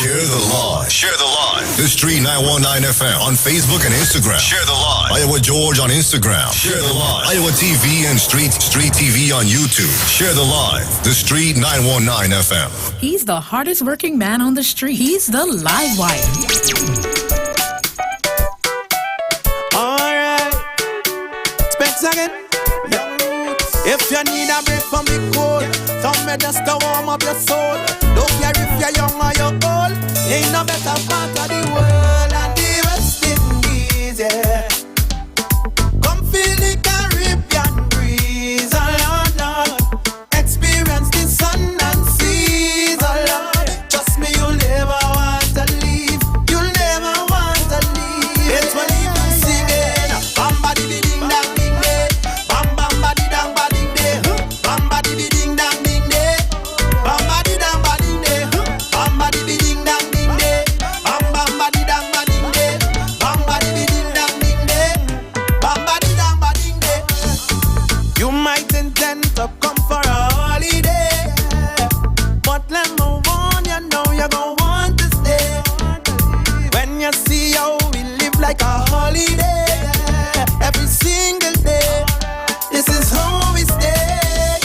Share the live. Share the live. The Street 919 FM on Facebook and Instagram. Share the live. Iowa George on Instagram. Share the live. Iowa TV and Street TV on YouTube. Share the live. The Street 919 FM. He's the hardest working man on the street. He's the live wire. Alright. Specs again. If you need a break from the cold, some me just to warm up your soul. Don't care if you're young or you're old. Ain't no better part of the world than the West Indies, yeah. Come feel the Caribbean breeze, oh Lord, Lord. Experience the sun and seas, oh Lord. Trust me, you'll never want to leave. You'll never want to leave. It's when you sing it. Bamba di ding dang ding day. Bam bam ba di dang ba ding day. Bamba di ding dang ding day. Bamba di dang ba ding day. Bamba di ding dang ding day. Bam bam ba di dang ba ding day. Bamba di ding dang ding day. Bamba di dang ba ding day. You might intend to come for a holiday, but let me warn you, know you're gonna want to stay. When you see how we live like a holiday, every single day, this is how we stay.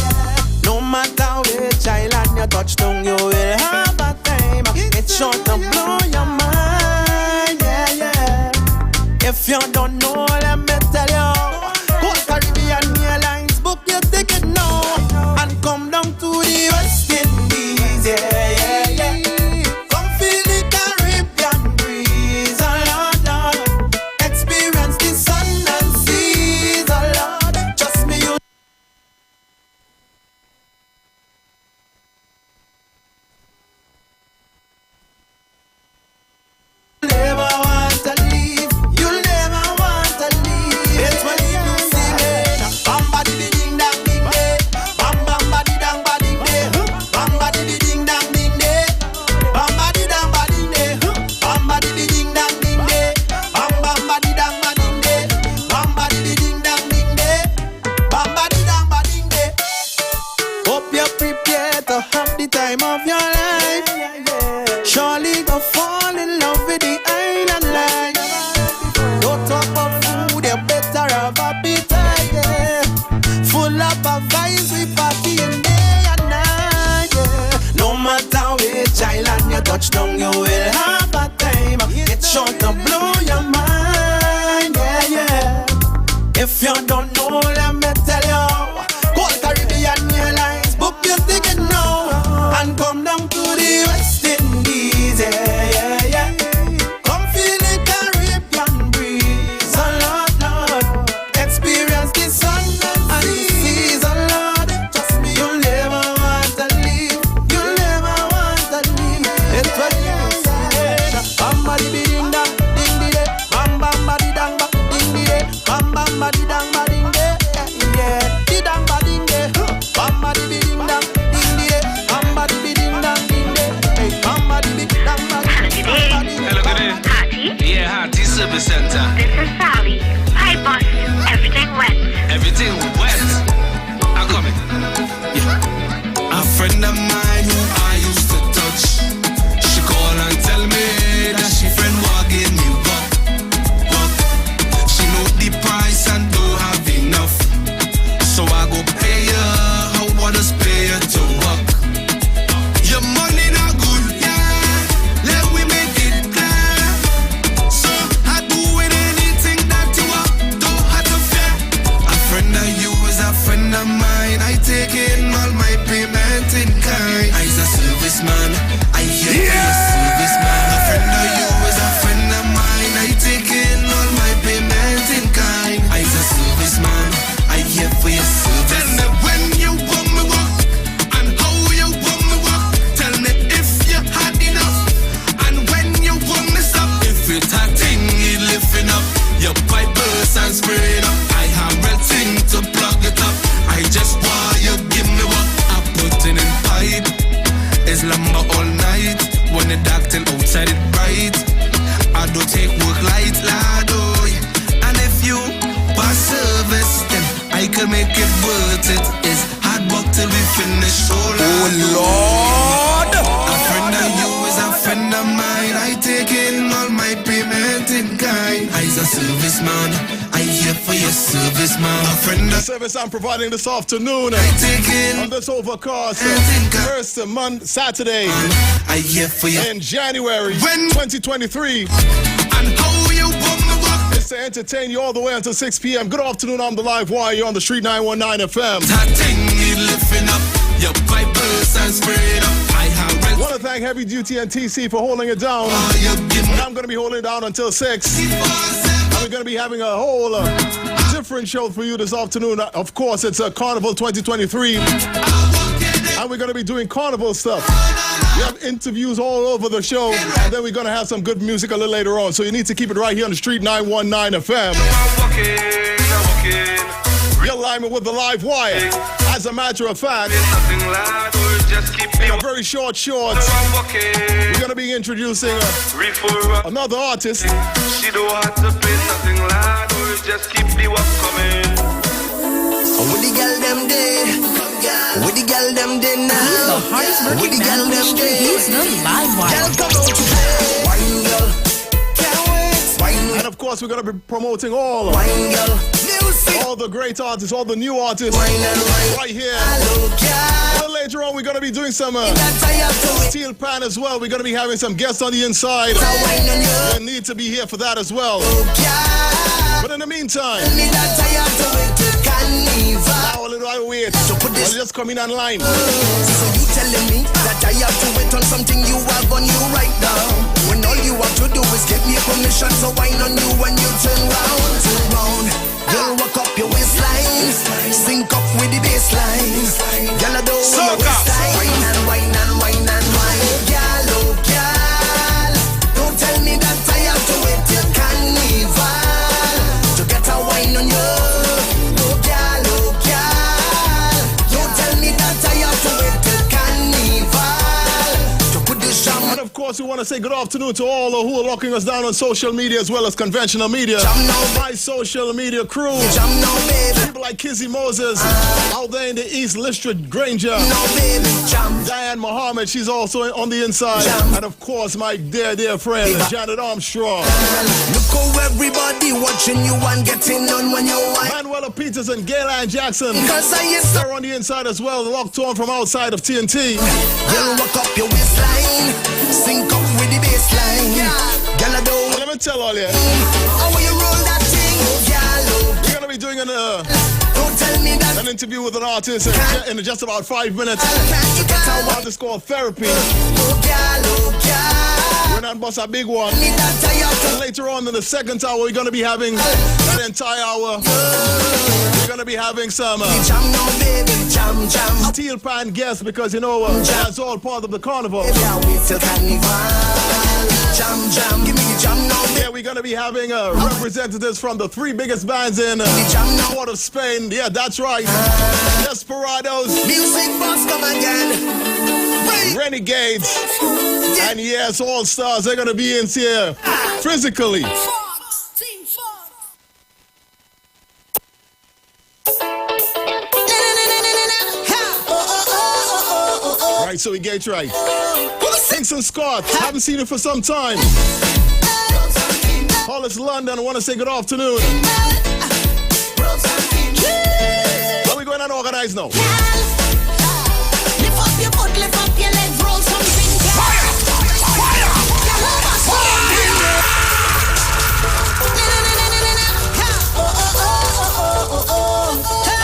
No matter which island you touch down, you will have a time. It's sure to blow your mind, yeah, yeah. If you don't know, let me tell you. Go Caribbean Airlines, book your ticket now and come down to the West Indies, yeah, yeah, yeah. Come feel the Caribbean breeze, oh Lord, Lord. Experience the sun and seas, oh Lord. Trust me, you never want to leave. You'll never want to leave. It's when you sing it. Bamba di ding dang ding day. Bam bam ba di dang ba ding day. Bamba di ding dang ding day. Bamba di dang ba ding day. Bamba di ding dang ding day. Bam bam ba di dang ba ding day. Bamba di ding dang ding day. Bamba di dang ba ding day. Hope you're prepared to have the time of your life. Surely go fall in love with the island life. Don't talk about food, you better have appetite, yeah. Full up of vibes, we party in day and night, yeah. No matter which island you touch down, you will have a time. It's sure to blow your mind, yeah, yeah. If you don't know, let me tell you. Call Caribbean Airlines, book your ticket now and come down to the West Indies, yeah, yeah, yeah. Come feel the Caribbean breeze, oh Lord, Lord. Experience the sun and the seas, oh Lord. Trust me, you'll never want to leave. You'll never want to leave. It's what you say. Bamba di ding dang ding di day. Bam bam ba di dang ba ding di day. Bam bam ba di dang ba ding day. Yeah, di dang ba ding day. Bamba di ding dang ding di day. Bamba di ding dang ding day. Hey, bamba di dang ba ding day. Hello, good day. Party? Yeah, Hattie Service Center. This is Sally. Hi, boss. Everything wet. Everything wet. I'm coming. A friend of mine who I used to touch, she call and tell me that she friend was give me work. She know the price and don't have enough, so I go pay her. How wanna pay her to work? Your money not good, yeah. Let we make it clear. So I doing anything that you want, don't have to fear. A friend of you is a friend of mine. I take in all my payment in kind. I's a serviceman. I hear you a serviceman. A friend of you is a friend of mine. I take in all my payment in kind. I's a serviceman. I hear for your service. Tell me when you want me work and how you want me work. Tell me if you had enough and when you want me stop. If you thing it lifting up, your pipe burst and spray it up. I have a thing to plug it up. I just want you give me what I put in pipe. It's lumber all night. When the dark till outside it bright. I don't take work light, lad, oh yeah. And if you pass service, then I can make it worth it. It's hard work till we finish. Oh Lord, Lord. a friend of you is a friend of mine. hearted kind. I's a serviceman. I here for your service, man. A friend The that service I'm providing this afternoon I take in. on this overcast first Saturday I here for you. in January When- 2023. And how you put me back. It's to entertain you all the way until 6 p.m. Good afternoon, I'm the live wire. You're on the Street 919 FM. That thing need lifting up. Your pipers and spread up. I have read. Want to thank Heavy Duty and TC for holding it down. You give me And I'm going to be holding it down until 6. And we're going to be having a whole different show for you this afternoon. Of course, it's Carnival 2023. And we're going to be doing carnival stuff. We have interviews all over the show. And then we're going to have some good music a little later on. So you need to keep it right here on the Street 919 FM. I'm walking. You're live with the live wire. As a matter of fact, Nothing loud, or just keep me in a very short shorts, I'm walking. we're going to be introducing Reach for up. another artist. She don't have to play nothing loud, or just keep the walk coming. With the girl them day, with the girl them day He's the now. hardest With working the man girl on the them street. day. He's the live wire. Girl come out to play. Wine girl, can't wait. Wine, And of course, we're going to be promoting all girl, music. the great artists, all the new artists Wine and wine. right here. Hello, A girl. little later on, we're going to be doing some That's how you have to wait. steel pan as well. We're going to be having some guests on the inside. Wine on you, You need to be here for that as well. girl. But in the meantime, Me that's how you have to wait till carnival. now a little while wait. So put this. Well, just coming online. So you telling me that I have to wait on something you have on you right now? When all you have to do is get me permission, so wine on you when you turn round, turn round. Girl, walk up your waistline, sync up with the baseline. Girl, I don't want no waste time. Wine and wine and wine and wine. Girl, oh girl, don't tell me that I have to wait till carnival to get a wine on you. Oh girl, don't tell me that I have to wait till carnival to put this jam. And of course, we want to say good afternoon to all who are locking us down on social media as well as conventional media. Jam now, My social media crew. jam now, baby. People like Kizzy Moses out there in the East, Listrid Granger. No, baby, jam. Diane Mohammed, she's also on the inside. Jam. And of course, my dear friend, Janet Armstrong. Look how everybody watching you and getting on when you wine. Manuela Peters and Gaylan Jackson. Cause I is They're on the inside as well, locked on from outside of TNT. Girl, walk up your waistline, sync up with the baseline. Girl, I don't. Let me tell all you, How you roll that thing? Girl, we're going to be doing don't tell me that. an interview with an artist in just about 5 minutes. Can't you get a Artist called Therapy. Oh, girl. We're not bust a big one. Me that I have And later on in the second hour, we're going to be having that entire hour. We're going to be having some to jam now, baby, jam, jam. steel pan guests because, that's all part of the carnival. Can't wait till carnival. Jam, jam. Give me the jam now, baby. Yeah, we're going to be having representatives from the 3 biggest bands in Jam now. Port of Spain. Yeah, that's right. Desperados, Music boss come again. Wait. Renegades, and yes, All Stars. They're going to be in here physically. Right, so we get right. Kingston Scott, haven't seen him for some time. Hollis London, I want to say good afternoon. Are we going to organize now? Lift up your foot, lift up your legs, roll something.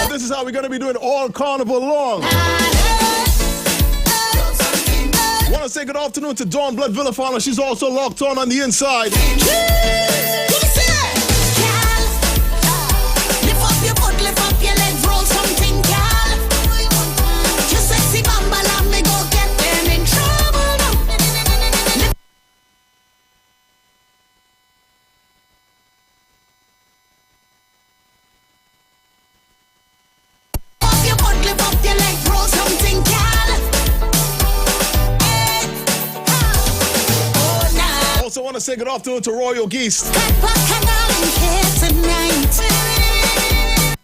And this is how we're going to be doing all carnival long. Want to say good afternoon to Dawn Blood Villafana. She's also locked on the inside. Lift up your foot, lift up your legs, roll something, girl. You sexy bamba, let me go get them in trouble. Lift up your foot, lift up your legs, roll something, girl. Oh, now. Also want to say good afternoon to Royal Geese. Tonight.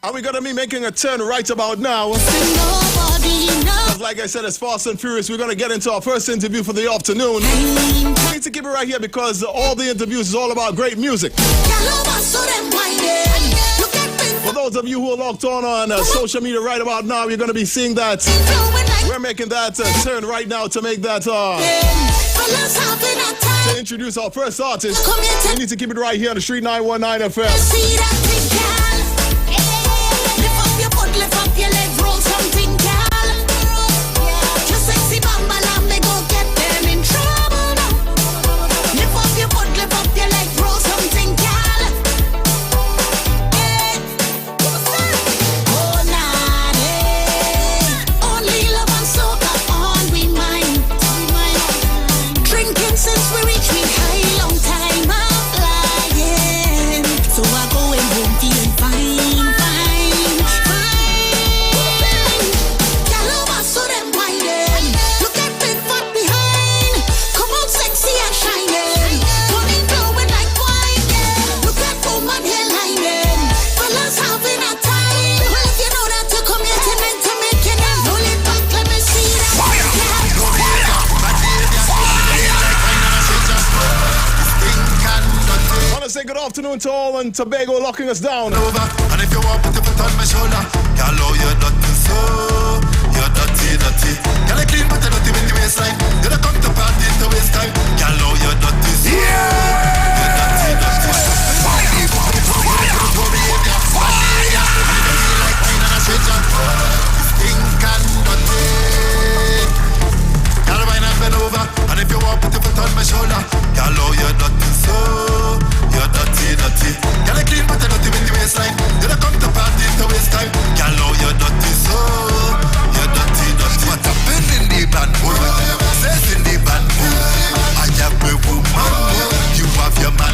And we're going to be making a turn right about now. Nobody knows. Because like I said, it's fast and furious. We're going to get into our first interview for the afternoon. We need to keep it right here because all the interviews is all about great music. For those of you who are locked on social media right about now, you're going to be seeing that. We're making that turn right now to make that to introduce our first artist. You need to keep it right here on the Street 919 FM. See that thing, girl? Lift up your foot, lift up your leg, roll something, girl. Your sexy bamba, me go get them in trouble now. Lift up your foot, lift up your leg, roll something, girl. Oh, nah, only love and soca on we mind. Drinking since we reached me high, long time of flying. So I go and home feeling fine, fine, fine. Girl, over so them whining. Look at big foot behind. Come on, sexy and shining. Money flowing like wine, yeah. Look at woman hair lining. Fellas having a time. Well, if you know that you come here tonight to make it and roll it back, let me see that. I want to say good afternoon to all in Tobago locking us down. And if you want to put it on my shoulder, girl, oh, you're dirty, so you're dirty, dirty. Girl, I clean but you're dirty with the waistline. You don't come to party to waste time. Girl, oh, you're dirty, so you're dirty, dirty. Girl, wine and bend over. And if you want to put it on my shoulder, girl, oh, you're dirty, so you're dirty, dirty. Girl, I clean but you're dirty with the waistline. You don't come to party to waste time. Girl, oh, you're dirty, so you're dirty, dirty. What happened in the bamboo? Says in the bamboo. I have my woman, you have your man,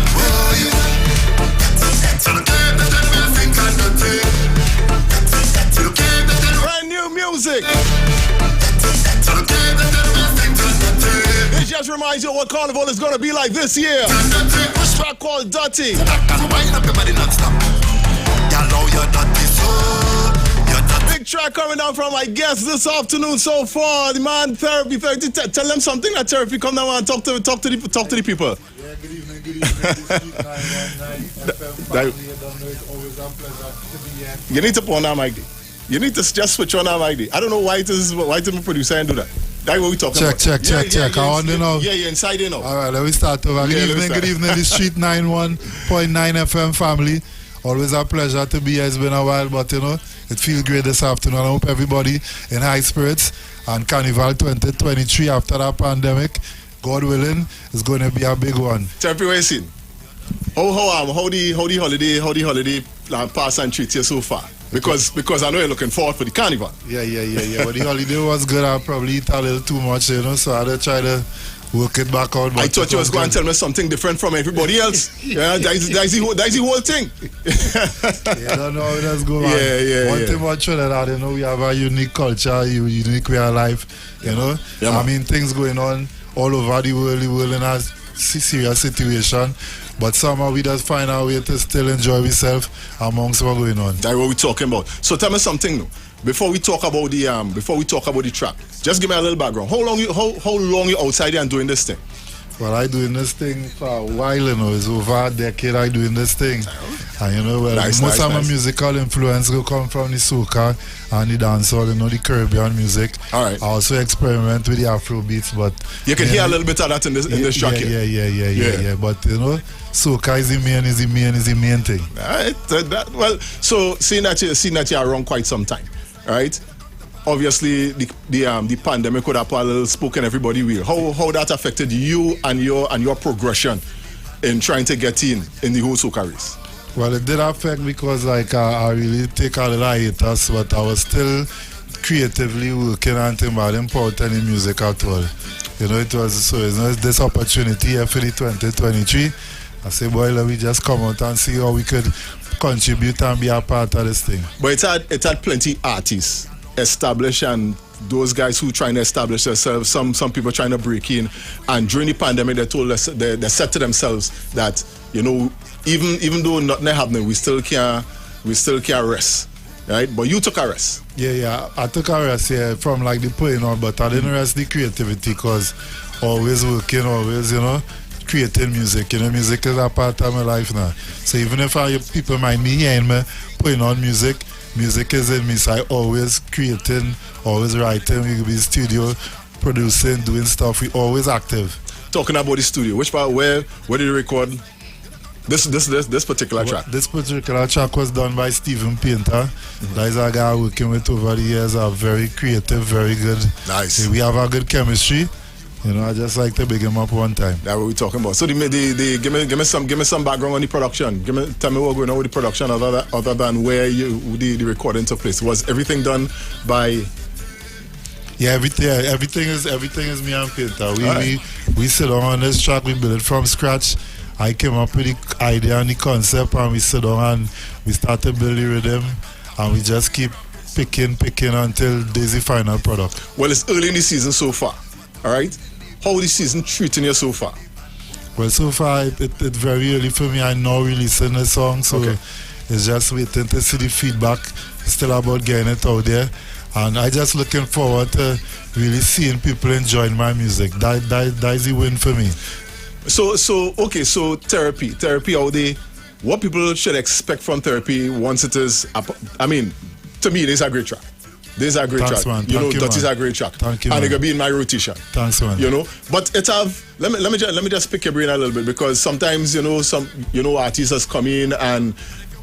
so the game that we think I'm dirty. Brand new music. So the game that we think I'm dirty. It just reminds you what Carnival is going to be like this year. This track called Dirty. Wind up your body non-stop. Girl, oh, you're dirty, so you're dirty. Big track coming down from my guest this afternoon so far. The man Therapy. Tell them something that Therapy. Come down and talk to the people. Yeah, good evening. This is 919 FM family. You don't know, it's always a pleasure to be here. You need to put on that mic. You need to just switch on that mic. I don't know why it is my producer and do that. That's what we talking about. Check. I want to know. Yeah, you're inside in now. All right, let me start over. Good evening, the Street 91.9 FM family. Always a pleasure to be here. It's been a while, but you know, it feels great this afternoon. I hope everybody in high spirits. And Carnival 2023 after that pandemic, God willing, is going to be a big one. Therapy, what you seen? How the holiday pass and treat you so far? Because I know you're looking forward for the Carnival. Yeah. But the holiday was good. I probably eat a little too much, you know, so I had to try to work it back out. I thought you was going to tell me something different from everybody else. Yeah, that's the whole thing. Yeah, I don't know how that's going on. One thing about Trinidad, you know, we have a unique culture, unique way of life, you know. Yeah, I mean, things going on all over the world in a serious situation. But somehow we just find our way to still enjoy ourselves amongst what's going on. That's what we're talking about. So tell me something now. Before we talk about the track, just give me a little background. How long you outside here and doing this thing? Well, I doing this thing for a while, you know. It's over a decade I doing this thing. And you know, most of my musical influence will come from the soca and the dancehall, you know, the Caribbean music. All right. I also experiment with the Afro beats, but you can hear a little bit of that in this track here. Yeah. But you know, soca is the main thing. All right. Well, so seeing that you're around quite some time, all right? Obviously, the pandemic would have put a little spook in everybody's wheel. How that affected you and your progression in trying to get in the whole soca race? Well, it did affect because I really take a little hiatus, but I was still creatively working and things, but I didn't put out any music at all. You know, it was so this opportunity here for the 2023. I say, boy, let me just come out and see how we could contribute and be a part of this thing. But it had plenty artists established and those guys who trying to establish themselves, some people trying to break in, and during the pandemic they told us they said to themselves that, you know, even though nothing happening, we still can't rest. right? But you took a rest. Yeah. I took a rest, from like the playing on, but I didn't rest the creativity because always working, always, creating music. Music is a part of my life now. So even if people might be hearing me playing on music is in me. So I always creating, always writing. We be studio, producing, doing stuff. We always active. Talking about the studio, which part? Where did you record this particular track? This particular track was done by Stephen Painter. That is a guy working with over the years. Are very creative, very good. Nice. We have a good chemistry. I just like to big him up one time. That's what we're talking about. So give me some background on the production. Tell me what's going on with the production other than where the recording took place. Was everything done by? Yeah, everything is me and Painter. We sit down on this track. We built it from scratch. I came up with the idea and the concept, and we sit down and we started building rhythm, and we just keep picking until there's the final product. Well, it's early in the season so far. All right. How is the season treating you so far? Well, so far it's very early for me. I'm now releasing the song, so it's just waiting to see the feedback. Still about getting it out there, and I just looking forward to really seeing people enjoying my music. That is the win for me. So therapy out there. What people should expect from therapy once it is? I mean, to me, this is a great track. This is a great Thanks, track. Man. That is a great track. Thank you, and man. it could be in my rotation. Thanks, man. But it have. Let me just pick your brain a little bit, because sometimes some artists has come in and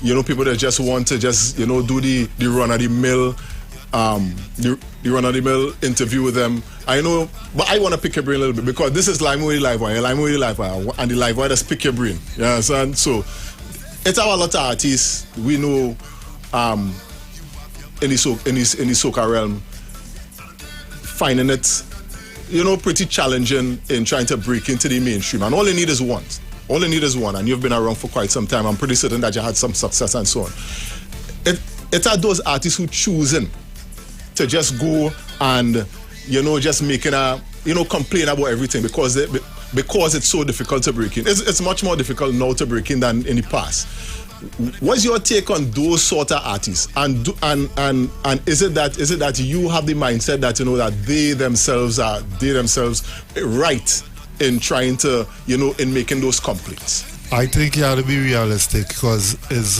people that just want to just do the run of the mill. The run of the mill interview with them. I know, but I want to pick your brain a little bit, because this is Live Wire, and the Live Wire just pick your brain. You understand? So it's our lot of artists we know in the soca realm finding it pretty challenging in trying to break into the mainstream, and all you need is one. And you've been around for quite some time. I'm pretty certain that you had some success and so on. It's those artists who choosing to just go and just making complain about everything because it's so difficult to break in. It's much more difficult now to break in than in the past. What's your take on those sort of artists? And is it that you have the mindset that that they themselves right in trying to in making those complaints? I think you have to be realistic, because it's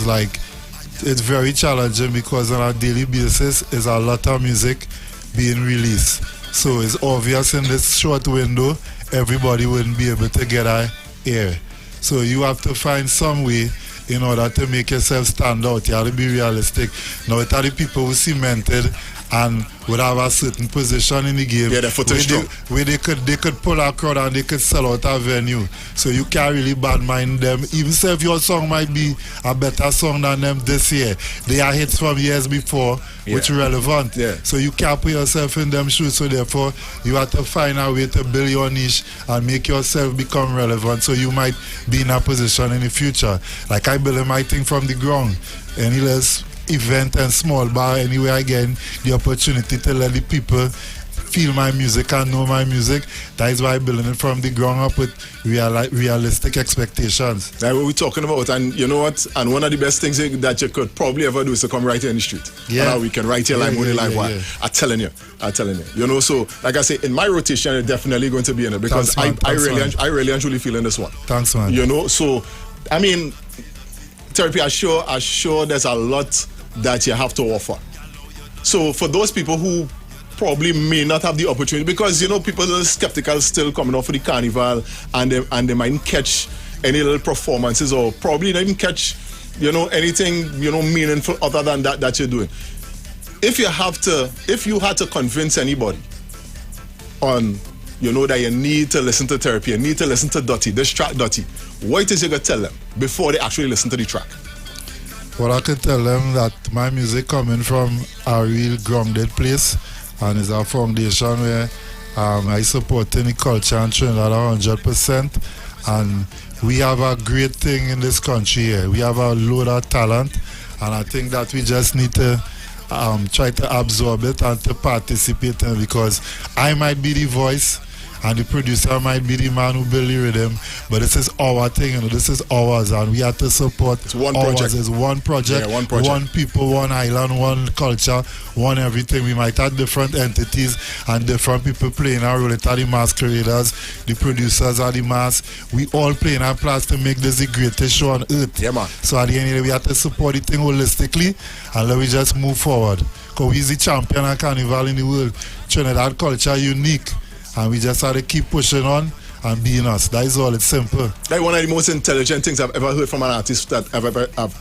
very challenging, because on a daily basis is a lot of music being released. So it's obvious in this short window everybody wouldn't be able to get a ear. So you have to find some way in order to make yourself stand out. You have to be realistic. Now it are the people who cemented and would have a certain position in the game, where they could pull a crowd and they could sell out a venue. So you can't really bad mind them. Even if your song might be a better song than them this year, they are hits from years before, which are relevant. So you can't put yourself in them shoes. So therefore you have to find a way to build your niche and make yourself become relevant, so you might be in a position in the future. Like I build my thing from the ground, and he lets event and small bar anywhere I get the opportunity to let the people feel my music and know my music. That is why I'm building it from the ground up with realistic expectations. That's what we're talking about. And you know what? And one of the best things that you could probably ever do is to come right here in the street. And we can write here live wire. I'm telling you. So like I say, in my rotation, it's definitely going to be in it, because I really and truly feeling this one. Thanks, man. So I mean, therapy, I'm sure there's a lot that you have to offer. So for those people who probably may not have the opportunity, because people are skeptical still coming off for the carnival, and they might catch any little performances, or probably not even catch anything meaningful other than that you're doing. If you had to convince anybody on that you need to listen to therapy, you need to listen to this track Dirty, what is you gonna tell them before they actually listen to the track? Well, I could tell them that my music coming from a real grounded place, and is a foundation where I support the culture and Trinidad 100%. And we have a great thing in this country here. We have a load of talent, and I think that we just need to try to absorb it and to participate in it, because I might be the voice and the producer might be the man who build the rhythm, but this is our thing, you know, this is ours, and we have to support It's one ours. project. It's one project, Yeah, one project. one people, one island, one culture, one everything. We might have different entities and different people playing our role. It are the masqueraders, the producers are the mass. We all playing our parts to make this the greatest show on earth. Yeah, man. So at the end of the day, we have to support the thing holistically, and let we just move forward. Because we're the champion of carnival in the world. Trinidad culture unique, and we just have to keep pushing on and being us. That is all. It's simple. Like one of the most intelligent things I've ever heard from an artist that I've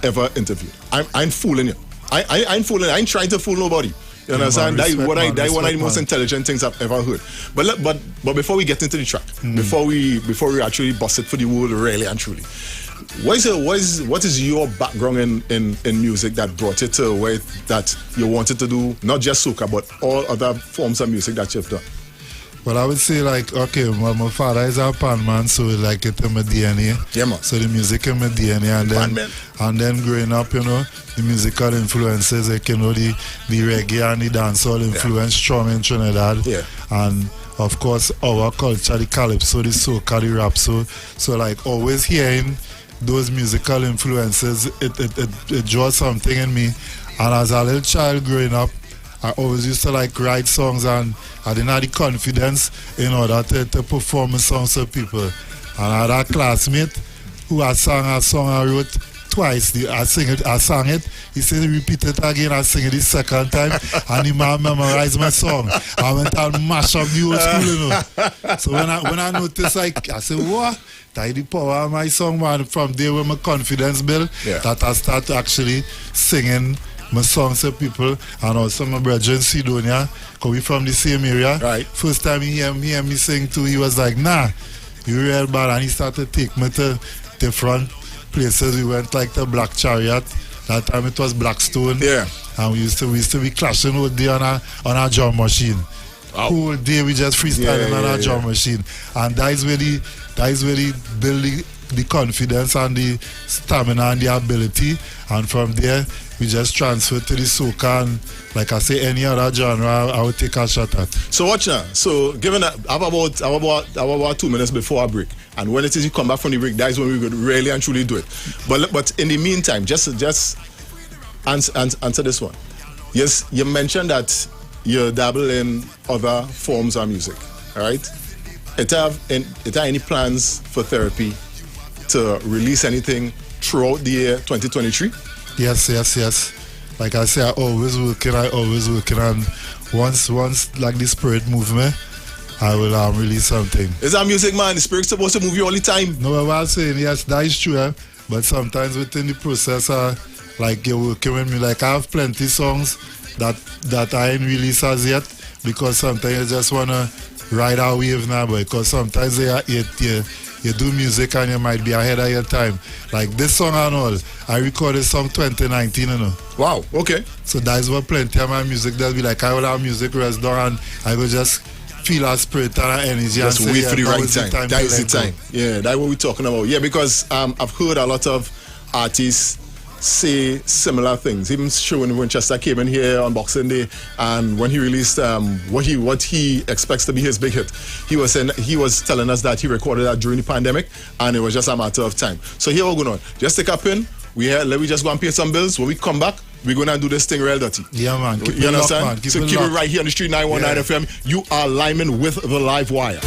ever interviewed. I ain't fooling you. I ain't fooling. I ain't trying to fool nobody. You understand? That is one of the most intelligent things I've ever heard. But before we get into the track, before we actually bust it for the world really and truly, what is your background in music that brought you to where that you wanted to do not just soca but all other forms of music that you've done? Well, I would say like, okay, my father is a pan man, so like it's in my DNA. Yeah, man. So the music in my DNA, and then growing up, you know, the musical influences, like, you know, the reggae and the dancehall influence strong in Trinidad. Yeah. And of course, our culture, the calypso, the soca, the rap, so like always hearing those musical influences, it draws something in me. And as a little child growing up, I always used to like write songs, and I didn't have the confidence in order to perform songs to people. And I had a classmate who had sang a song I wrote twice. I sang it. He said, repeat it again. I sing it the second time, and the man memorized my song. I went and mash up the old school, you know. So when I noticed, like, I said, what? That is the power of my song, man. From there, when my confidence built, that I started actually singing my songs to people, and also my brother in Sidonia, because we from the same area. Right. First time he hear me sing too, he was like, nah, you real bad, and he started to take me to different places. We went like the Black Chariot. That time it was Blackstone. Yeah. And we used to be clashing all day on a drum machine. Wow. Whole day we just freestyling on a drum machine. And that is where the build the confidence and the stamina and the ability, and from there we just transfer to the soca, and like I say, any other genre I would take a shot at. So watch now. So given that I have about 2 minutes before our break, and when it is you come back from the break, that is when we could really and truly do it. But in the meantime, just answer this one. Yes, you mentioned that you dabble in other forms of music. All right. It have any plans for therapy to release anything throughout the year 2023? Yes. Like I say, I always working, and once like the spirit move me, I will release something. Is that music, man? The spirit's supposed to move you all the time. No, what I'm saying, yes, that is true, but sometimes within the process, like you're working with me, like I have plenty songs that I ain't released as yet, because sometimes you just wanna ride our wave now, because sometimes you do music and you might be ahead of your time. Like this song and all, I recorded song 2019, you know. Wow, okay. So that's what plenty of my music does be like. I will have music rest down, and I will just feel our spirit and our energy. Just and wait say, for the that right was time. That is the time. Yeah, that's what we're talking about. Yeah, because I've heard a lot of artists say similar things. Even Sherwin Winchester came in here on Boxing Day, and when he released what he expects to be his big hit, he was telling us that he recorded that during the pandemic, and it was just a matter of time. So here we're going on. Just take a pin. Let me just go and pay some bills. When we come back, we're gonna do this thing real dirty. Yeah, man. Keep you it understand? Locked, man. Keep it right here on the Street 919 FM. You are Lyman with the Live Wire.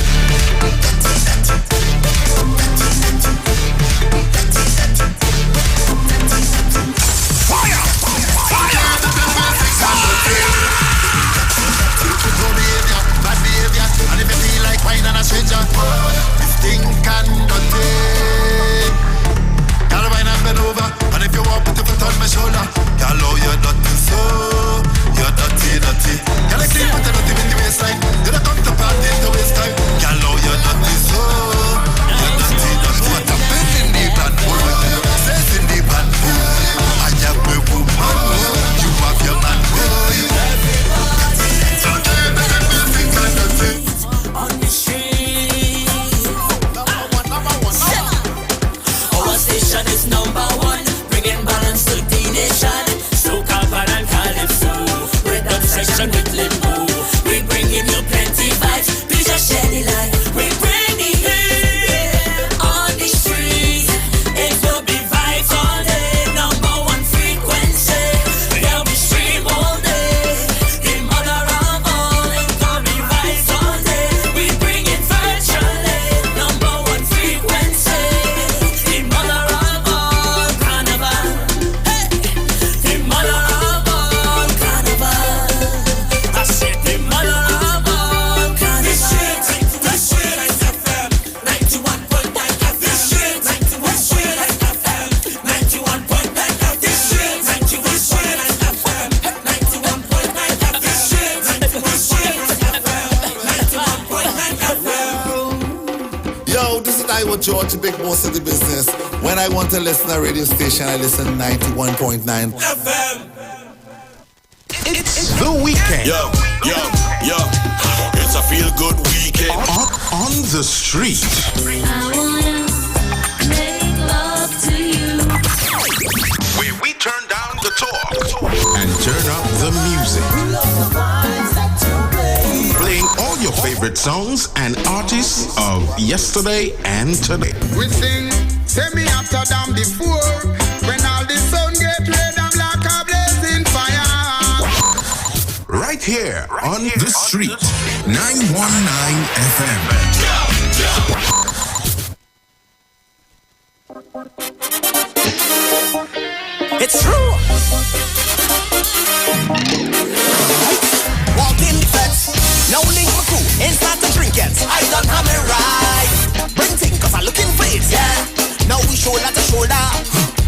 Yo, this is Iwer George, the big boss of the business. When I want to listen to a radio station, I listen 91.9 FM. It's the weekend. Yo. It's a feel-good weekend. On the street. I wanna make love to you. Where we turn down the talk and turn up the music. Playing all your favorite songs and artists of yesterday and today. We sing, send me after them before. When all the sun get red, I'm like a blazing fire. Right here on the street. 919 FM. It's true. Walking fence, no link for crew, ain't start to drink yet. I don't have it right. Bring thing, cause I'm looking for it, yeah. Now we shoulder to shoulder.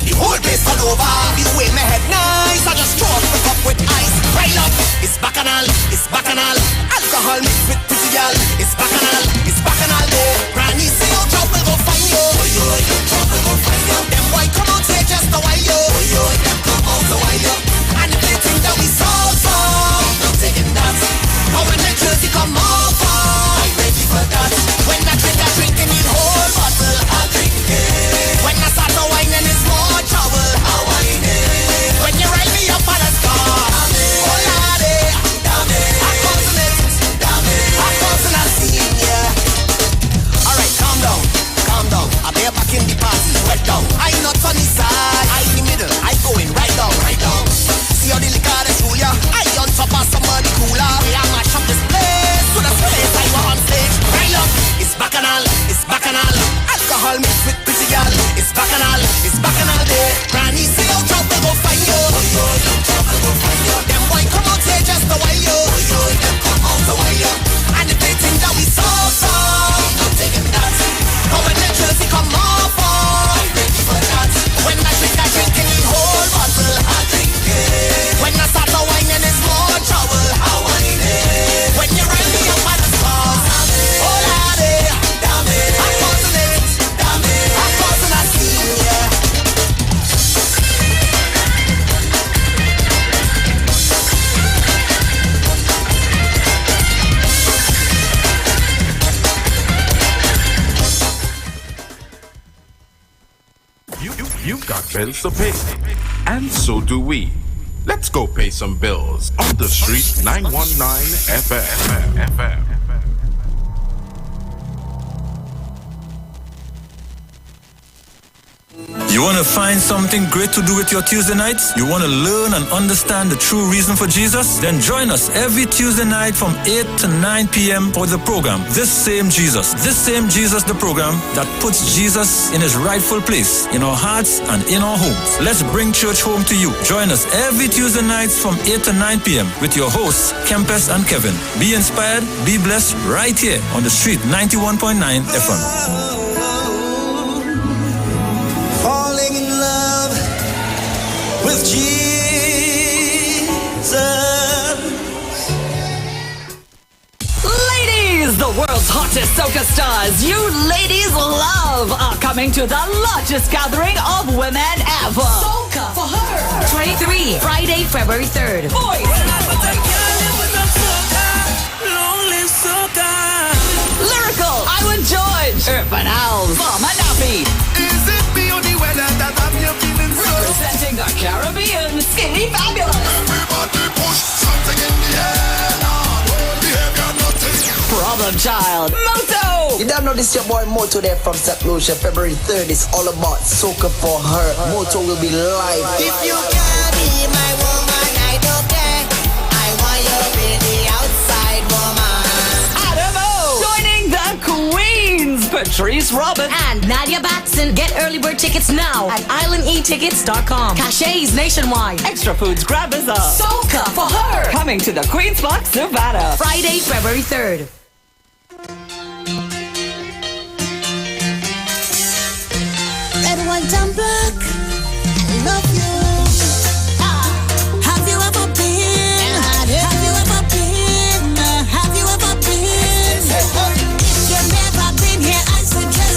The whole place all over. The way my head nice, I just throw up the cup with ice. Right up, it's bacchanal, it's bacchanal. Alcohol mixed with pretty girl. It's bacchanal, it's bacchanal day. Granny say your trouble go find you. Oh yo, your trouble go find you. Them boy come out here just a while yo. Oh yo, them come out a while yo. And if they think that we so, not taking that. How when the jersey come over, I'm ready for that. When I drink, I need whole bottle. I'll drink it. When I start to wine and it's more trouble, I'll wine it. When you ride me up on a scar, oh lordy, damn it, I'm causing it, damn it, I'm causing a scene, yeah. Alright, calm down, I'll be back in the party, wet down. I not on the side, I in the middle, I going right down. See how the liquor is rule ya, I on top of somebody cooler. We are mash up this place, to the place I was on stage. Right up, it's bacchanal, alcohol mixed with pretty girl. It's bacchanal day. Granny say your trouble go find you. Oh yo, your trouble go find you. Them boy come out here just a while yo. Oh yo, them come out a while yo. And if they think that we so, not taking that. But when the jersey come off, I'm ready for that. When I drink in the whole bottle, I drink it. When I start to wine and it's more trouble, I wine it. When you ride me up on the stars, oh lordy, damn it, I'm causing it, damn it, I'm causing a scene, yeah. You've got bills to pay, and so do we. Let's go pay some bills on the street. 919 FM. You want to find something great to do with your Tuesday nights? You want to learn and understand the true reason for Jesus? Then join us every Tuesday night from 8 to 9 p.m. for the program, This Same Jesus, the program that puts Jesus in his rightful place in our hearts and in our homes. Let's bring church home to you. Join us every Tuesday nights from 8 to 9 p.m. with your hosts, Kempes and Kevin. Be inspired, be blessed right here on the street, 91.9 FM. Falling in love with Jesus. Ladies, the world's hottest soca stars you ladies love are coming to the largest gathering of women ever. Soca for her. 23, Friday, February 3rd. Boys. Lyrical, Iwer George, Urban Owls, Mama Nappy. Is it the only weather that I'm feeling so? Representing the Caribbean, Skinny Fabulous. Everybody push something in the air now. Behavior nothing. Problem Child, Moto. You don't know this your boy Moto there from St. Lucia. February 3rd is all about soca for her. Moto will be live. If you can be my woman, I don't care. I want you in the outside woman. Joining the Queens, Patrice Robin and Nadia Batson. Get early bird tickets now at islandetickets.com. Cachets nationwide. Extra foods grab us up. Soca for her. Coming to the Queen's Park, Savannah. Friday, February 3rd. Red, white, and black. I love you. Have you ever been? Have you ever been? Have you ever been? If you've never been here, I suggest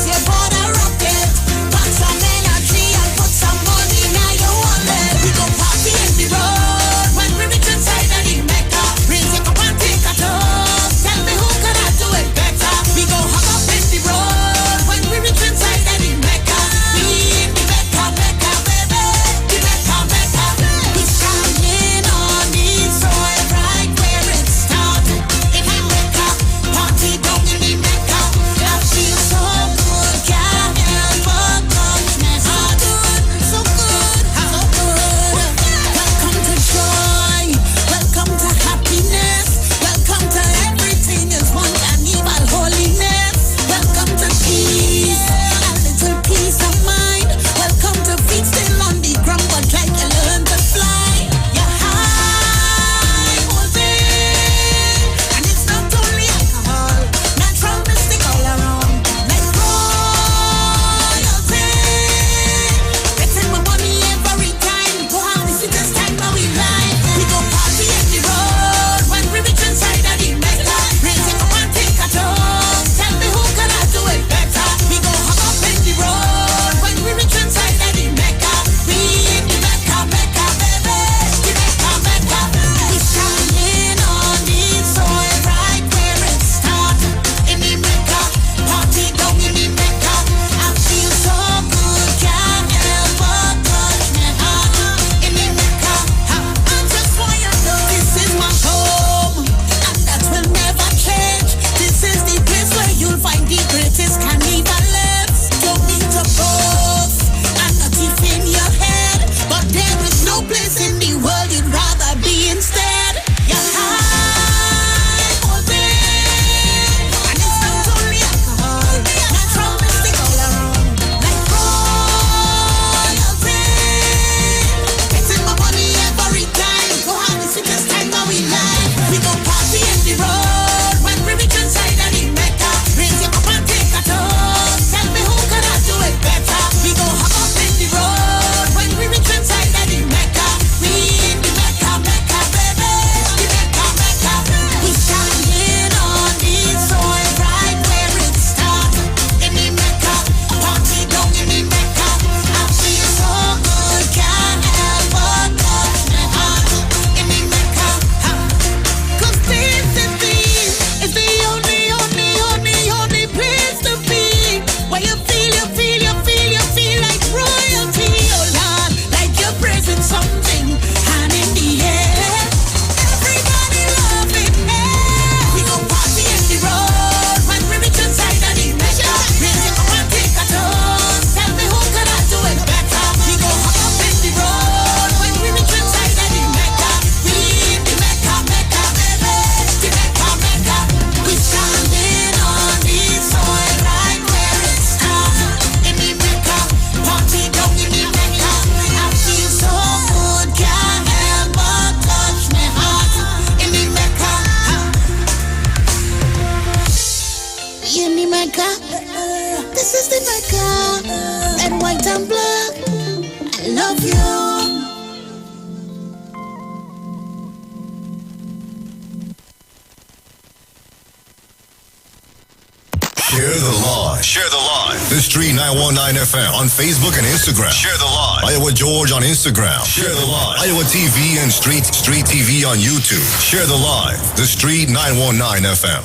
live. Share the live. The Street 919 FM on Facebook and Instagram. Share the live. Iowa George on Instagram. Share the live. Iowa TV and Street TV on YouTube. Share the live. The Street 919 FM.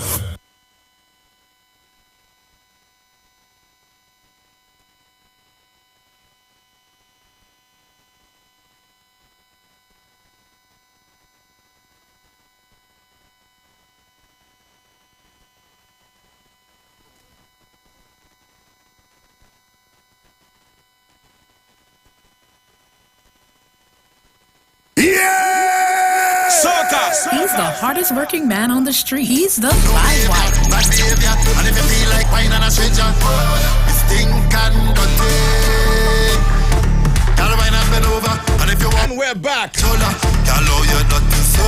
He's the hardest working man on the street. He's the live wire. Bad behavior, and if you feel like wine and a stranger, this thing can go take. Gotta wine and bend over, and if you want, and we're back. Shoulder, girl, oh, you're dirty so.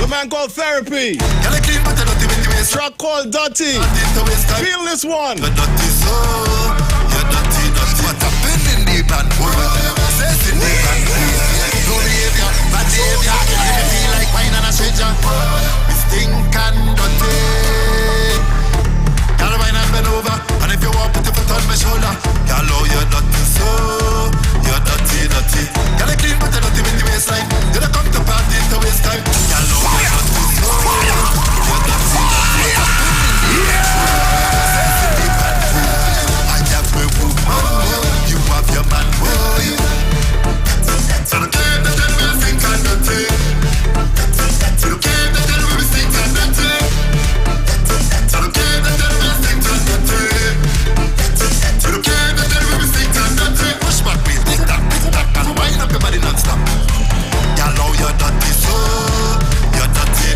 The man called Therapy. Gotta clean, but you're dirty with the waist. Track called Dirty. Feel this one. You're dirty so. You're dirty. What happened in the band? Says in the band. No behavior, bad behavior, and if you feel like wine and a stranger, this thing can go take. Gotta wine and bend over, and if you want, put your foot on my shoulder. Girl, oh, you're dirty so. You're dirty. Gotta clean, but you're dirty with the waistline. Gonna come to party to waste time. Girl, oh, you're dirty so. You're dirty. I have my woman, you have your man, boy. So the game that tell me I think I'm dirty. So the game that tell me we think I'm dirty. So the game that tell me I think I'm dirty. So the game that tell me we think I'm dirty. Push back, please, tick tock, and wind up your body non-stop. Y'all know you're dirty, so you're dirty.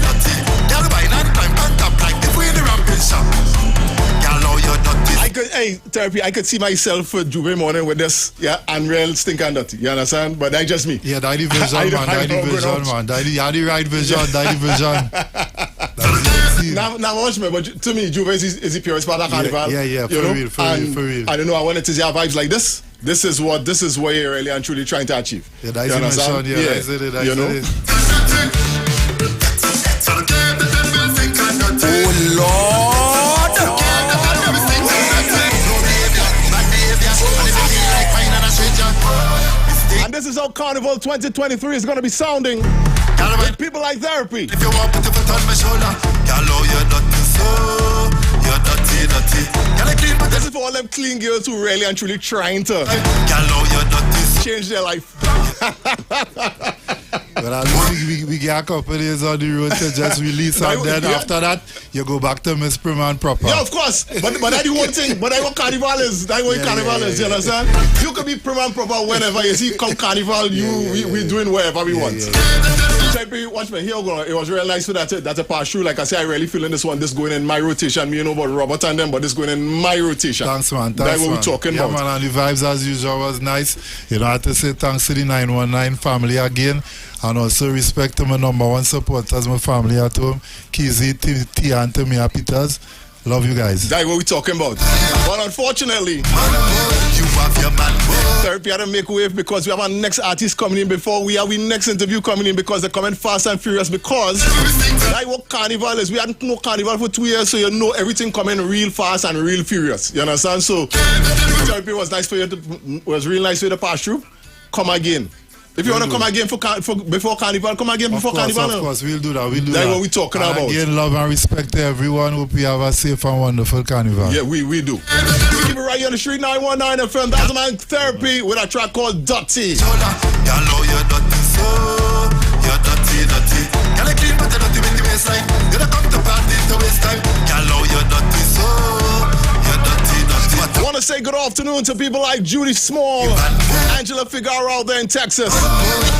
Y'all wine and climb on top like if we in the ramping shop. Y'all know you're dirty. Therapy, I could see myself Juve morning with this, unreal stink and dirty. You understand? But that's just me. Yeah, that's the vision, man. That's the vision, man. That's the right vision. That's the vision. Now watch me, but to me, Juve is the purest part of carnival. Yeah, for real. I don't know, I wanted to see our vibes like this. This is what you're really and truly trying to achieve. Yeah, that's the mission. Yeah, that's it. You know? Oh, Lord. And this is how Carnival 2023 is going to be sounding with people like Therapy. If you want, put your foot on my shoulder. Girl, oh, you're dirty so. You're dirty. Gotta clean, but this is for all them clean girls who really and truly trying to change their life. But I think we get a couple days on the road to just release, and then after that, you go back to Miss Perman proper. Yeah, of course. But that's the one thing. But that's what carnival is. That's what carnival is. You understand? You can be Perman proper whenever you see come carnival. We doing wherever we want. Watch me. Here we go. It was real nice for that. That's a pass through. Like I say, I really feeling this one. This going in my rotation. Me, you know about Robert and them, but this going in my rotation. Thanks, man. That's what we're talking about. Man, and the vibes as usual was nice. You know, I have to say thanks to the 919 family again. And also respect to my number one supporters, my family at home, Kizzy, T, and Tamia Peters. Love you guys. That's what we're talking about. But unfortunately, Therapy had to make wave because we have our next artist coming in before we have our next interview coming in because they're coming fast and furious because that's what carnival is. We hadn't no carnival for 2 years, so you know everything coming real fast and real furious. You understand? So Therapy was nice for you was real nice for you to pass through. Come again. If you want to come again for before Carnival, come again before Carnival. Of course, we'll do that. That's what we're talking about. Again, love and respect to everyone. Hope we have a safe and wonderful Carnival. Yeah, we do. Keep it right here on the Street 919 FM. That's my Therapy with a track called Dirty. You're dirty so. You're dirty. Gotta clean, but you're dirty with the waistline. Gonna come to party to waste time. Girl, you're dirty so. You're dirty. I want to say good afternoon to people like Judy Small, Angela Figueroa out there in Texas.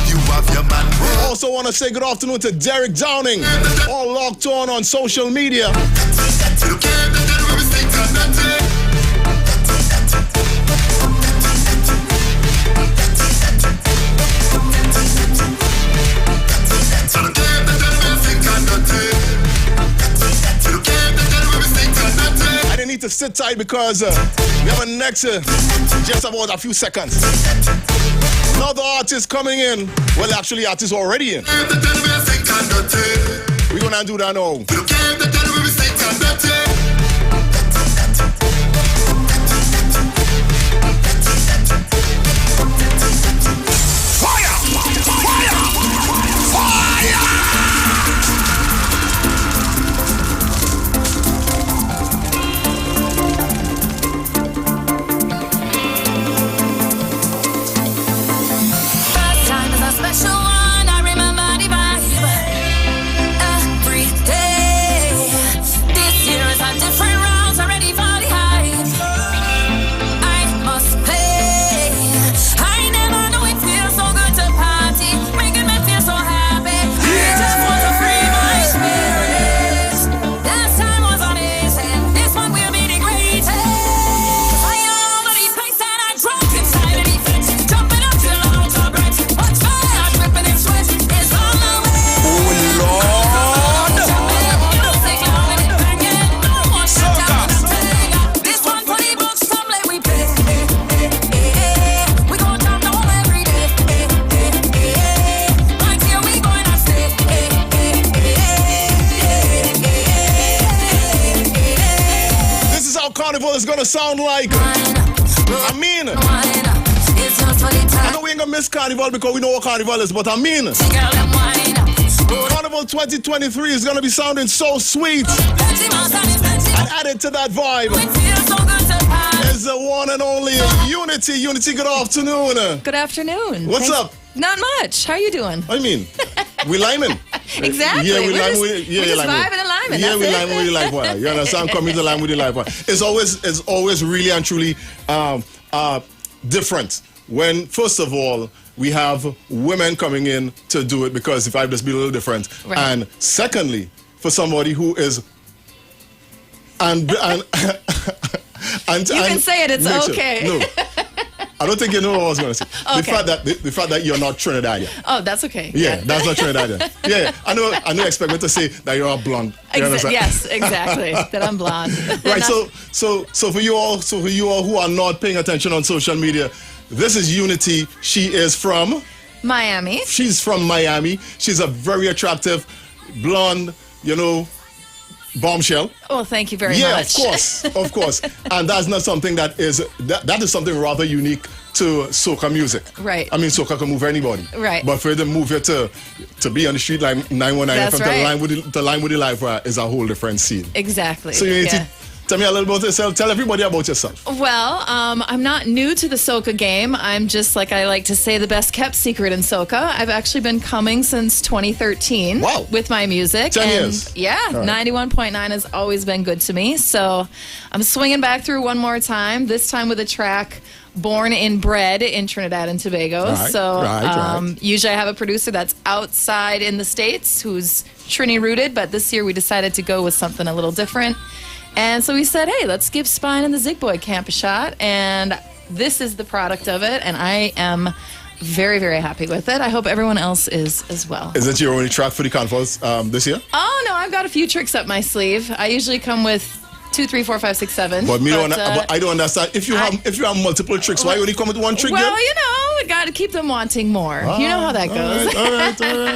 You have your man. Also want to say good afternoon to Derek Downing, all locked on social media. I didn't need to sit tight because we have a next just about a few seconds. Another artist coming in. Well, actually, artist already in. We're going to do that now. carnival is gonna sound like. I mean, I know we ain't gonna miss carnival because we know what carnival is, but I mean, Carnival 2023 is gonna be sounding so sweet. And added to that vibe is the one and only Unity. Unity, good afternoon. Good afternoon. What's up? Not much. How you doing? I mean, we liming. Exactly. Yeah, we we're lime. just, We're we're just liming. vibing and liming. Yeah, That's we it. liming with the live wire. You understand? Coming to line with the live wire. It's always really and truly different when, first of all, we have women coming in to do it because the vibe just be a little different. Right. And secondly, for somebody who is and you can say it. It's nature. okay. No. I don't think you know what I was going to say. Okay. The fact that you're not Trinidadian. Oh, that's okay. Yeah, that's not Trinidadian. Yeah, I know. Expect me to say that you're a blonde. You understand? Yes, exactly. That I'm blonde. Right. So for you all who are not paying attention on social media, this is Unity. She is from Miami. She's from Miami. She's a very attractive, blonde, bombshell. Well, thank you very much. Yeah, of course. And that's not something that is something rather unique to soca music. Right. I mean, soca can move anybody. Right. But for them to move here to be on the street line 919 That's from right. the line with the live wire is a whole different scene. Exactly. So you need to tell me a little about yourself. Tell everybody about yourself. Well, I'm not new to the soca game. I'm just, like I like to say, the best kept secret in soca. I've actually been coming since 2013 with my music. 10 years. Yeah, All right. 91.9 has always been good to me. So I'm swinging back through one more time, this time with a track born and bred in Trinidad and Tobago. Right, So right. usually I have a producer that's outside in the States who's Trini rooted, but this year we decided to go with something a little different. And so we said, hey, let's give Spine and the Zig Boy Camp a shot. And this is the product of it. And I am very, very happy with it. I hope everyone else is as well. Is it your only track for the carnivals this year? Oh, no, I've got a few tricks up my sleeve. I usually come with 2, 3, 4, 5, 6, 7. But I don't understand. If you have multiple tricks, why you only come with one trick? Well, we got to keep them wanting more. You know how that goes. All right. I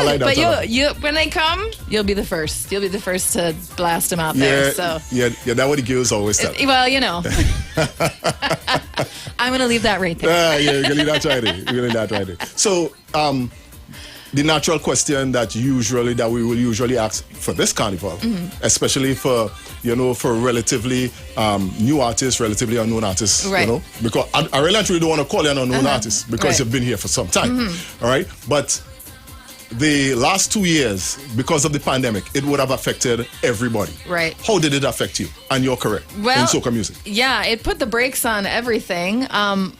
like that. But you, when they come, you'll be the first. You'll be the first to blast them out there. So yeah, that's what the girls always tell. Well, I'm going to leave that right there. Yeah, you're going to leave that right there. So, the natural question that we will usually ask for this carnival, especially for relatively new artists, relatively unknown artists, right. because I really actually don't want to call you an unknown artist because you've been here for some time, all right? But the last 2 years, because of the pandemic, it would have affected everybody. Right. How did it affect you and your career in soca music? Yeah, it put the brakes on everything.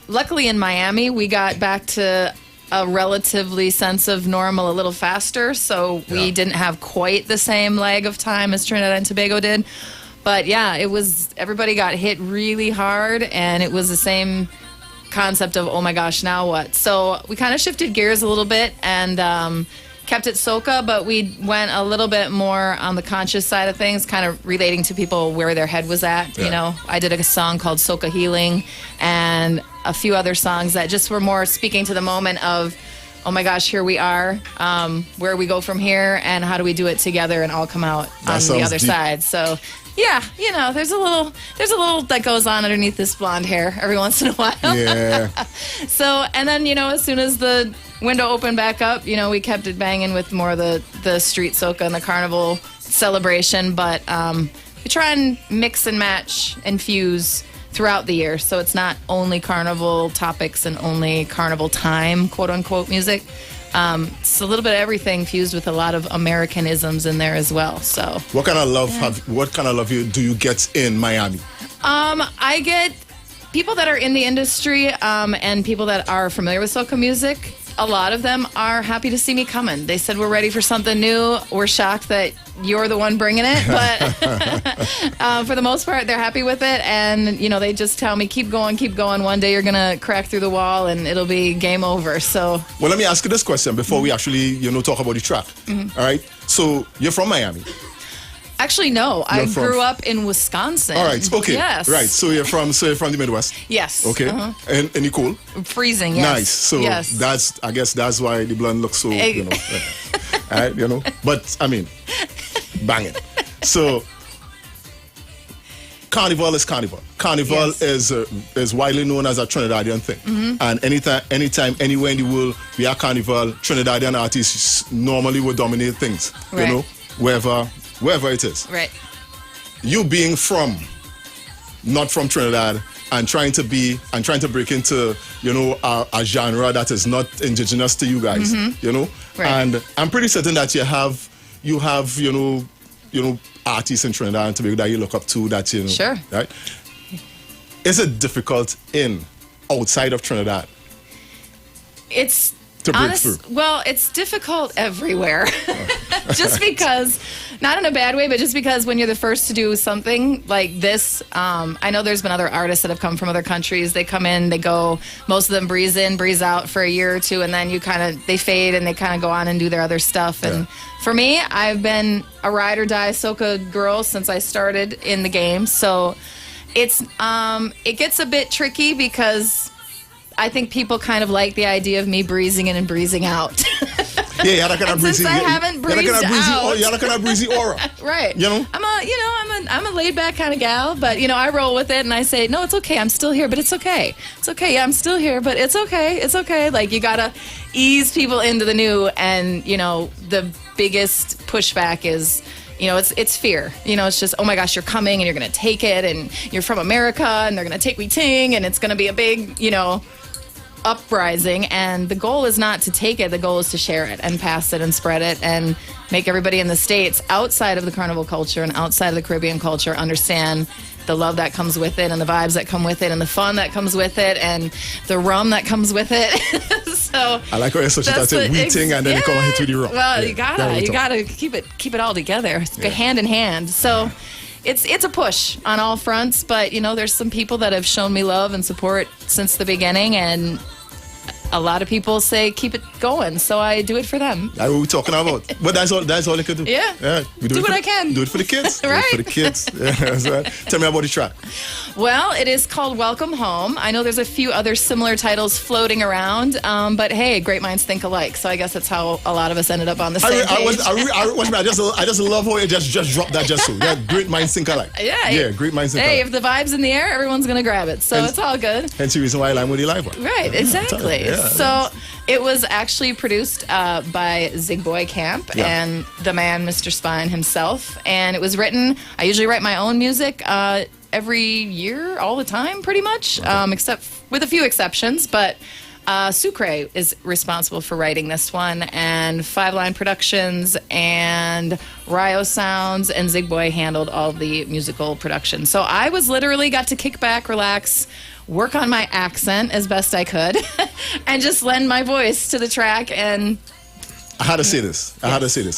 Luckily in Miami, we got back to a relatively sense of normal a little faster, so we didn't have quite the same lag of time as Trinidad and Tobago did. But yeah, everybody got hit really hard, and it was the same concept of, oh my gosh, now what? So we kind of shifted gears a little bit and kept it soca, but we went a little bit more on the conscious side of things, kind of relating to people where their head was at. I did a song called Soca Healing and a few other songs that just were more speaking to the moment of, oh my gosh, here we are, where we go from here, and how do we do it together and all come out on the other side. So yeah, there's a little that goes on underneath this blonde hair every once in a while. Yeah. So, and then, as soon as the window opened back up, we kept it banging with more of the street soca and the carnival celebration. But we try and mix and match and fuse throughout the year. So it's not only carnival topics and only carnival time, quote unquote, music. It's a little bit of everything fused with a lot of Americanisms in there as well. So what kind of love do you get in Miami? I get people that are in the industry and people that are familiar with soca music. A lot of them are happy to see me coming. They said, we're ready for something new. We're shocked that you're the one bringing it. But for the most part, they're happy with it. And, they just tell me, keep going. One day you're going to crack through the wall and it'll be game over. So, well, let me ask you this question before we actually, talk about the track. All right. So you're from Miami. Actually, no. I grew up in Wisconsin. All right. Okay. Yes. Right. So you're from the Midwest. Yes. Okay. And you cool? Freezing. Yes. Nice. So yes. I guess that's why the blonde looks so, all right, But I mean, banging. So Carnival is carnival. Carnival is widely known as a Trinidadian thing. And anytime, anywhere in the world, we have carnival, Trinidadian artists normally will dominate things. Right. You know, wherever it is. Right. You being not from Trinidad and trying to break into, you know, a genre that is not indigenous to you guys, you know? Right. And I'm pretty certain that you have, you know, artists in Trinidad and Tobago that you look up to, that, you know. Sure. Right? Is it difficult outside of Trinidad? It's to break through? Well, it's difficult everywhere. Just because, not in a bad way, but just because when you're the first to do something like this, I know there's been other artists that have come from other countries. They come in, they go, most of them breeze in, breeze out for a year or two, and then they fade and they kind of go on and do their other stuff. And for me, I've been a ride or die soca girl since I started in the game. So it gets a bit tricky because I think people kind of like the idea of me breezing in and breezing out. Yeah, you're kind of breezy. Since I haven't breezed out, you're kind of breezy aura. Right. You know, I'm a laid back kind of gal, but I roll with it and I say, no, it's okay. I'm still here, but it's okay. It's okay. Yeah, I'm still here, but it's okay. It's okay. Like, you gotta ease people into the new, and the biggest pushback is, it's fear. It's just, oh my gosh, you're coming and you're gonna take it, and you're from America and they're gonna take we ting, and it's gonna be a big, uprising. And the goal is not to take it. The goal is to share it and pass it and spread it and make everybody in the States outside of the carnival culture and outside of the Caribbean culture understand the love that comes with it and the vibes that come with it and the fun that comes with it and the rum that comes with it. So I like how you're such a wheating and then you come and hit with the rum. Well, you gotta keep it all together. It's hand in hand. So it's a push on all fronts, but there's some people that have shown me love and support since the beginning, and a lot of people say keep it going, so I do it for them. That's what we're talking about. But that's all I can do. Yeah. We do what I can. Do it for the kids. Right. Do it for the kids. Yeah, that's right. Tell me about the track. Well, it is called Welcome Home. I know there's a few other similar titles floating around, but hey, great minds think alike, so I guess that's how a lot of us ended up on the same page. I just love how you just dropped that just so. Yeah, great minds think alike. Yeah, great minds think alike. Hey, if the vibe's in the air, everyone's going to grab it, so it's all good. Hence the reason why I'm with the live one. Right, exactly. Yeah, so it was actually produced by Zig Boy Camp and the man, Mr. Spine himself. And it was written, I usually write my own music every year, all the time, pretty much, except with a few exceptions. But Sucre is responsible for writing this one, and Five Line Productions and Rio Sounds, and Zig Boy handled all the musical production. So I was literally got to kick back, relax, work on my accent as best I could, and just lend my voice to the track. And I had to say this.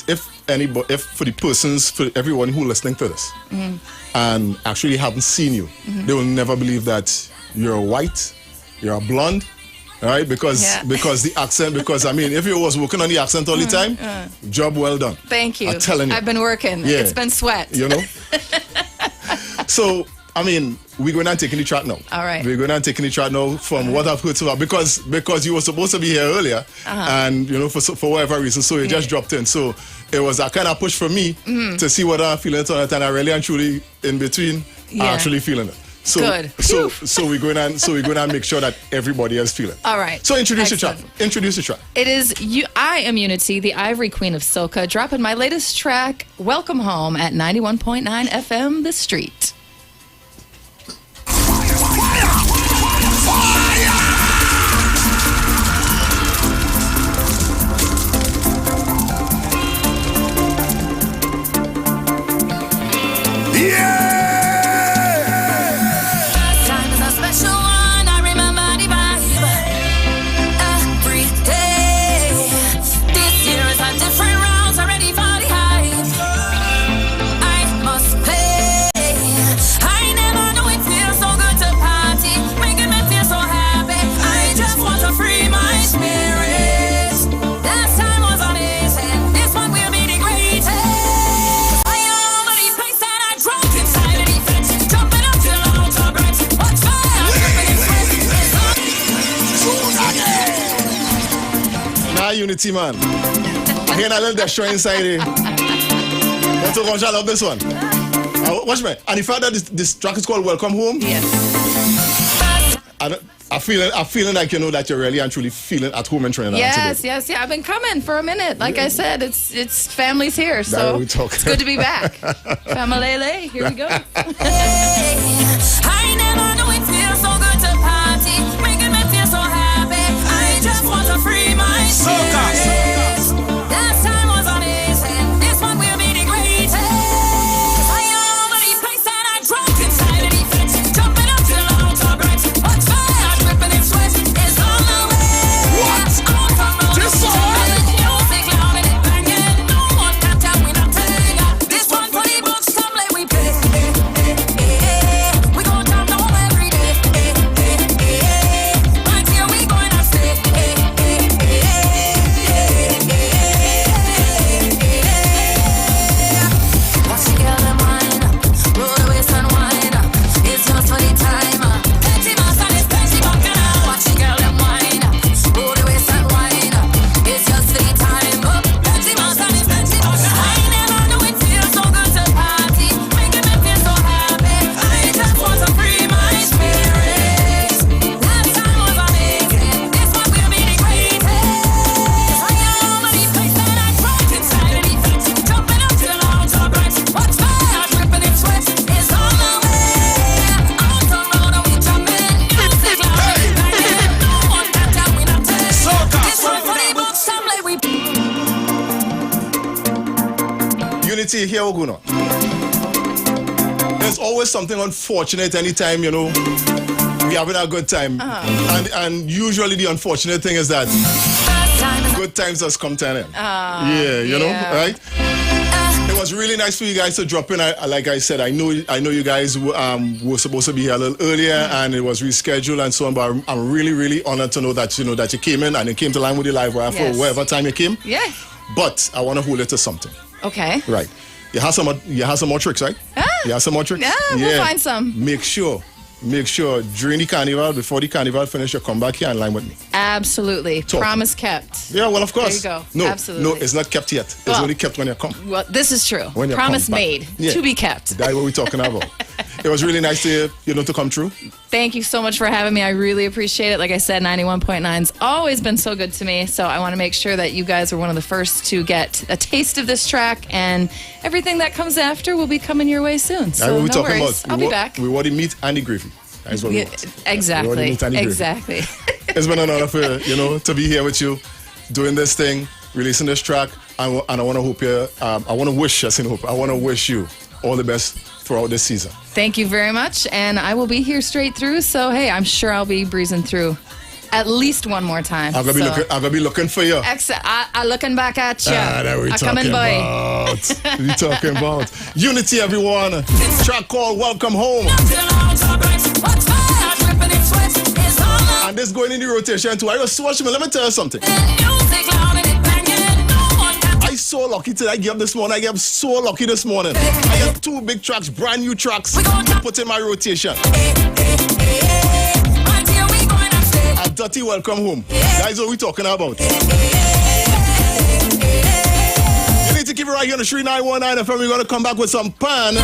If for the persons, for everyone who listening to this, and actually haven't seen you, they will never believe that you're white, you're a blonde. All right, because the accent, if you was working on the accent all the time, job well done. Thank you. I'm telling you. I've been working. Yeah. It's been sweat. So, we're going to take the track now. All right. We're going to take the track now from what I've heard so far, because you were supposed to be here earlier, and for whatever reason, so you just dropped in. So it was a kind of push for me to see what I'm feeling tonight, and I really and truly in between are actually feeling it. So, good. So we're going to make sure that everybody else feel it. All right. So introduce the track. It is I Am Unity, the Ivory Queen of Soca, dropping my latest track, Welcome Home, at 91.9 FM, The Street. Unity, man. I hear a little destroy inside here. What's so much I love this one? watch me. And the fact that this track is called Welcome Home. Yes. I'm feeling like, you know, that you're really and truly feeling at home in Trinidad. Yes. I've been coming for a minute. Like I said, it's family's here, so it's good to be back. Family, here we go. I never knew it feels so good to party, making me feel so happy. I just want to free my spirit. Last time was amazing. This one will be the greatest. I am all the place that I drunk inside of the fence, jumping up to the altar breaks. What's fire dripping in sweat is on the way. What? This song? Music loud and it banging. No one can tell we not playing. This one for the books, come let we play. We gon' jump down every day. Right here we gonna stay. Watch the girl them wine, roll the waist and wine. It's just for the time. Plenty mass and it's plenty bacchanal. Watch the girl them wine, roll the waist and wine. It's just for the time. Plenty mass and it's plenty bacchanal. I never knew it feels so good to party, making me feel so happy. I just want to free my spirit. Last time was amazing. This one will be the greatest. I am the place that I drunk inside of the fence, jumping up to the altar breaks. What's fire dripping in sweat is on the way. Out the road and we jumping, music loud and we banging. No one can tell we not take. This one for the books, some like we. Unity, here we go now. There's always something unfortunate anytime, you know, we having a good time. And usually the unfortunate thing is that good times just come to an end. You know, right? It was really nice for you guys to drop in. Like I said, I know you guys were supposed to be here a little earlier, and it was rescheduled and so on. But I'm really, really honored to know that you came in and you came to line with the live wire for whatever time you came. Yeah. But I want to hold it to something. Okay. Right. You have some more tricks, right? You have some more tricks? Yeah, we'll find some. Make sure during the carnival, before the carnival finish, you come back here and line with me. Absolutely. Talk. Promise kept. Yeah, well, of course. There you go. No, absolutely. No, it's not kept yet. It's only kept when you come. Well, this is true. When you Promise come back. made. To be kept. That's what we're talking about. It was really nice to to come through. Thank you so much for having me. I really appreciate it. Like I said, 91.9's always been so good to me. So I want to make sure that you guys were one of the first to get a taste of this track, and everything that comes after will be coming your way soon. So that's what we're no talking worries. about. I'll be back. We want the meat and the gravy. That's what we want. Exactly. Exactly. It's been an honor for to be here with you, doing this thing, releasing this track, and I want to hope you. I want to wish us in hope. I want to wish you all the best throughout this season. Thank you very much, and I will be here straight through. So hey, I'm sure I'll be breezing through at least one more time. I'm gonna be looking for you. I'm looking back at you. That we talking about. We talking about Unity, everyone. Track called "Welcome Home." And this going in the rotation too. I just watch me. Let me tell you something. I so lucky today. I get up this morning. I get up so lucky this morning. I have 2 big tracks, brand new tracks, to put in my rotation. A dirty welcome home. That's what we're talking about. You need to keep it right here on the 3919 FM. We're going to come back with some pan.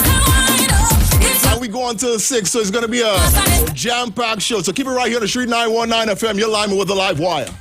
And we go until 6, so it's going to be a jam-packed show. So keep it right here on the 3919 FM. You're live with the live wire.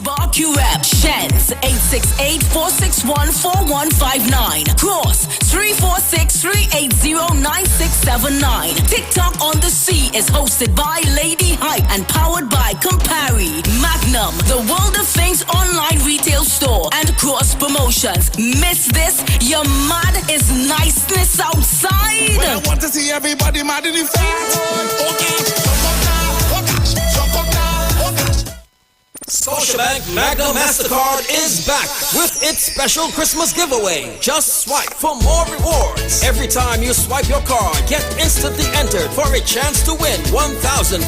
Barbecue Rep, Sheds, 868-461-4159. Cross, 346-380-9679. TikTok on the Sea is hosted by Lady Hype and powered by Campari. Magnum, the World of Things online retail store, and Cross Promotions. Miss this? Your mad is niceness outside. Well, I want to see everybody mad in the front. Okay. Scotiabank Magna MasterCard is back with its special Christmas giveaway. Just swipe for more rewards. Every time you swipe your card, get instantly entered for a chance to win 1,500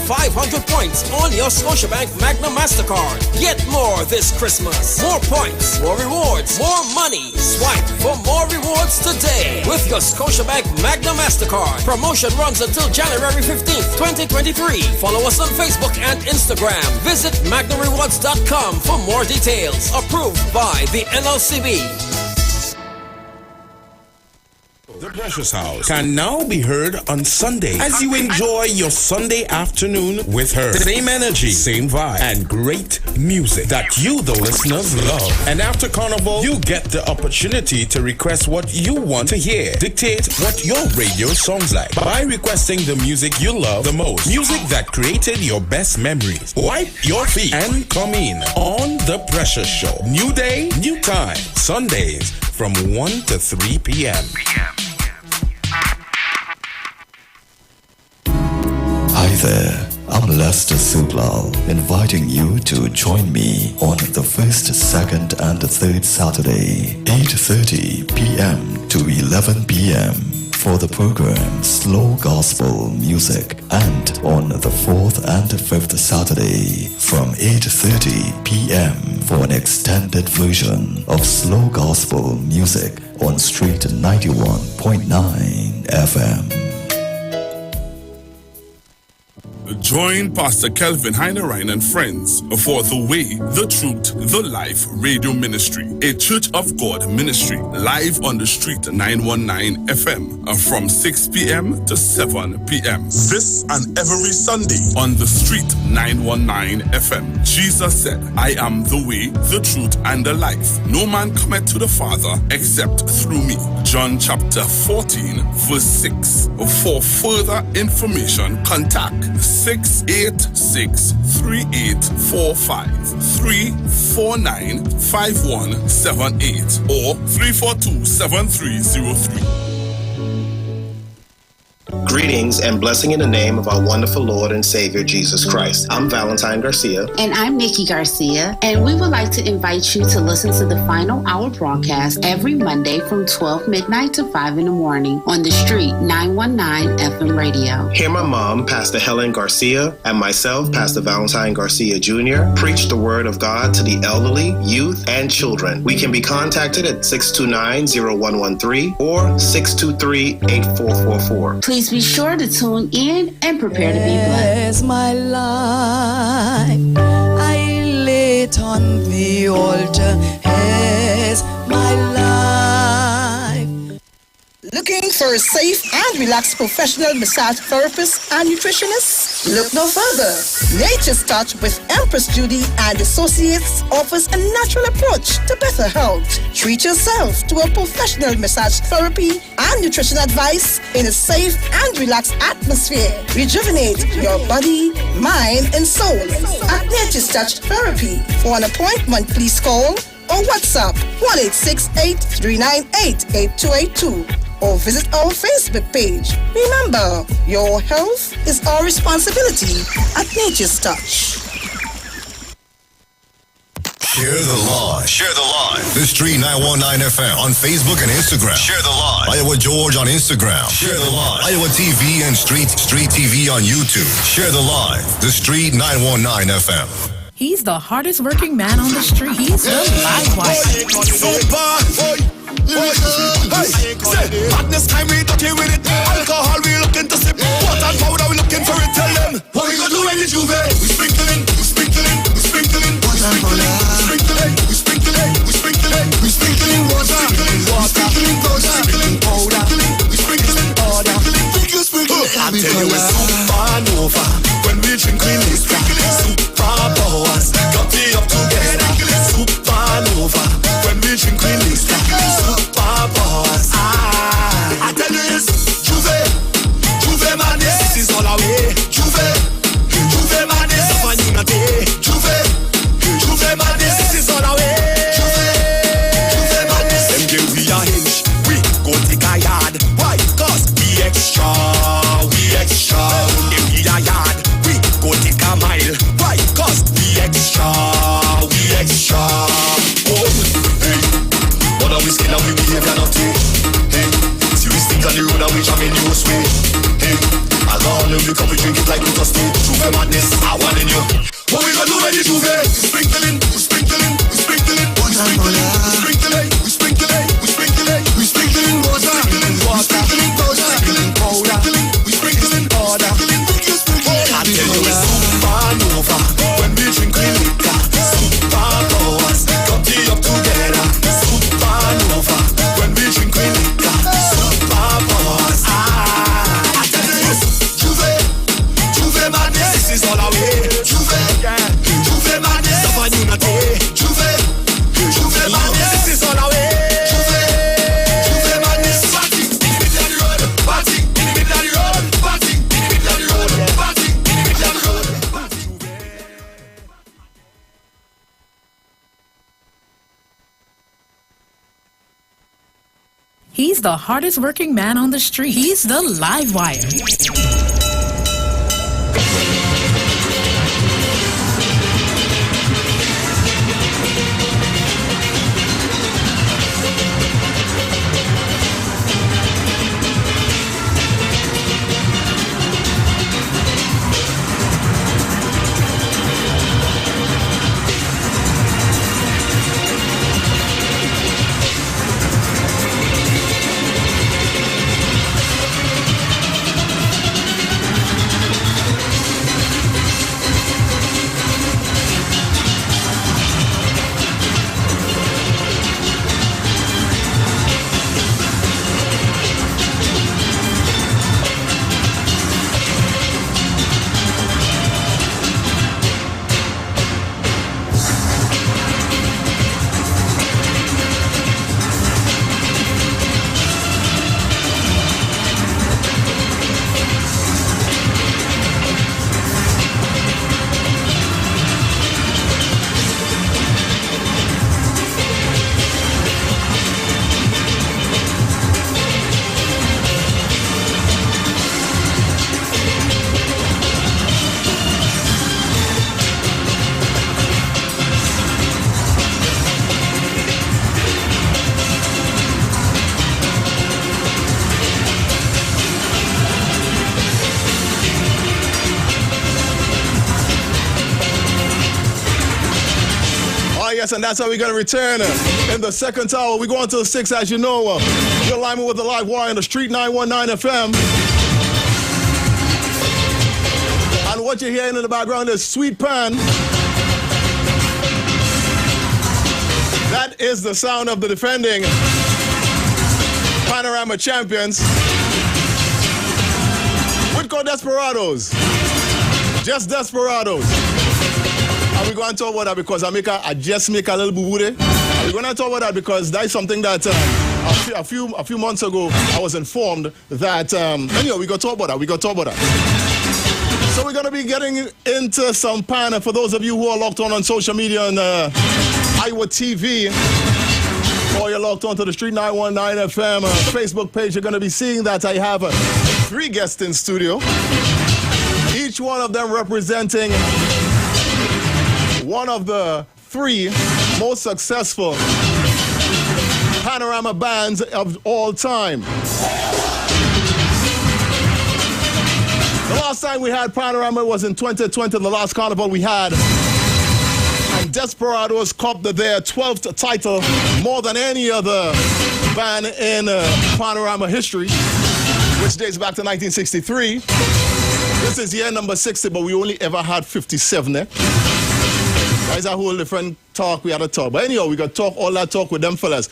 points on your Scotiabank Magna MasterCard. Get more this Christmas. More points, more rewards, more money. Swipe for more rewards today with your Scotiabank Magna MasterCard. Promotion runs until January 15th, 2023. Follow us on Facebook and Instagram. Visit MagnaRewards.com for more details. Approved by the NLCB. The Precious House can now be heard on Sunday as you enjoy your Sunday afternoon with her. Same energy, same vibe, and great music that you, the listeners, love. And after Carnival, you get the opportunity to request what you want to hear. Dictate what your radio sounds like by requesting the music you love the most. Music that created your best memories. Wipe your feet and come in on The Precious Show. New day, new time. Sundays from 1 to 3 p.m. Hi there, I'm Lester Sublal, inviting you to join me on the first, second, and third Saturday, 8:30 p.m. to 11 p.m. for the program Slow Gospel Music, and on the fourth and fifth Saturday from 8:30 p.m. for an extended version of Slow Gospel Music on Street 91.9 FM. Join Pastor Kelvin Heinerine and friends for The Way, The Truth, The Life Radio Ministry, a Church of God ministry, live on the Street 919 FM from 6 p.m. to 7 p.m. This and every Sunday on the Street 919 FM. Jesus said, I am the way, the truth, and the life. No man cometh to the Father except through me. John chapter 14, verse 6. For further information, contact 686-3845-349-5178 or 342-7303. Greetings and blessing in the name of our wonderful Lord and Savior, Jesus Christ. I'm Valentine Garcia. And I'm Nikki Garcia. And we would like to invite you to listen to the Final Hour broadcast every Monday from 12 midnight to 5 in the morning on the Street 919 FM radio. Hear my mom, Pastor Helen Garcia, and myself, Pastor Valentine Garcia Jr., preach the word of God to the elderly, youth, and children. We can be contacted at 629-0113 or 623-8444. Please be sure to tune in and prepare to be blessed. My life, I lay it on the altar. Here's my life. Looking for a safe and relaxed professional massage therapist and nutritionist? Look no further. Nature's Touch with Empress Judy and Associates offers a natural approach to better health. Treat yourself to a professional massage therapy and nutrition advice in a safe and relaxed atmosphere. Rejuvenate your body, mind, and soul at Nature's Touch Therapy. For an appointment, please call or WhatsApp 1-868-398-8282 or visit our Facebook page. Remember, your health is our responsibility at Nature's Touch. Share the live. Share the live. The Street 919 FM on Facebook and Instagram. Share the live. Iowa George on Instagram. Share the live. Iowa TV and Street TV on YouTube. Share the live. The Street 919 FM. He's the hardest working man on the street. He's the live wire. Madness time we dirty with it. Alcohol we looking to sip. Water and powder we looking for it. Tell them what we gonna do when it's Juve. We sprinkling, we sprinkling, we sprinkling, we sprinkling, we sprinkling, we sprinkling, we sprinkling water, we sprinkling powder, we sprinkling powder. I tell you it's supernova when we drink we need superpowers. Got me up together. Supernova when we drink we need superpowers. I tell you it's Juve madness. This is all our way. Juve madness. Juve madness. This is all our way. Juve madness. Them girl we a hinge. We go take a yard. Why? Cause we extra. look like Lotus too. Juve madness, I want in you. What we gonna do when you Juve? We sprinkling, we sprinkling, we sprinkling, we sprinkling, we sprinkling, we sprinkling, we sprinkling, we sprinkling water, we sprinkling powder, we sprinkling powder. I tell you it's supernova when we drink liquor. Superpowers, come tea up together. Supernova when we drink liquor. Superpowers. I tell you this, Juve madness, this is all our way. Juve madness, Sava unity. Juve madness, this is all our way. Juve madness, party in the middle of the road, party in the middle of the road, party in the middle of the road, party in the middle of the road. He's the hardest working man on the street. He's the live wire. And that's how we're going to return in the second hour. We're going to the 6, as you know. You're live with the live wire on the Street 919 FM. And what you're hearing in the background is Sweet Pan. That is the sound of the defending Panorama champions. We'd call Desperados. Just Desperados. And we're going to talk about that because I just make a little boo-boo there. And we're going to talk about that because that's something that a few months ago I was informed that, anyway, we're going to talk about that. So we're going to be getting into some pan. And for those of you who are locked on social media on Iwer TV, or you're locked on to the Street 919 FM Facebook page, you're going to be seeing that I have 3 guests in studio. Each one of them representing one of the 3 most successful Panorama bands of all time. The last time we had Panorama was in 2020, the last carnival we had. And Desperados copped their 12th title, more than any other band in Panorama history, which dates back to 1963. This is year number 60, but we only ever had 57 there. That's a whole different talk we had to talk. But anyhow, we got to talk all that talk with them fellas.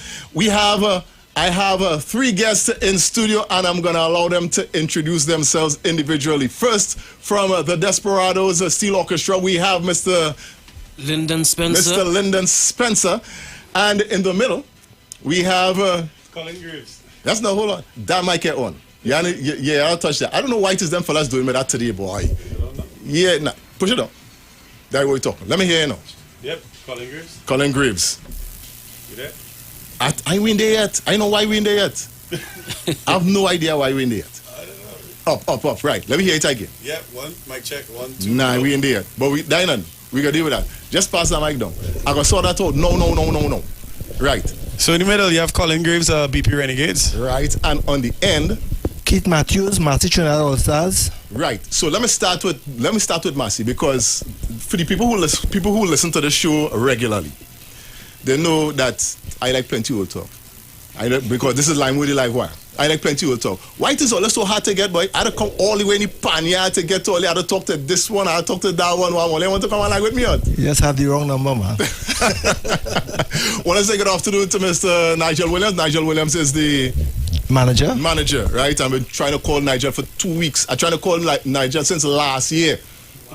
I have 3 guests in studio, and I'm going to allow them to introduce themselves individually. First, from the Desperados Steel Orchestra, we have Mr. Lyndon Spencer. Mr. Lyndon Spencer. And in the middle, we have... Colin Graves. That's no, hold on. That might get on. Yeah, I'll touch that. I don't know why it is them fellas doing me that today, boy. Yeah, nah, push it up. That's what we're talking. Let me hear you now. Yep, Colin Graves. Colin Graves. You there? I ain't in there yet. I know why we in there yet. I have no idea why we in there yet. I don't know. Up. Right. Let me hear it again. Yep, 1, mic check, 1, 2. Nah, we in there yet. But we gonna deal with that. Just pass that mic down. I gonna sort that out. No. Right. So in the middle, you have Colin Graves, BP Renegades. Right. And on the end, Keith Matthews, Marty Trinidad All Stars. Right. So let me start with Massey, because for the people who listen to the show regularly, they know that I like plenty old talk. Because this is line with the live wire. I like plenty old talk. Why it is always so hard to get, boy? I had to come all the way in the Panya to get to all. I had to talk to this one, I had to talk to that one. They want to come and like with me on. You just have the wrong number, man. Want to say good afternoon to Mr. Nigel Williams. Nigel Williams is the manager, right? I've been trying to call Nigel for 2 weeks. I tried to call Nigel since last year.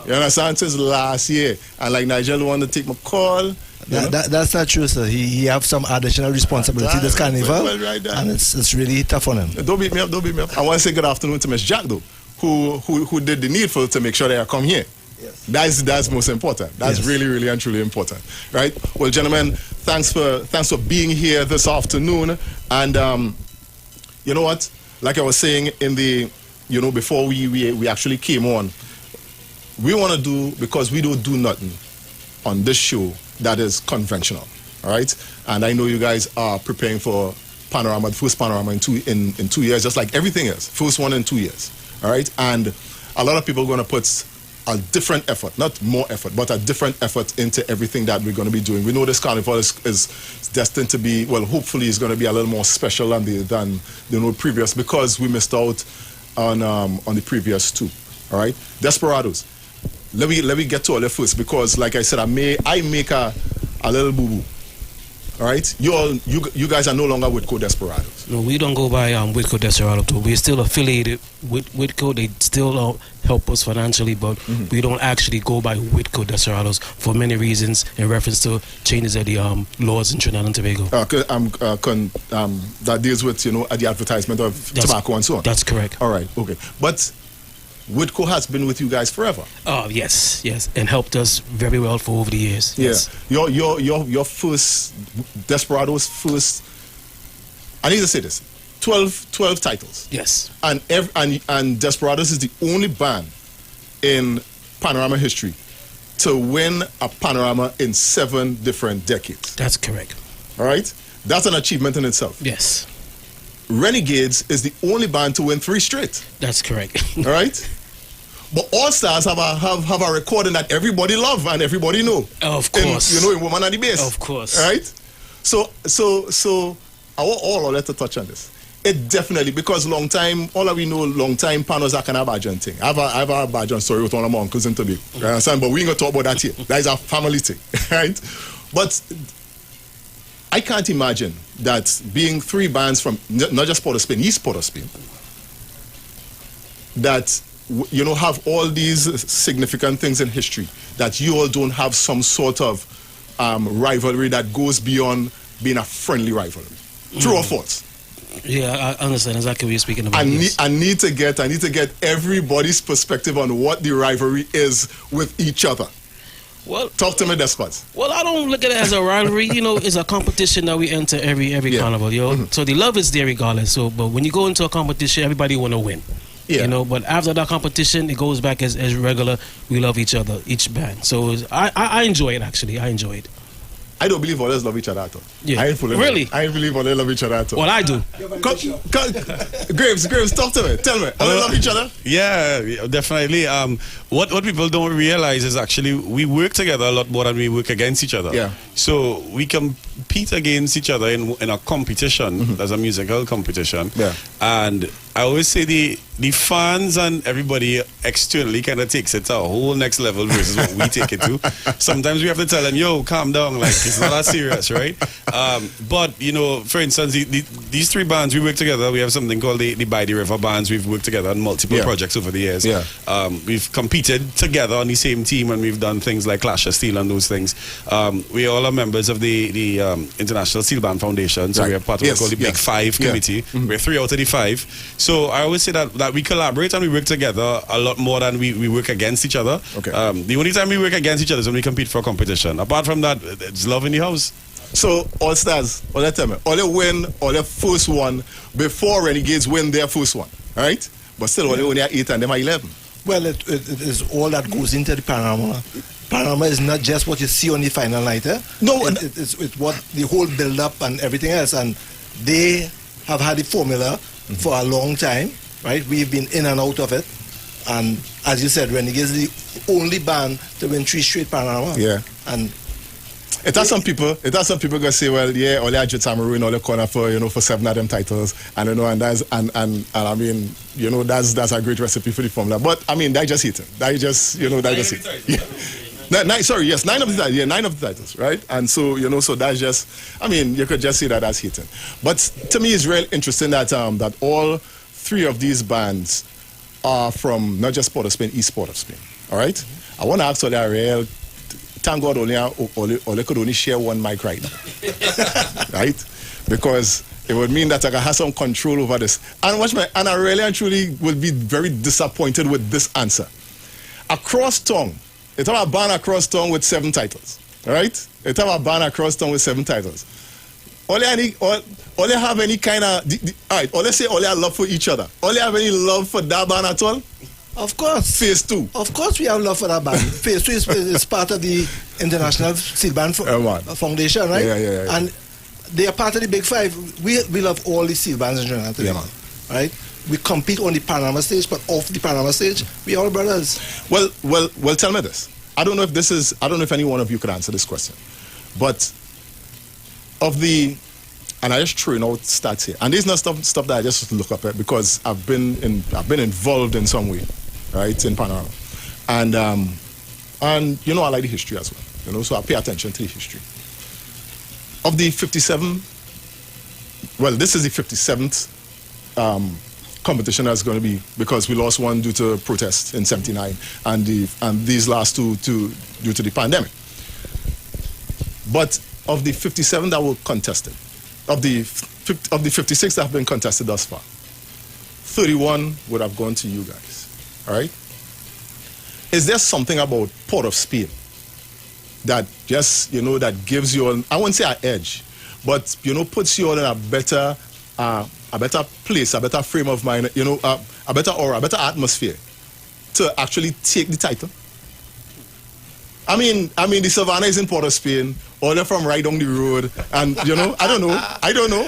You understand? Since last year. And like Nigel want to take my call. That's not true, sir. He have some additional responsibility this carnival, and it's really tough on him. Don't beat me up. I want to say good afternoon to Miss Jack, though, who did the needful to make sure that I come here. Yes. That's most important. That's really, really and truly important, right? Well, gentlemen, thanks for being here this afternoon. And you know what? Like I was saying before we actually came on, we want to do, because we don't do nothing on this show that is conventional, all right? And I know you guys are preparing for Panorama, the first Panorama in 2 years, just like everything is. First one in 2 years, all right? And a lot of people are going to put a different effort, not more effort, but a different effort into everything that we're going to be doing. We know this carnival is destined to be, well, hopefully it's going to be a little more special than previous, because we missed out on the previous two, all right? Desperados. Let me get to all that first, because like I said, I make a little boo-boo. All right? You guys are no longer with Co-Desperados. No, we don't go by with Co-Desperado too. We're still affiliated with Co. They still help us financially, but we don't actually go by with Co-Desperados for many reasons in reference to changes of the laws in Trinidad and Tobago. That deals with the advertisement of tobacco and so on. That's correct. All right, okay. But Woodco has been with you guys forever. Oh yes, and helped us very well for over the years. Yeah. Yes. Your first Desperados first. I need to say this: 12 titles. Yes. And Desperados is the only band in Panorama history to win a Panorama in 7 different decades. That's correct. All right, that's an achievement in itself. Yes. Renegades is the only band to win 3 straight. That's correct. All right. But All Stars have a recording that everybody love and everybody know. Of course. In Woman at the Bass. Of course. Right? So I want all of to touch on this. It definitely, because long time Panos are kind of Bajan thing. I have a Bajan story with one of my uncles in Tobago. You understand? But we ain't gonna talk about that here. That is a family thing. Right? But I can't imagine that being 3 bands from not just Port of Spain, East Port of Spain, that have all these significant things in history, that you all don't have some sort of rivalry that goes beyond being a friendly rivalry. True or false? Yeah, I understand exactly what you're speaking about. I need to get everybody's perspective on what the rivalry is with each other. Well, talk to me, Despots. Well, I don't look at it as a rivalry. It's a competition that we enter every carnival. So the love is there regardless. So, but when you go into a competition, everybody want to win. Yeah. But after that competition, it goes back as regular. We love each other, each band. So I enjoy it, actually. I enjoy it. I don't believe all of us love each other at all. Yeah. I ain't believe all of us love each other at all. Well, I do. Graves, talk to me. Tell me. All of us love each other? Yeah, definitely. What people don't realize is actually we work together a lot more than we work against each other. Yeah. So we compete against each other in a competition. There's a musical competition. Yeah. And I always say the fans and everybody externally kind of takes it to a whole next level versus what we take it to. Sometimes we have to tell them, yo, calm down, like it's not that serious, right? But for instance, these 3 bands, we work together. We have something called the By the River bands. We've worked together on multiple projects over the years. Yeah. We've competed together on the same team, and we've done things like Clash of Steel and those things. We all are members of the International Steel Band Foundation, so we are part of what's called the Big 5 committee. We're 3 out of the 5. So I always say that we collaborate and we work together a lot more than we work against each other. Okay. The only time we work against each other is when we compete for a competition. Apart from that, it's love in the house. So All Stars, all they win all their first one before Renegades win their first one, right? But still, all they only are 8 and them are 11. Well, it is all that goes into the Panorama. Panorama is not just what you see on the final night. No, it's what the whole build-up and everything else. And they have had the formula for a long time, right? We've been in and out of it. And as you said, Renegades is the only band to win 3 straight Panorama. Yeah. And it has some people gonna say, well, yeah, all the Tamarind, all the corner for 7 of them titles, and and I mean, that's a great recipe for the formula. But I mean, that just hit him. That just hit. Yeah. 9 of the titles. Yeah, 9 of the titles, right? And so so that's just, I mean, you could just say that as hitting. But to me, it's real interesting that that all 3 of these bands are from not just Port of Spain, East Port of Spain. All right. I want to ask all the real. Thank God only could only share one mic right now. Right? Because it would mean that I can have some control over this. And I really and truly will be very disappointed with this answer. Across town, it's have a band across town with 7 titles. All right? It's have a band across town with 7 titles. All they have any kind of, all right, all they say all they have love for each other. All they have any love for that band at all? Of course. Phase 2. Of course we have love for that band. Phase 2 is part of the International Steel Band Foundation, right? Yeah. And they are part of the Big 5. We love all the steel bands in Trinidad. Yeah, man. Right? We compete on the Panorama stage, but off the Panorama stage, we all brothers. Well, tell me this. I don't know if any one of you could answer this question. But and I just threw out stats here. And these are not stuff that I just look up at because I've been involved in some way, right, in Panorama. And I like the history as well. So I pay attention to the history. Of the 57, well, this is the 57th competition that's going to be, because we lost one due to protest in 79 and these last 2 due to the pandemic. But of the 57 that were contested, of the 56 that have been contested thus far, 31 would have gone to you guys. All right? Is there something about Port of Spain that just, that gives you I wouldn't say an edge, but, puts you all in a better place, a better frame of mind, a better aura, a better atmosphere to actually take the title? I mean, the Savannah is in Port of Spain, or they're from right down the road, and I don't know.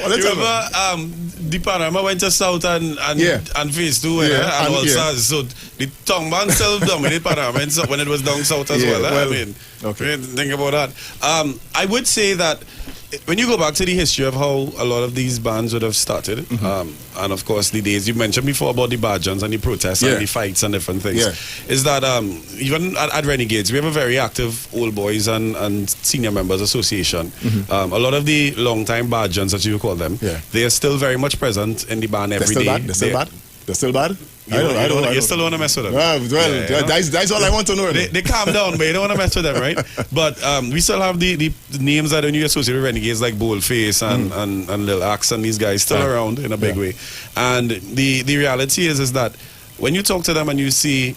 Remember, the Panorama went to South and Phase 2 and all stars. So the tongue band still dominated Panorama when it was down South as well. I mean, think about that. I would say that when you go back to the history of how a lot of these bands would have started, and of course the days you mentioned before about the Bajans and the protests and the fights and different things, is that even at Renegades we have a very active old boys and senior members association. A lot of the long-time Bajans, as you call them, they are still very much present in the band every day. They're still bad? You still don't want to mess with them. That's all I want to know. They calm down, but you don't want to mess with them, right? But we still have the names that when you associate with Renegades, like Boldface and Lil Axe and these guys still around in a big way. And the reality is that when you talk to them and you see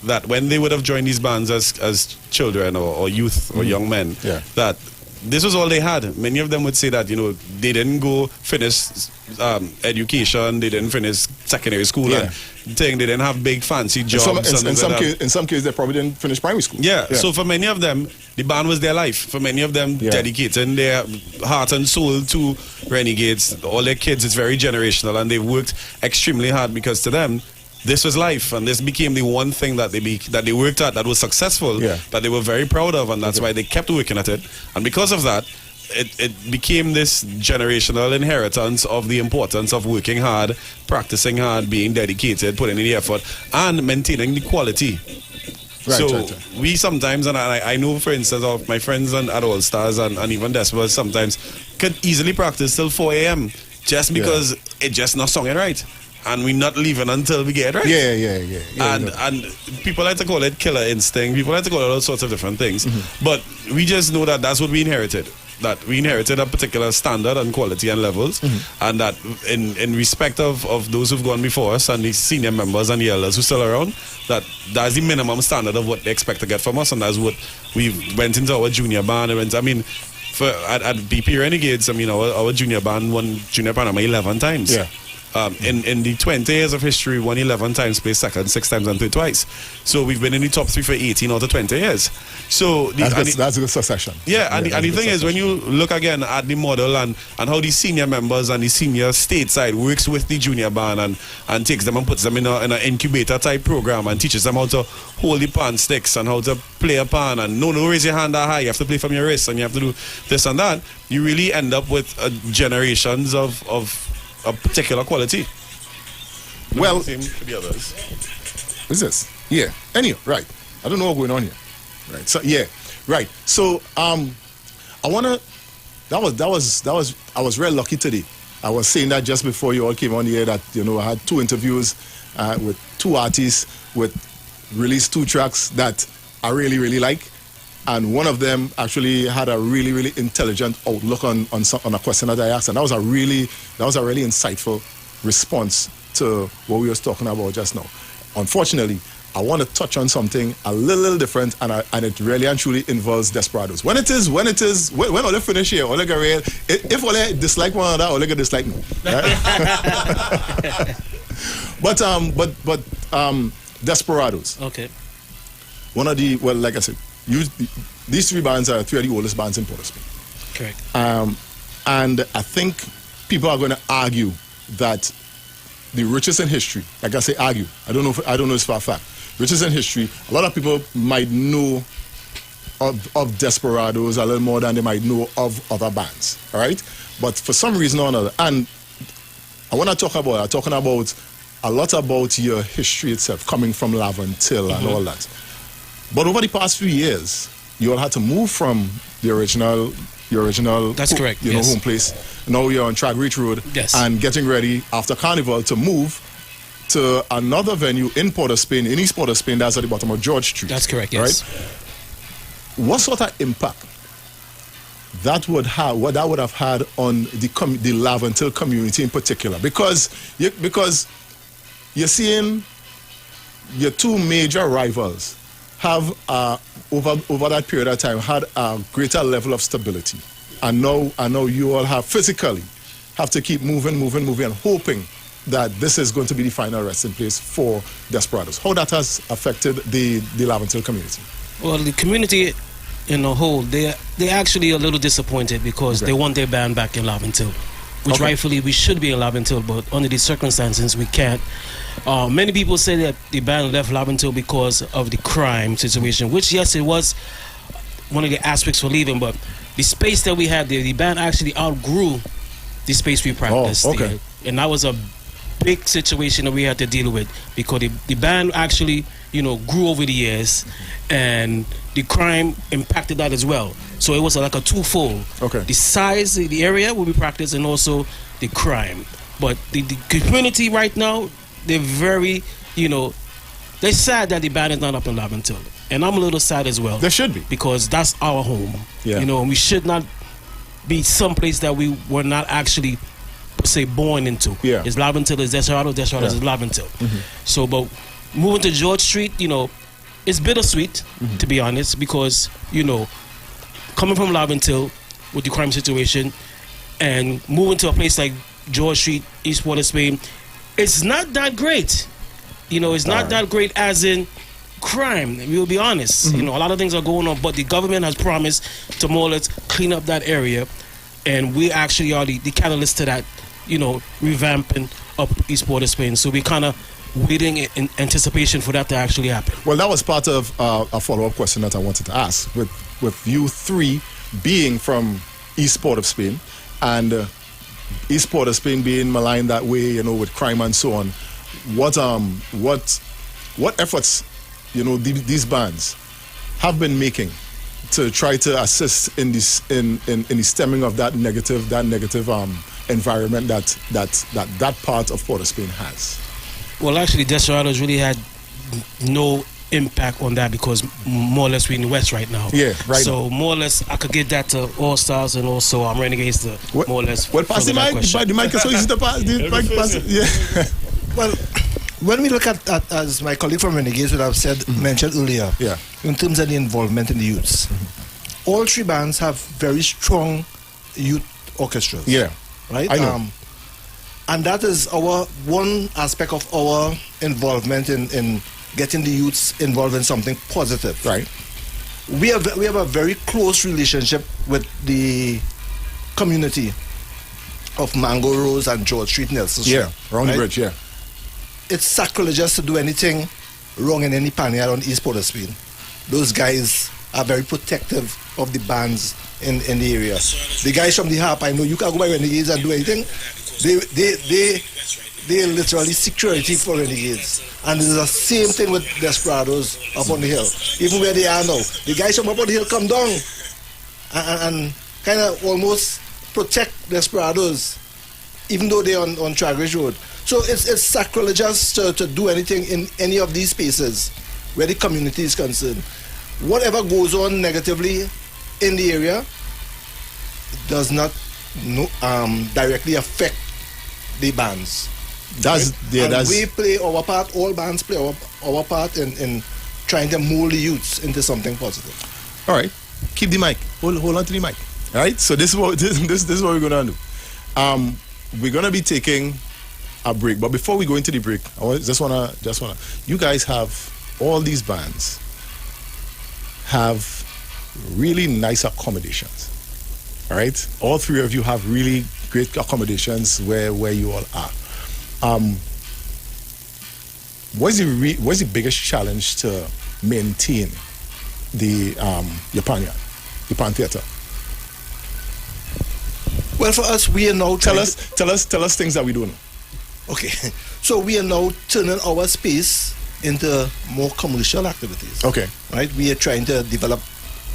that when they would have joined these bands as children or youth or young men, that this was all they had. Many of them would say that, they didn't go finish education, they didn't finish secondary school and they didn't have big fancy jobs. In some cases, they probably didn't finish primary school. So for many of them, the band was their life. For many of them, dedicating their heart and soul to Renegades. All their kids, it's very generational, and they've worked extremely hard because to them, this was life, and this became the one thing that they worked at that was successful, that they were very proud of, and that's why they kept working at it. And because of that, it became this generational inheritance of the importance of working hard, practicing hard, being dedicated, putting in the effort, and maintaining the quality. We sometimes, and I know, for instance, of my friends at All Stars and even Desperate sometimes could easily practice till 4 a.m. just because it just not sung it right. And we're not leaving until we get it right. And people like to call it killer instinct. People like to call it all sorts of different things. But we just know that that's what we inherited. That we inherited a particular standard and quality and levels. And that in respect of those who've gone before us and the senior members and the elders who are still around, that's the minimum standard of what they expect to get from us. And that's what we went into our junior band. At BP Renegades, our junior band won Junior Panama 11 times. In the 20 years of history, won 11 times, placed second, 6 times, and third twice. So we've been in the top 3 for 18 out of 20 years. So that's a good succession. Yeah, and the thing is, when you look again at the model and how the senior members and the senior state side works with the junior band and takes them and puts them in an incubator type program and teaches them how to hold the pan sticks and how to play a pan and no raise your hand that high, you have to play from your wrist and you have to do this and that, you really end up with generations of a particular quality. Well, same to the others. What's this? Yeah. Anyway, right. I don't know what's going on here. Right. So yeah. Right. So I wanna. That was. I was very lucky today. I was saying that just before you all came on here that I had 2 interviews with 2 artists with released 2 tracks that I really like, and one of them actually had a really intelligent outlook on a question that I asked, and that was a really insightful response to what we was talking about just now. Unfortunately, I want to touch on something a little different, and it really and truly involves Desperados. When all finish here, all get real. If all dislike one another, all get dislike me. Right? but Desperados. Okay. One of the like I said, these 3 bands are 3 of the oldest bands in Port of Spain. Correct. And I think people are going to argue that the richest in history, like I say, argue. I don't know if for a fact. Richest in history, a lot of people might know of Desperados a little more than they might know of other bands. All right? But for some reason or another, and I want to talk about a lot about your history itself, coming from Laventille and all that. But over the past few years, you all had to move from your original. That's correct. Home place. Now you're on Track Reach Road. Yes. And getting ready after Carnival to move to another venue in Port of Spain, in East Port of Spain. That's at the bottom of George Street. That's correct. Yes. Right. What sort of impact that would have had on the Laventille community in particular? Because you're seeing your 2 major rivals have over that period of time had a greater level of stability, and now you all have physically have to keep moving and hoping that this is going to be the final resting place for Desperados. How that has affected the Laventille community? Well, the community in a whole, they're actually a little disappointed because they want their band back in Laventille, which rightfully we should be in Laventille, but under these circumstances we can't. Many people say that the band left Laventille because of the crime situation, which yes, it was one of the aspects for leaving, but the space that we had there, the band actually outgrew the space we practiced there. And that was a big situation that we had to deal with because the band actually, grew over the years, and the crime impacted that as well. So it was like a twofold. Okay. The size, the area where we practice, and also the crime. But the community right now, they're very, they're sad that the band is not up in Laventille. And I'm a little sad as well. They should be. Because that's our home. Yeah. And we should not be someplace that we were not actually, per se, born into. Yeah. It's Laventille, it's Desperados is Laventille. Mm-hmm. So, but moving to George Street, it's bittersweet, to be honest, because, coming from Laventille with the crime situation and moving to a place like George Street, East Port of Spain, it's not that great. It's not that great as in crime. We'll be honest. A lot of things are going on, but the government has promised to more or less clean up that area, and we actually are the catalyst to that, revamping up East Port of Spain. So we kind of waiting in anticipation for that to actually happen. Well, that was part of a follow-up question that I wanted to ask. With you 3 being from East Port of Spain, and East Port of Spain being maligned that way, with crime and so on, what efforts, these bands have been making to try to assist in this in the stemming of that negative environment that part of Port of Spain has? Well, actually, Desperados really had no impact on that because more or less we're in the West right now. Yeah, right. So more or less, I could give that to All Stars, and also Renegades to more or less. Well, pass the mic. The mic is so easy to pass. Yeah. Well, when we look at as my colleague from Renegades would have mentioned earlier, in terms of the involvement in the youths, all 3 bands have very strong youth orchestras. Yeah, right. I know. And that is our one aspect of our involvement in getting the youths involved in something positive. Right. We have a very close relationship with the community of Mango Rose and George Street, Nelson Street. Yeah, around the bridge, yeah. It's sacrilegious to do anything wrong in any panyard on East Port of Spain. Those guys are very protective of the bands in the area. The guys from the harp, I know you can't go by Renegades and do anything. They literally security for Renegades. And it's the same thing with Desperados up on the hill. Even where they are now. The guys from up on the hill come down and kind of almost protect Desperados, even though they're on Tragridge Road. So it's sacrilegious to do anything in any of these spaces where the community is concerned. Whatever goes on negatively in the area does not directly affect the bands. We play our part, all bands play our part in trying to mold the youths into something positive. All right, keep the mic. Hold on to the mic. All right, so this is what we're gonna do. We're gonna be taking a break, but before we go into the break, I just wanna. You guys have all these bands have really nice accommodations. All right, all three of you have really great accommodations where you all are. What's the biggest challenge to maintain the your pan theater? Well, for us, we are now tell us things that we do now. Okay, so we are now turning our space into more commercial activities. Okay, right. We are trying to develop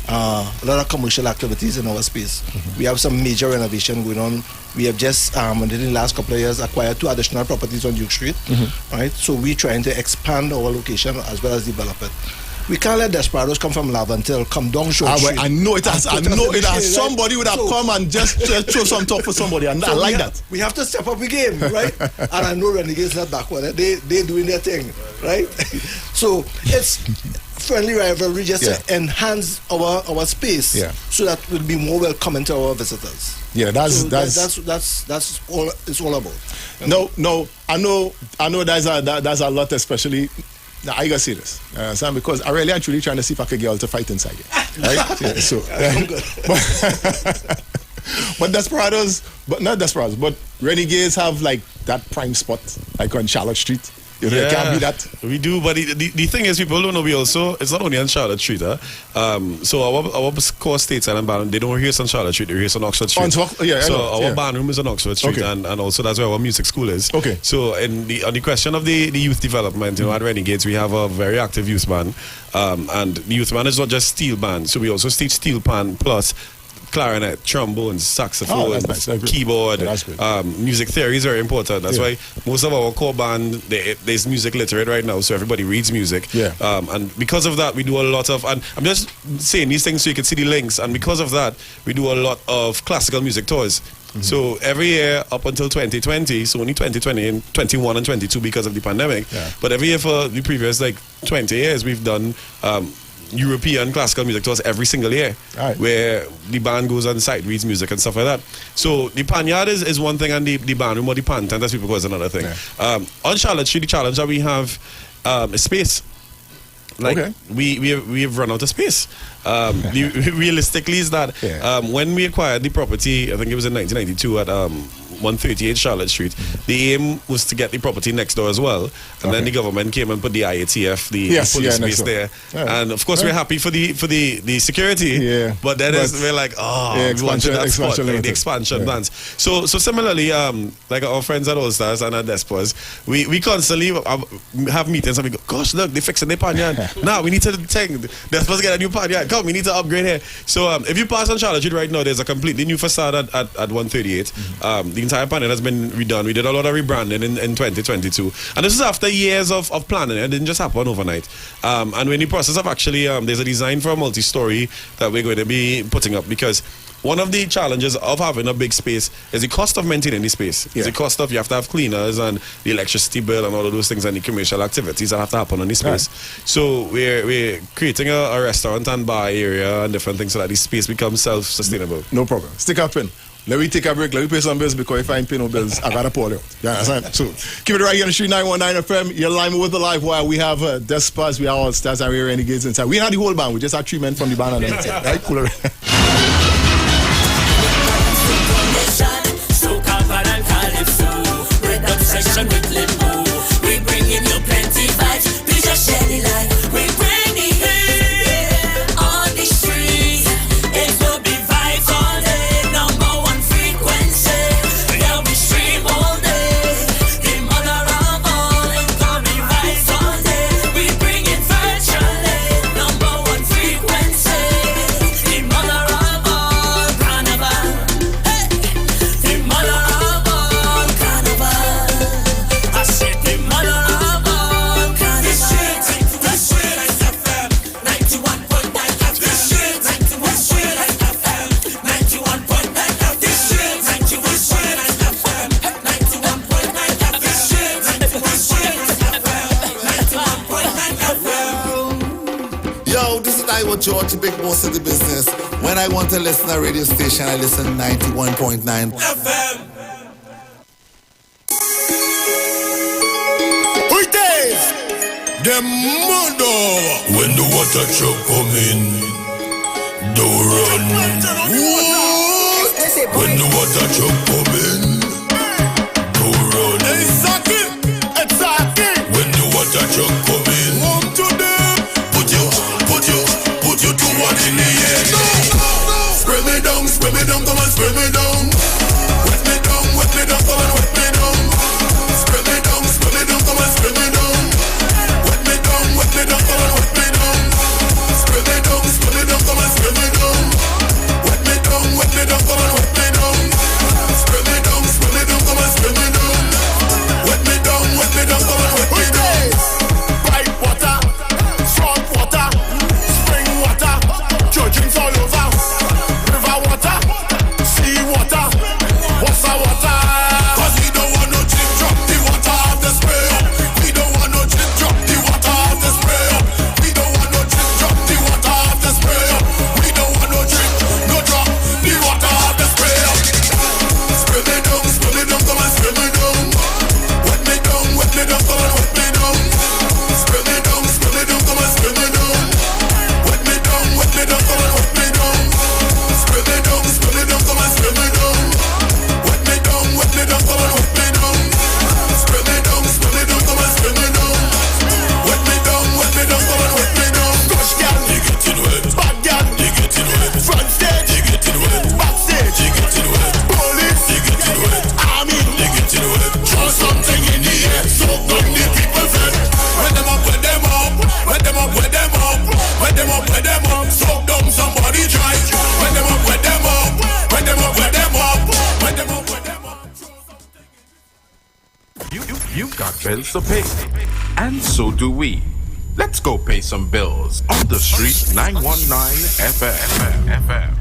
a lot of commercial activities in our space. We have some major renovation going on. We have just within the last couple of years acquired 2 additional properties on Duke Street. Right, so we're trying to expand our location as well as develop it. We can't let Desperados come from Lavantil, come down Short Street. I know it has. Somebody would have come and just throw some talk for somebody, and I like that. We have to step up the game, right? And I know Renegades not backward. They doing their thing, right? So it's friendly rivalry just to enhance our space, so that we'll be more welcoming to our visitors. Yeah, that's all it's all about. No, I know there's a lot, especially. Now I gotta say this, because I really actually trying to see if I could get all to fight inside it, right? Yeah, so, but Desperados, but not Desperados, but Renegades have like that prime spot, like on Charlotte Street. You know, it can't be that. We do, but the thing is, people don't know we also, it's not only on Charlotte Street. So our core states and band, they don't rehearse on Charlotte Street, they rehearse on Oxford Street. Our band room is on Oxford Street, and also that's where our music school is. Okay. So on the question of the youth development, at Renegades, we have a very active youth band. And the youth band is not just steel band, so we also teach steel band plus clarinet, trombone, saxophone, keyboard, music theory is very important. That's why most of our core band, there's music literate right now, so everybody reads music. And because of that, we do a lot of, and I'm just saying these things so you can see the links, and because of that, we do a lot of classical music tours. So every year up until 2020, so only 2020 and 21 and 22 because of the pandemic, but every year for the previous 20 years, we've done European classical music tours every single year, where the band goes on site, reads music and stuff like that. So the panyard is one thing, and the band room or the pan tent, as people call it, is another thing. On Charlotte Street, the challenge that we have is space. We have run out of space. Realistically, is that when we acquired the property, I think it was in 1992 at 138 Charlotte Street, the aim was to get the property next door as well, and then the government came and put the IATF, the police space there, and of course we're happy for the security, but then we're like, we wanted that spot, the expansion plans. So similarly, like our friends at All Stars and at Despos, we constantly have meetings and we go, gosh, look, they're fixing their panyard. Now we need to think Despos to get a new panyard. Come, we need to upgrade here. So if you pass on Charlotte Street right now, there's a completely new facade at 138. The entire panel has been redone. We did a lot of rebranding in 2022, and this is after years of planning. It didn't just happen overnight. And we're in the process of actually there's a design for a multi-story that we're going to be putting up, because one of the challenges of having a big space is the cost of maintaining the space. It's the cost of, you have to have cleaners and the electricity bill and all of those things and the commercial activities that have to happen on the space. So we're creating a restaurant and bar area and different things so that the space becomes self-sustainable. No problem. Stick up in. Let me take a break. Let me pay some bills because if I ain't pay no bills, I gotta pull it out. You understand? So keep it right here on the street 919 FM. You're live with the live wire. We have Despas, we have all stars, and we're renegades inside. We had the whole band. We just had 3 men from the band on the inside. Right? Cool. Session with Limbo. We bring in you plenty vibes. We just share the light. We bring the heat on the street. It will be vibes all day. #1 frequency. Yeah, we stream all day. The mother of all. It will be vibes all day. We bring it virtually. #1 frequency. The mother of all. Carnival. Hey. The mother of all. Carnival. I said the mother of all kind of shit. The shit FM 91.9 FM. The shit FM 91.9 FM. The shit FM 91.9 FM. The shit FM 91.9 FM. Yo, this is Iwer George, the big boss of the business. When I want to listen to a radio station, I listen 91.9 FM. Them mother. When the water truck come in, don't run. When the water truck come in, don't run. Exactly. When the water truck come in, to them. put you to one in the air. Spray me down, come on, spray me down. Wet me down, come on, wet me down. Spray me down, come on, spray me down. Wet me down, come on, wet me down. Spray me down, come on, spray me down. Wet me down, come on, wet me down. Spray me down, come on, spray me down. Wet me down, come on, wet me down. Pipe water, salt water, spring water, judgings all over. River water, sea water, water water. 'Cause we don't want no drink drop the water of the spray up. We don't want no drink drop the water of the spray up. We don't want no drink drop the water of the spray up. We don't want no drink, no drop the water of the spray up. Spray me down, come on, spray me down. Wet me down, come on, wet me down. Spray me down, come on, spray me down. Wet me down, come on, wet me down. Spray me down, come on, spray me down. Wet me down, come on, wet me down. Spray me down, come on, spray me down. Wet me down, come on, wet me down. Touch girl, you getting wet. Bad girl, you getting wet. Front stage, you getting wet. Backstage, you getting wet. Police, you getting wet. Army, you getting wet. Throw something in the air, so come the people fed. Wet them up, wet them up. Wet them up, wet them up. Wet them up, wet them up. Soak down somebody dry. Wet them up, wet them up. Wet them up, wet them up. Wet them up, wet them up. You've got bills to pay, and so do we. Let's go pay some bills on the street 919 FM.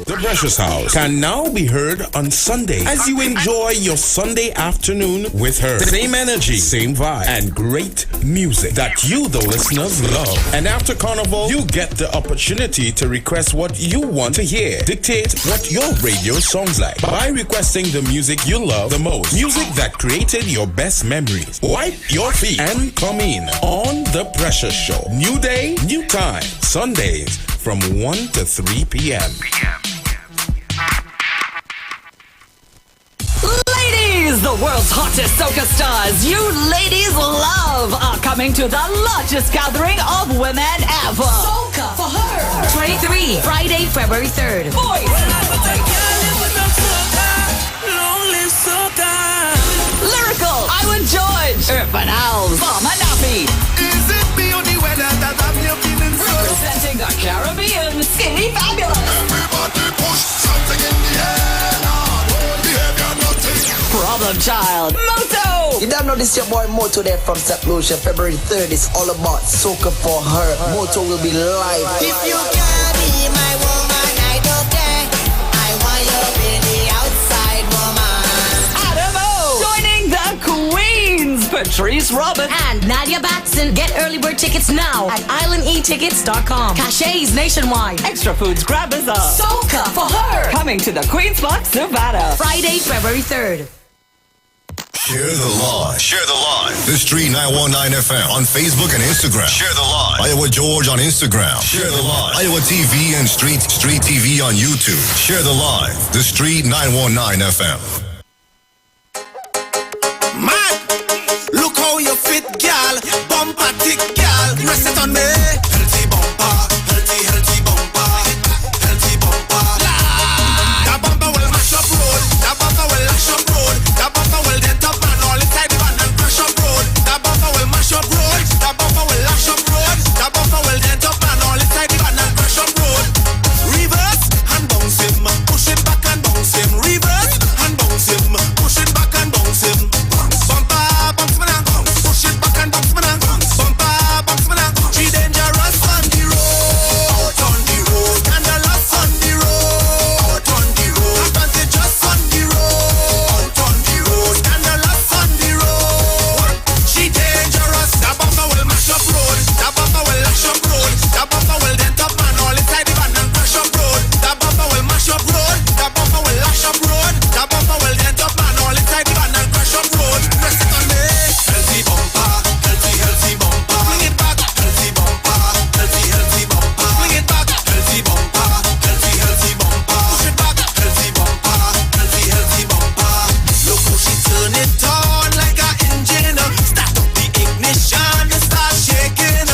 The Precious House can now be heard on Sunday as you enjoy your Sunday afternoon with her. Same energy, same vibe, and great music that you, the listeners, love. And after Carnival, you get the opportunity to request what you want to hear. Dictate what your radio sounds like by requesting the music you love the most. Music that created your best memories. Wipe your feet and come in on The Precious Show. New day, new time. Sundays from 1 to 3 p.m. Ladies, the world's hottest soca stars you ladies love are coming to the largest gathering of women ever. Soca for her. 23, Friday, February 3rd. Boys. Lyrical, Iwer George, Urban Owls, Mama Nappy. Is it the only weather that I'm feeling so? Representing the Caribbean, Skinny Fabulous. Everybody push something in the air now. Behavior nothing. Problem Child, Moto. You don't know this your boy Moto there from St. Lucia. February 3rd is all about soca for her. Moto will be live. If you can't be my woman, I don't care. I want you to be the outside woman. Adamo, joining the Queens Patrice Robin, and Nadia Batson. Get early bird tickets now at islandetickets.com. Cachets nationwide. Extra Foods Grabbers Up, Soca for her. coming to the Queen's Park, Savannah. Friday, February 3rd. Share the live. Share the live. The Street 919 FM on Facebook and Instagram. Share the live. Iowa George on Instagram. Share the live. Iowa TV and Street TV on YouTube. Share the live. The Street 919 FM. Man, look how you fit, gal. Bumper tick, gal. Rest it on me. Healthy bumper, healthy bumper, healthy bumper. That bumper will mash up road. That bumper will lash up road. That bumper will dent up man all inside the van and crash up road. That bumper will mash up road. That bumper will lash up road. That bumper will dent up man all inside the van and crash up road. Reverse and bounce him, push it back and bounce him. Reverse and bounce him, push it back and bounce him. Bumper, bounce me down, push it back and bounce me down. Bumper, bounce me down. She dangerous on the road, out on the road. Scandalous on the road, out on the road. Advantageous on the road, out on the road. Scandalous on the road. She dangerous. That bumper will mash up road. That bumper will lash up road. That bumper will dent up man all inside the van and crash up road. That bumper will mash up road. That bumper will lash up road. That bumper will dent up man all inside the van and crash up road. Rest it on me. Healthy bumper, healthy bumper. Bring it back. Healthy bumper, healthy bumper. Bring it back. Healthy bumper, healthy bumper. Push it back. Healthy bumper, healthy bumper. Look how she turn it on like a engine. Start up the ignition and start shaking.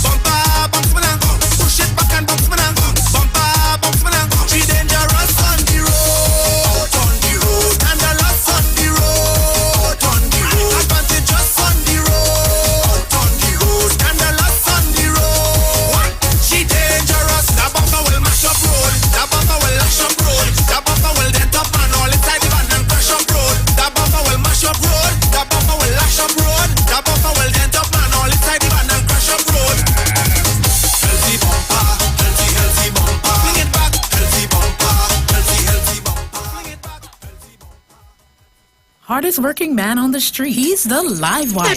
Bumper, bounce me down. Push it back and bounce me down. Bumper, bounce me down. She dangerous on the road, out on the road. Scandalous on the road, out on the road. Advantageous on the road, out on the road. Scandalous on the road. She dangerous. That bumper will mash up road. That bumper will lash up road. That bumper will dent up man all inside the van and crash up road. That bumper will mash up road. That bumper will lash up road. That bumper will dent up man all inside the van and crash up road. Healthy bumper, healthy bumper. Bring it back. Healthy bumper, healthy bumper. Bring it back. Hardest working man on the street. He's the live wire.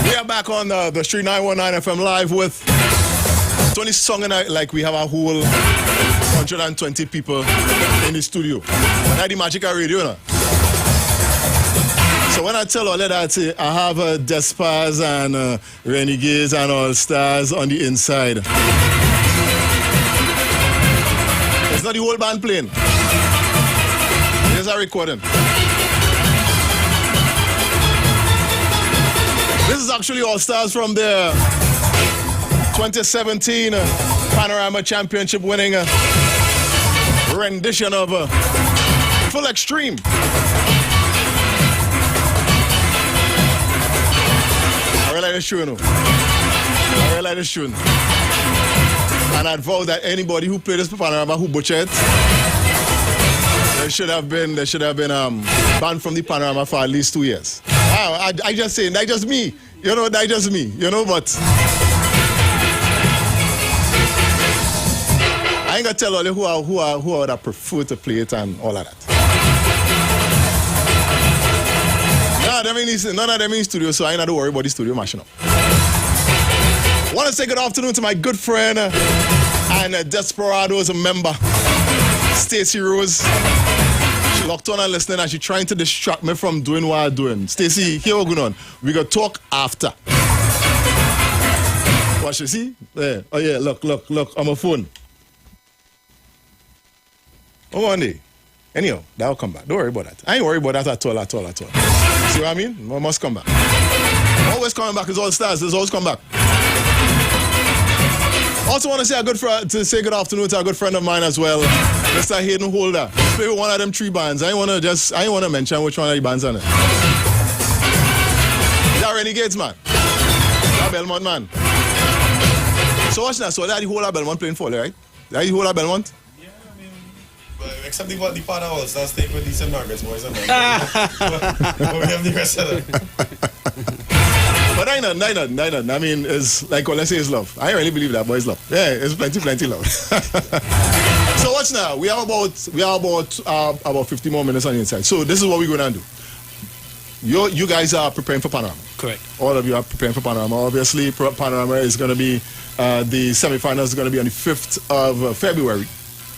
We are back on the Street 919 FM live with 20 song a night, like we have a whole 120 people in the studio. And I the magic of radio, you know. So when I tell all of that, I have Despas and Renegades and All Stars on the inside. It's not the whole band playing. It's a recording. This is actually All Stars from their 2017 Panorama Championship winning rendition of Full Extreme. I really like this tune. I really like this tune. And I'd vow that anybody who played this Panorama who butchered it, they should have been banned from the Panorama for at least 2 years. I just say that's just me, you know. That's just me, you know. But I ain't gonna tell all you who I would have preferred to play it and all of that. None of them in studio, so I ain't got to worry about the studio mashing up. I want to say good afternoon to my good friend and Desperados member, Stacey Rose. She locked on and listening, and she trying to distract me from doing what I'm doing. Stacey, here we're going on. We gonna talk after. What you see? There. Oh yeah, look on my phone. Oh, one day. Anyhow, that'll come back. Don't worry about that. I ain't worried about that at all. See what I mean? I must come back. Always coming back is All Stars. There's always come back. Also want to say say good afternoon to a good friend of mine as well, Mr. Hayden Holder. Play with one of them 3 bands. I ain't want to mention which one of the bands on it. Is that Renegades, man? Belmont, man. So watch now. So that the whole of Belmont playing for, right? That the whole of Belmont? Except the part of us, that's take with St. Margaret's boys and men. But we have the rest of them. But I mean, it's like all I say is love. I really believe that, boys love. Yeah, it's plenty love. So watch now. We have about 50 more minutes on the inside. So this is what we're gonna do. You guys are preparing for Panorama. Correct. All of you are preparing for Panorama. Obviously, Panorama is going to be the semifinals is going to be on the 5th of February,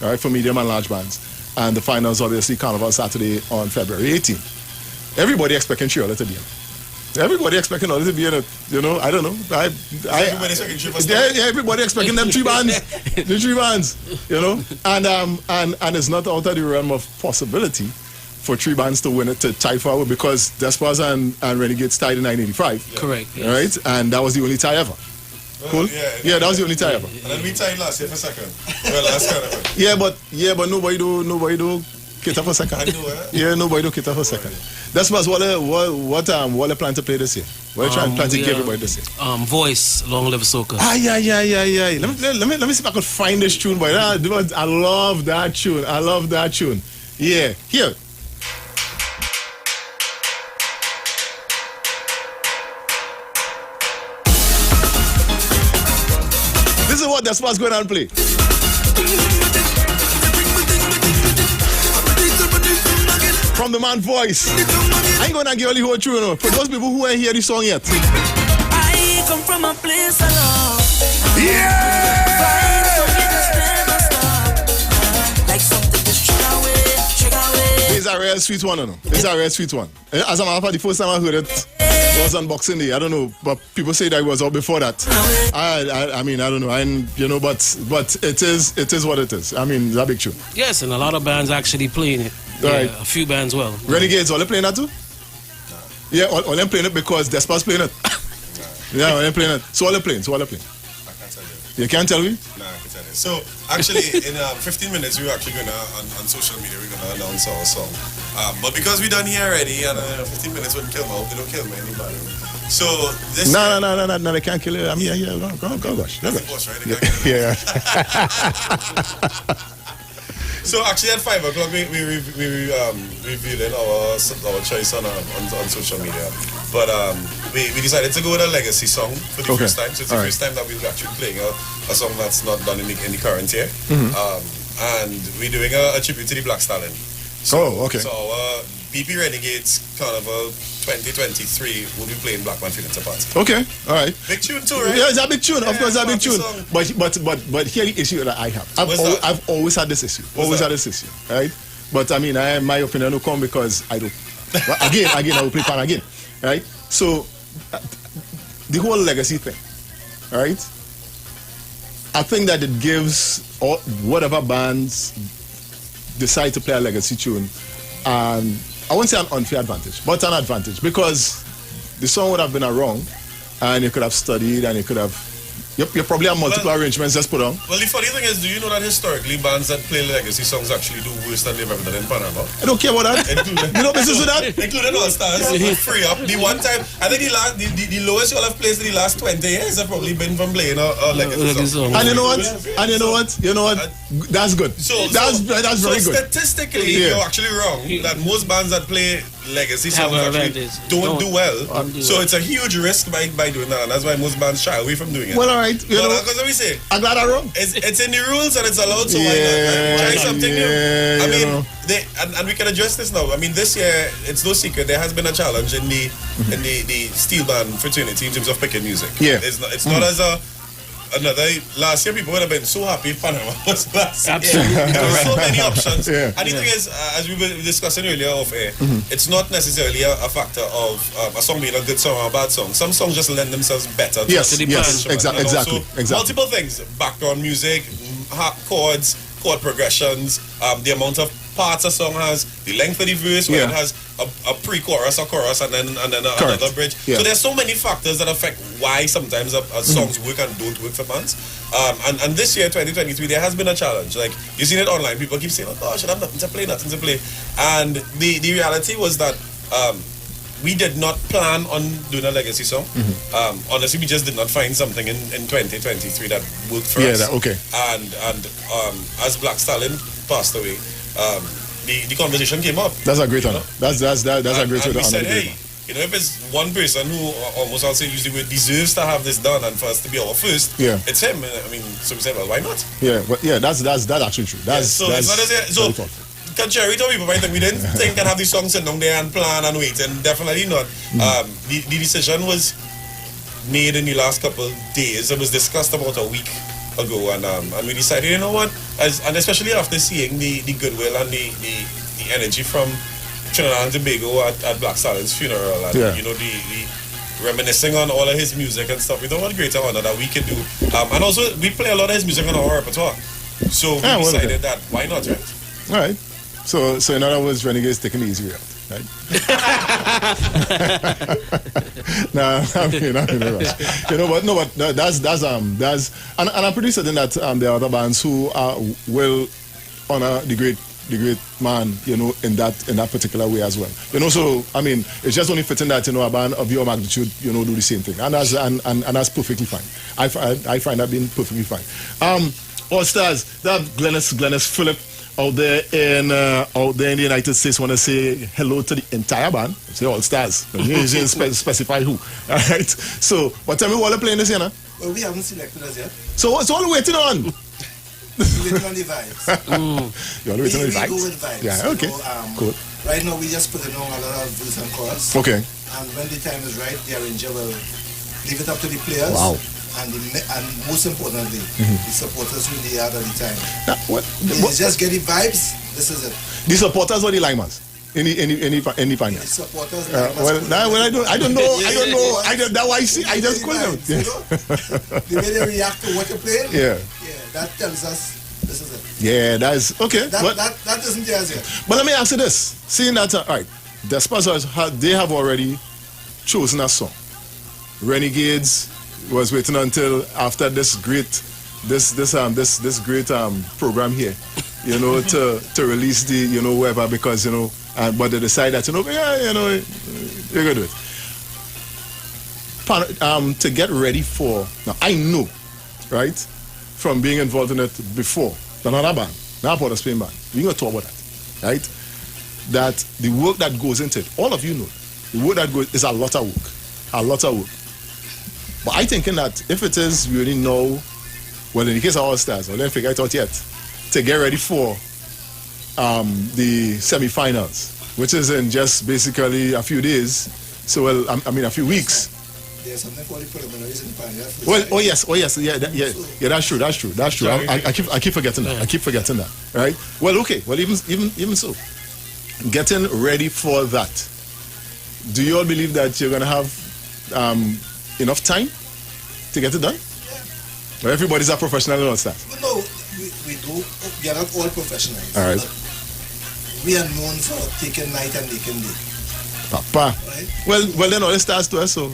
all right, for medium and large bands, and the finals obviously Carnival Saturday on February 18th. Everybody expecting Triola to be in it. Everybody expecting all to be in it. You know, I don't know. Everybody expecting Triola. Yeah, everybody expecting them three bands, the three bands. You know, and it's not out of the realm of possibility for three bands to win it, to tie for our, because Despers and Renegades tied in 1985. Correct. Yes. Right? And that was the only tie ever. Cool? Yeah, that was the only tie ever. And then we tied last year for second. Well, last Carnival. Yeah, but nobody do cater for second. I know, Yeah, nobody do cater for second. Despers, what they plan to play this year? What they plan to give everybody this year? Voice, Long Live Soca. Yeah. Let me see if I could find this tune, boy. I love that tune. Yeah, here. This is what the Spurs going on play. From the man voice. I ain't gonna give you the whole tune, you know, for those people who ain't hear the song yet. I come from a place of love. Like something to shake away. This is a real sweet one, you know. This is a real sweet one. As a matter of fact, the first time I heard it was Unboxing Day. I don't know, but people say that it was out before that. I mean, I don't know. But it is what it is. I mean, it's a big tune. Yes, and a lot of bands actually playing it. Right. A few bands well. Renegades, all they playing that too? Yeah, all them playing it because Despas playing it. Yeah, all them playing it. So all they playing. I can't tell you. You can't tell me? No, I can tell you. So actually, in 15 minutes, we're actually gonna on social media we're gonna announce our song. But because we done here already, and 15 minutes wouldn't kill me. I hope they don't kill me anybody. So this. No, they can't kill you. I mean, yeah, go, gosh. That's the boss, right? They can't kill you. Yeah. So actually at 5 o'clock we revealing our choice on social media, but we decided to go with a legacy song for the first time. So it's the first time that we're actually playing a song that's not done in the current year, and we're doing a tribute to the Black Stallion. So, okay. So our BP Renegades Carnival 2023 will be playing Black Man Feelings Apart. Okay, all right. Big tune too, right? Yeah, it's a big tune. Of course, it's a big tune. But here the issue that I have. I've always had this issue. Right? But I mean, my opinion will come because I do. But again, I will play pan again. Right? So the whole legacy thing, right? I think that it gives whatever bands decide to play a legacy tune, I won't say an unfair advantage, but an advantage, because the song would have been a wrong, and you could have studied, and you could have, you probably have multiple arrangements just put on. Well, the funny thing is, do you know that historically bands that play legacy songs actually do worse than they've ever done in Panama? I don't care about that. You know business with that? Including All Stars, free up. The one time, I think the lowest you all have placed in the last 20 years have probably been from playing a legacy song. And you know what? That's good. That's very good. Statistically, you're actually wrong that most bands that play legacy songs actually don't do well. So it's a huge risk by doing that, and that's why most bands shy away from doing it. Well, all right. Because let me say, I'm glad I'm wrong. It's in the rules and it's allowed, so why not? Right? Try something new. I mean, and we can address this now. I mean, this year it's no secret there has been a challenge in the steel band fraternity in terms of picking music. Yeah, it's not as another. Last year people would have been so happy Panama was last year. There were so many options. And the thing is, as we were discussing earlier off air, it's not necessarily a factor of a song being a good song or a bad song. Some songs just lend themselves better to the band. Exactly. Multiple things: background music, chords, chord progressions, the amount of parts a song has, the length of the verse, where it has a pre-chorus, a chorus, and then another bridge. So there's so many factors that affect why sometimes songs work and don't work for bands. And this year, 2023, there has been a challenge. Like, you've seen it online. People keep saying, "Oh gosh, I have nothing to play." And the reality was that we did not plan on doing a legacy song. Honestly, we just did not find something in 2023 that worked for us. Okay. And as Black Stallion passed away, the conversation came up. That's a great honor. That's a great honor. We said, honor. hey, if it's one person who almost I'll say use the word deserves to have this done and for us to be our first, it's him. I mean, so we said, well, why not? That's actually true. That's it's not as so. Contrary to people might think we didn't think and have the song sitting down there and plan and wait, and definitely not. The decision was made in the last couple of days. It was discussed about a week ago, and we decided, you know what, and especially after seeing the goodwill and the energy from Trinidad and Tobago at Black Stallion's funeral, and the reminiscing on all of his music and stuff, we thought what a greater honor that we could do. And also we play a lot of his music on our repertoire, so we decided that why not, right? All right. So in other words, Renegade's taking the easy route, right? I mean, but that's and I'm pretty certain that there are other bands who will honor the great man, in that particular way as well. So I mean, it's just only fitting that a band of your magnitude, do the same thing, and that's perfectly fine. I find that being perfectly fine. All Stars, that Glennis Phillip out there in the United States want to say hello to the entire band. Say All Stars. You didn't specify who. All right. So, but tell me what they're playing this year, now? Well, we haven't selected us yet. So what's all waiting on? We're waiting on the vibes. You're waiting on the vibes? We go with vibes. Yeah, okay. Cool. Right now, we just put in on a lot of verse and chorus. Okay. And when the time is right, the arranger will leave it up to the players. Wow. And most importantly, the supporters who they had at the time. It's just get the vibes. This is it. The supporters or the limers? Any final? The supporters. I don't know. That's why I just call them. The way they react to what you're playing. Yeah. That tells us this is it. Yeah, that is okay. That isn't theirs yet. But let me ask you this: seeing that, all right, the sponsors they have already chosen a song. Renegades was waiting until after this great program here, to release the whatever, because but they decide that you're gonna do it. To get ready for now, I know, right, from being involved in it before, another band, now Port of Spain band, we're gonna talk about that, right? That the work that goes into it, all of you know, the work that goes is a lot of work. But I thinking that if it is really know, well, in the case of All Stars, I didn't figure it out yet, to get ready for the semi-finals, which is in just basically a few days. So, well, I mean, a few weeks. There's something called the preliminaries in the panel. Well, yes, yeah, that's true. I keep forgetting that. Right? Well, okay. Well, even so, getting ready for that. Do you all believe that you're gonna have enough time to get it done? Yeah. Or everybody's a professional and all that? No, we do. We are not all professionals. All right. We are known for taking night and making day. Papa. Right? Well, then all the stars to us, so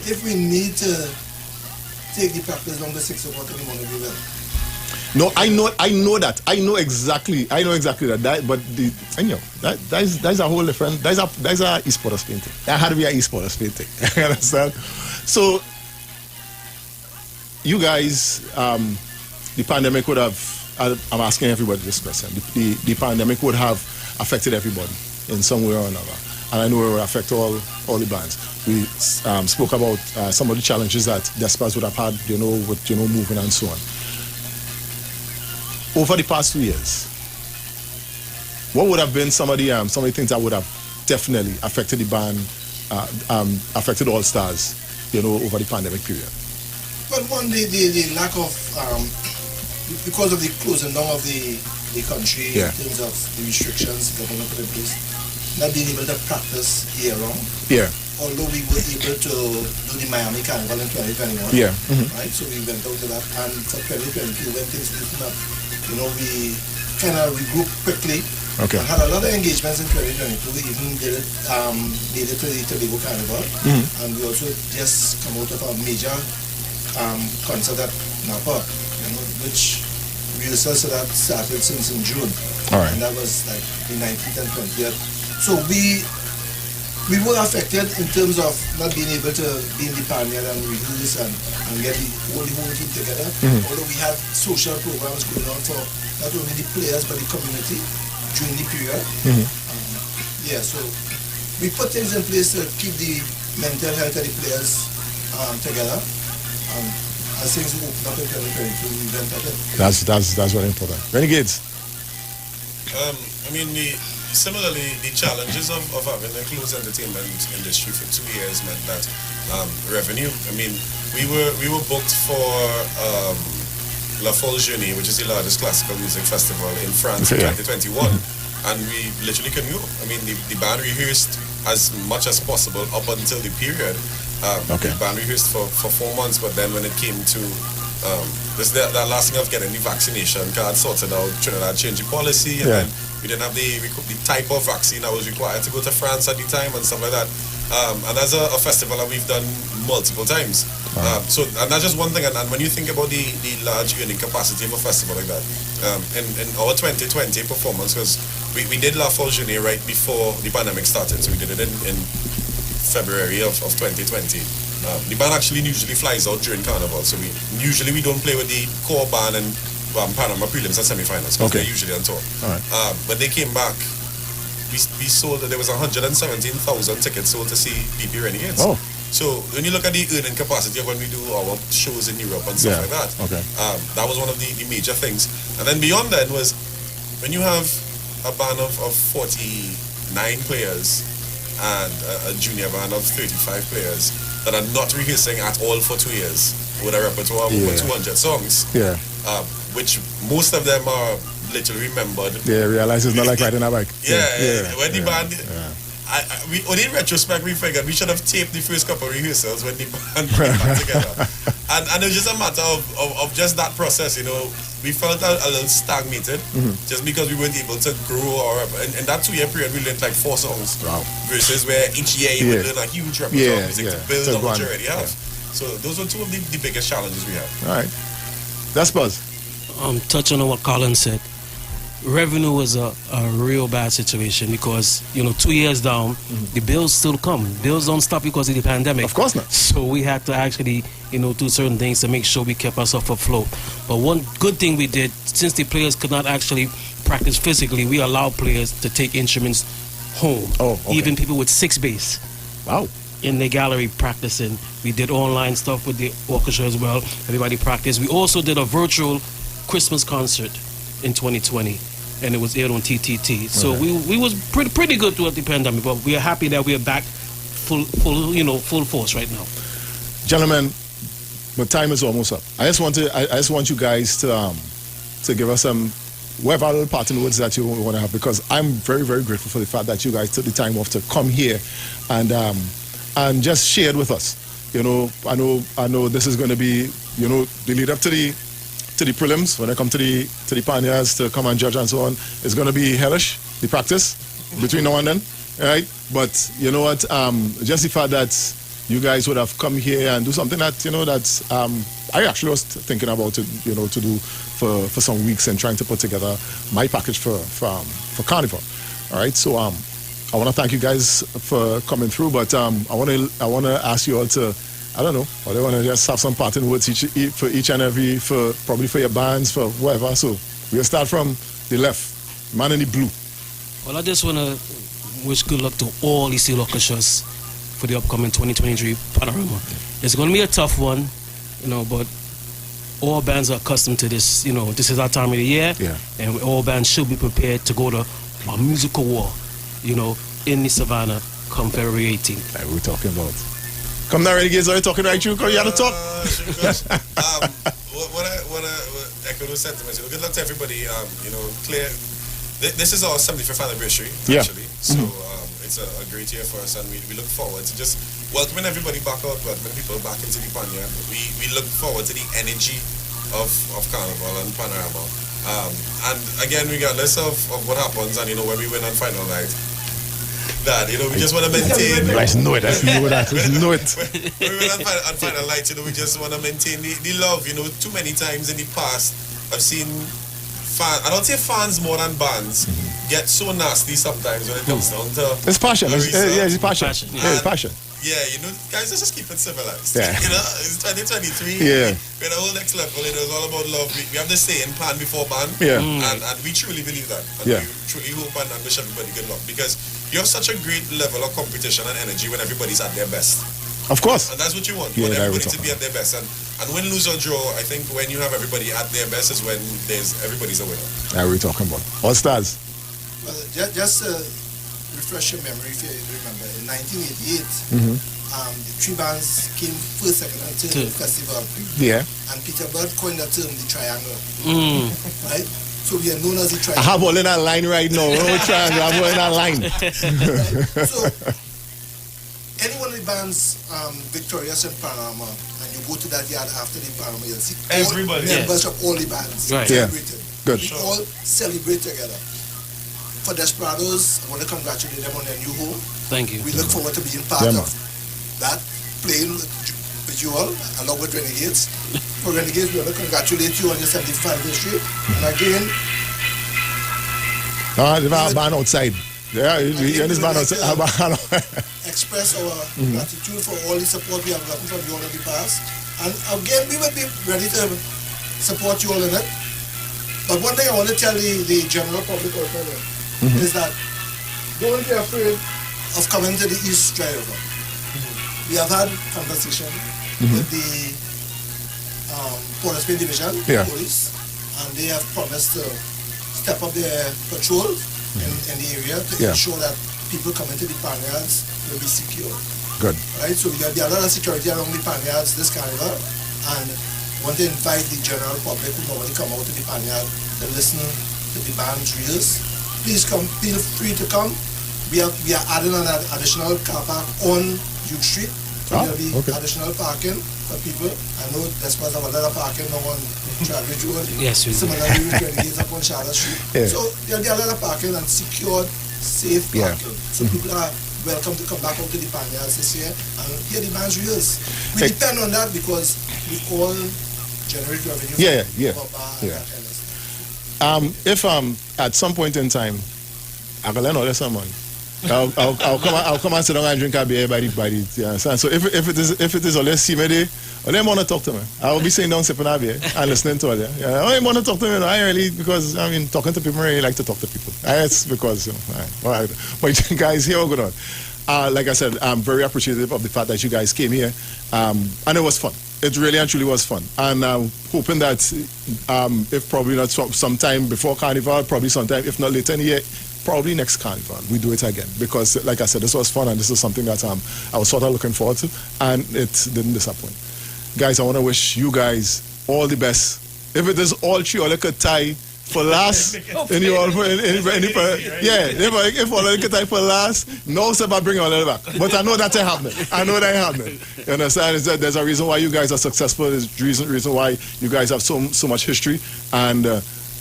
if we need to take the practice down to 6 o'clock in the morning, we will. No, I know that. I know exactly that. But that's a whole different. That's a e-sports painting. That had to be an e-sports painting. You understand? So, you guys, the pandemic would have. I'm asking everybody this question. The pandemic would have affected everybody in some way or another, and I know it will affect all the bands. We spoke about some of the challenges that Despers would have had, with moving and so on. Over the past 2 years, what would have been some of the things that would have definitely affected the band, affected All Stars, over the pandemic period? But one, the lack of, because of the closing down of the country, in terms of the restrictions government put in place, not being able to practice year round. Yeah. Although we were able to do the Miami Carnival in 2021. Yeah. Right, so we went out to that, and for 2022, when things loosened up, we kind of regrouped quickly. Okay. And had a lot of engagements in 2022. We even did it to the Tobago Carnival. And we also just come out of a major concert at Napa, which rehearsals for that started since in June. All right. And that was like the 19th and 20th. So we we were affected in terms of not being able to be in the panel and rehearse and get the whole team together. Although we had social programs going on for not only the players but the community during the period. So we put things in place to keep the mental health of the players together. As things open up in 2022, we went at it. That's very important. Renegades. Similarly, the challenges of having a closed entertainment industry for 2 years meant that revenue. We were booked for La Folle Journée, which is the largest classical music festival in France in 2021, and we literally couldn't go. The band rehearsed as much as possible up until the period. The band rehearsed for 4 months, but then when it came to that last thing of getting the vaccination card sorted out, Trinidad changed the policy, and then we didn't have the type of vaccine that was required to go to France at the time and stuff like that. And that's a festival that we've done multiple times. And that's just one thing. And when you think about the large earning capacity of a festival like that, in our 2020 performance, because we did La Folle Journée right before the pandemic started, so we did it in February of 2020. The band actually usually flies out during Carnival, so we don't play with the core band and Panama prelims and semi-finals because they're usually on tour. When they came back, we sold that there was 117,000 tickets sold to see PP Renegades. So when you look at the earning capacity of when we do our shows in Europe and stuff like that, that was one of the major things. And then beyond that was when you have a band of 49 players and a junior band of 35 players that are not rehearsing at all for 2 years with a repertoire of over 200 songs. Which most of them are literally remembered. Realize it's not like riding a bike. When the band, we only in retrospect we figured we should have taped the first couple of rehearsals when the band came back together. And it was just a matter of just that process, We felt a little stagnated just because we weren't able to grow in that 2 year period we learned like 4 songs. Versus where each year you would learn a huge repertoire of music to build on what you already have. So those are two of the biggest challenges we have. All right. That's Buzz. Touching on what Colin said, revenue was a real bad situation because 2 years down, the bills still come. Bills don't stop because of the pandemic. Of course not. So we had to actually do certain things to make sure we kept ourselves afloat. But one good thing we did, since the players could not actually practice physically, we allowed players to take instruments home. Even people with 6 bass. Wow. In the gallery practicing. We did online stuff with the orchestra as well. Everybody practiced. We also did a virtual Christmas concert in 2020, and it was aired on TTT. So we was pretty good throughout the pandemic, but we are happy that we are back full force right now. Gentlemen, but time is almost up. I just want you guys to give us some whatever little parting words that you want to have, because I'm very, very grateful for the fact that you guys took the time off to come here and just share it with us. I know this is going to be the lead up to the prelims, when I come to the panyas to come and judge and so on. It's going to be hellish, the practice between now and then, right? But you know what, just the fact that you guys would have come here and do something that I actually was thinking about to do for some weeks and trying to put together my package for Carnival. All right, so I want to thank you guys for coming through, but I want to ask you all to, I don't know, or they want to just have some parting words for each and every, probably for your bands, for whatever. So we'll start from the left, man in the blue. Well, I just want to wish good luck to all the steel orchestras for the upcoming 2023 Panorama. It's going to be a tough one, but all bands are accustomed to this. This is our time of the year, and all bands should be prepared to go to a musical war, in the Savannah come February 18th. Like we're talking about. Come now, Renegades, are you talking right? You have to talk. What I echo those sentiments. Good luck to everybody. Clear. This is our 75th anniversary, actually. So it's a great year for us, and we look forward to just welcoming everybody back out, welcoming people back into the Panya. We look forward to the energy of Carnival and Panorama. And again, regardless of what happens, and when we win on final night, that we just want to maintain. Let's know it. When we win on final night, we just want to maintain the love. Too many times in the past, I've seen fans. I don't say fans more than bands, get so nasty sometimes when it comes down to It's passion. It's Larissa. passion. Yeah, it's passion. Yeah, guys, let's just keep it civilized. Yeah. It's 2023. Yeah. We're at a whole next level. It was all about love. We have the saying, pan before ban. Yeah. And we truly believe that. And Yeah. we truly hope and wish everybody good luck. Because you have such a great level of competition and energy when everybody's at their best. Of course. And that's what you want. Yeah, You want that everybody we're to be at their best. And win, lose, or draw, I think when you have everybody at their best is when everybody's a winner. That we're talking about. All stars. Well, just refresh your memory if you remember. In 1988, the three bands came first, second, and third in the festival. Yeah. And Peter Bird coined the term the triangle. Right? So we are known as the I triangle. have all in that line right now. No triangle. I have all in that line. So, any one of the bands victorious in Panama, and you go to that yard after the Panama, you'll see everybody, members of all the bands celebrating. Good. We all celebrate together. For Desperados, I want to congratulate them on their new home. Thank you. We look forward to being part of that, playing with you all, along with Renegades. For Renegades, we want to congratulate you on your 75th anniversary. And again, the band outside. Yeah, this band outside. Express our gratitude for all the support we have gotten from you all in the past. And again, we will be ready to support you all in it. But one thing I want to tell the general public also is that don't be afraid of coming to the East Dry River. We have had conversation with the Port of Spain Division Police, and they have promised to step up their patrol in the area to ensure that people coming to the Panyards will be secure. Good. Right, so there will be a lot of security around the Panyards this carnival, and want to invite the general public who normally come out to the Panyard to listen to the band's reels. Please come, feel free to come. We are adding an additional car park on Duke Street. So there will be additional parking for people. I know there's supposed to have a lot of parking now on Traffic Road. Yes, we do. Similarly, with Renegades up on Charlotte Street. Yeah. So there will be a lot of parking and secured, safe parking. So people are welcome to come back out to the Panyards this year and hear the band's reels. We depend on that because we all generate revenue. If at some point in time I can learn all this someone, I'll come and sit down and drink a beer by the so if it is always see me there, I don't want to talk to me. I will be sitting down sipping a beer and listening to it. Yeah, I don't want to talk to me. I really, because I mean talking to people, I really like to talk to people. It's because but guys, here we go on. Like I said, I'm very appreciative of the fact that you guys came here, and it was fun. It really and truly was fun, and I'm hoping that if probably not sometime before Carnival, probably sometime if not later in the year, probably next Carnival we do it again, because like I said, this was fun and this is something that I was sort of looking forward to, and it didn't disappoint. Guys, I want to wish you guys all the best. If it is all three or like a tie for last, if all like a tie for last, no step I bring all that back. But I know that ain't happening. You understand? There's a reason why you guys are successful. There's reason why you guys have so much history, and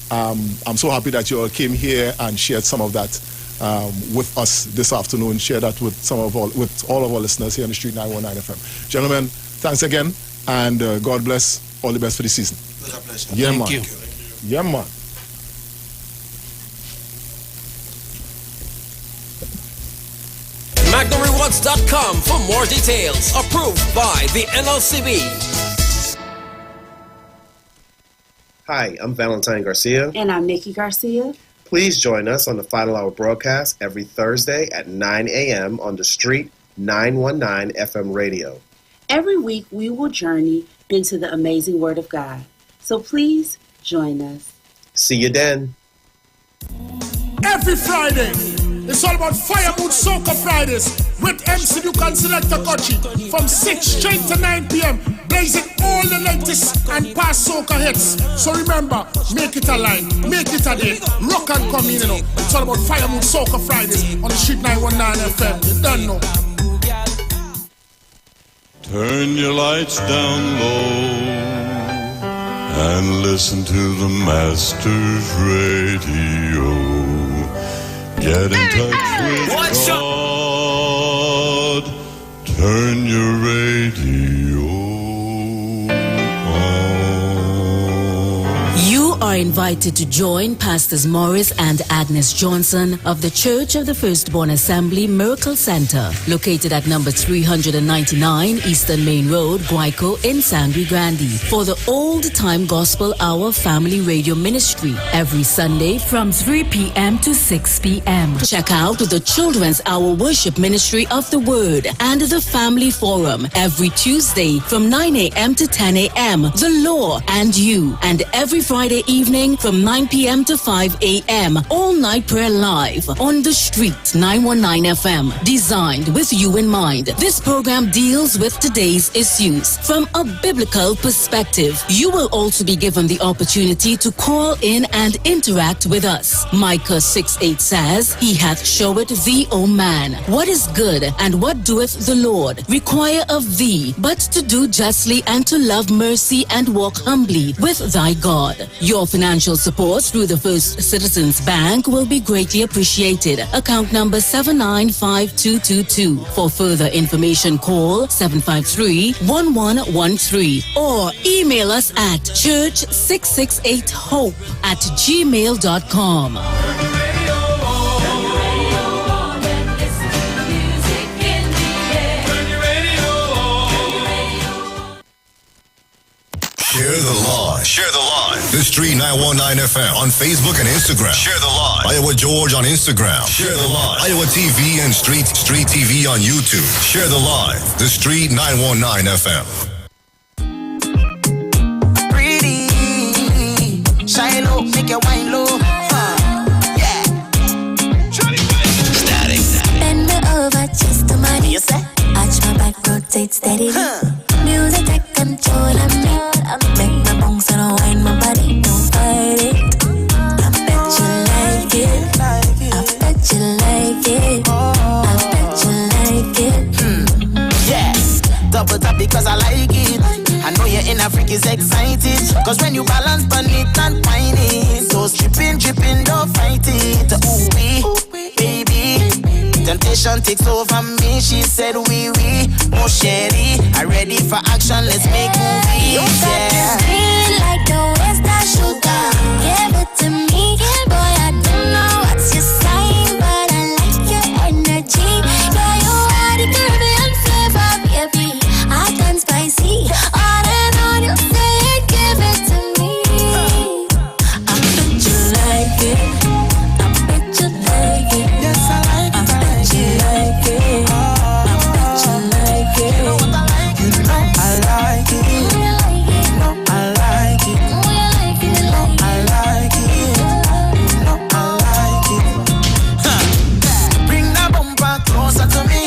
I'm so happy that you all came here and shared some of that with us this afternoon. Share that with all of our listeners here on the Street 919 FM. Gentlemen, thanks again, and God bless. All the best for the season. It was a pleasure. Yeah, Thank man. you. Yeah, man. MagnumRewards.com for more details. Approved by the NLCB. Hi, I'm Valentine Garcia. And I'm Nikki Garcia. Please join us on the Final Hour broadcast every Thursday at 9 a.m. on the Street 919 FM radio. Every week we will journey into the amazing Word of God. So please join us. See you then. Every Friday, it's all about Fire Mood Soca Fridays with MC Duke and Selector Kochi from 6 straight to 9 p.m. blazing all the latest and past soca hits. So remember, make it a line, make it a day, rock and come in, It's all about Fire Mood Soca Fridays on the Street 919 FM. You don't know. Turn your lights down low and listen to the Master's Radio. Get in touch with God. Turn your radio on. You are invited to join Pastors Morris and Agnes Johnson of the Church of the Firstborn Assembly Miracle Center, located at number 399 Eastern Main Road, Guayco in Sangre Grande, for the Old Time Gospel Hour Family Radio Ministry every Sunday from 3 p.m. to 6 p.m. Check out the Children's Hour Worship Ministry of the Word and the Family Forum every Tuesday from 9 a.m. to 10 a.m. The Law and You, and every Friday evening from 9 p.m. to 5 a.m. All Night Prayer Live on the Street 919 FM, designed with you in mind. This program deals with today's issues from a biblical perspective. You will also be given the opportunity to call in and interact with us. Micah 6:8 says, He hath showed thee, O man, what is good, and what doeth the Lord require of thee, but to do justly and to love mercy and walk humbly with thy God. Your financial support through the First Citizens Bank will be greatly appreciated. Account number 795222. For further information, call 753-1113 or email us at church668hope@gmail.com. Share the live. Share the live. The Street 919 FM on Facebook and Instagram. Share the live. Iowa George on Instagram. Share the live. Iowa TV and Street TV on YouTube. Share the live. The Street 919 FM. Pretty, shine low, make your wine low. Yeah. Static. Bend me over just to money. You say? Arch my back, rotate steady. Music take control of me. Make my bones and wine my body. Don't fight it. I bet you like it. I bet you like it. I bet you like it. Yeah. Double tap because I like it. I know you're in Africa is excited. Cause when you balance on it and whine it. So dripping, don't fight it. Ooh wee, baby. Temptation takes over me. She said wee wee, oh sherry. I ready for action, let's make movies. You got this green like the Western sugar. Give it to me, boy. I don't know what's your sign, but I like your energy. Yeah, you are the Caribbean flavor, baby. Hot and spicy. On and on, you say it, give it to me. I bet you like it. I bet you like it. Yes, I like it. I bet you like it. I bet you like it. You know what I like? You know I like it. No, I like it. No, I like it. No, I like it. Huh. Bring that bumper closer to me.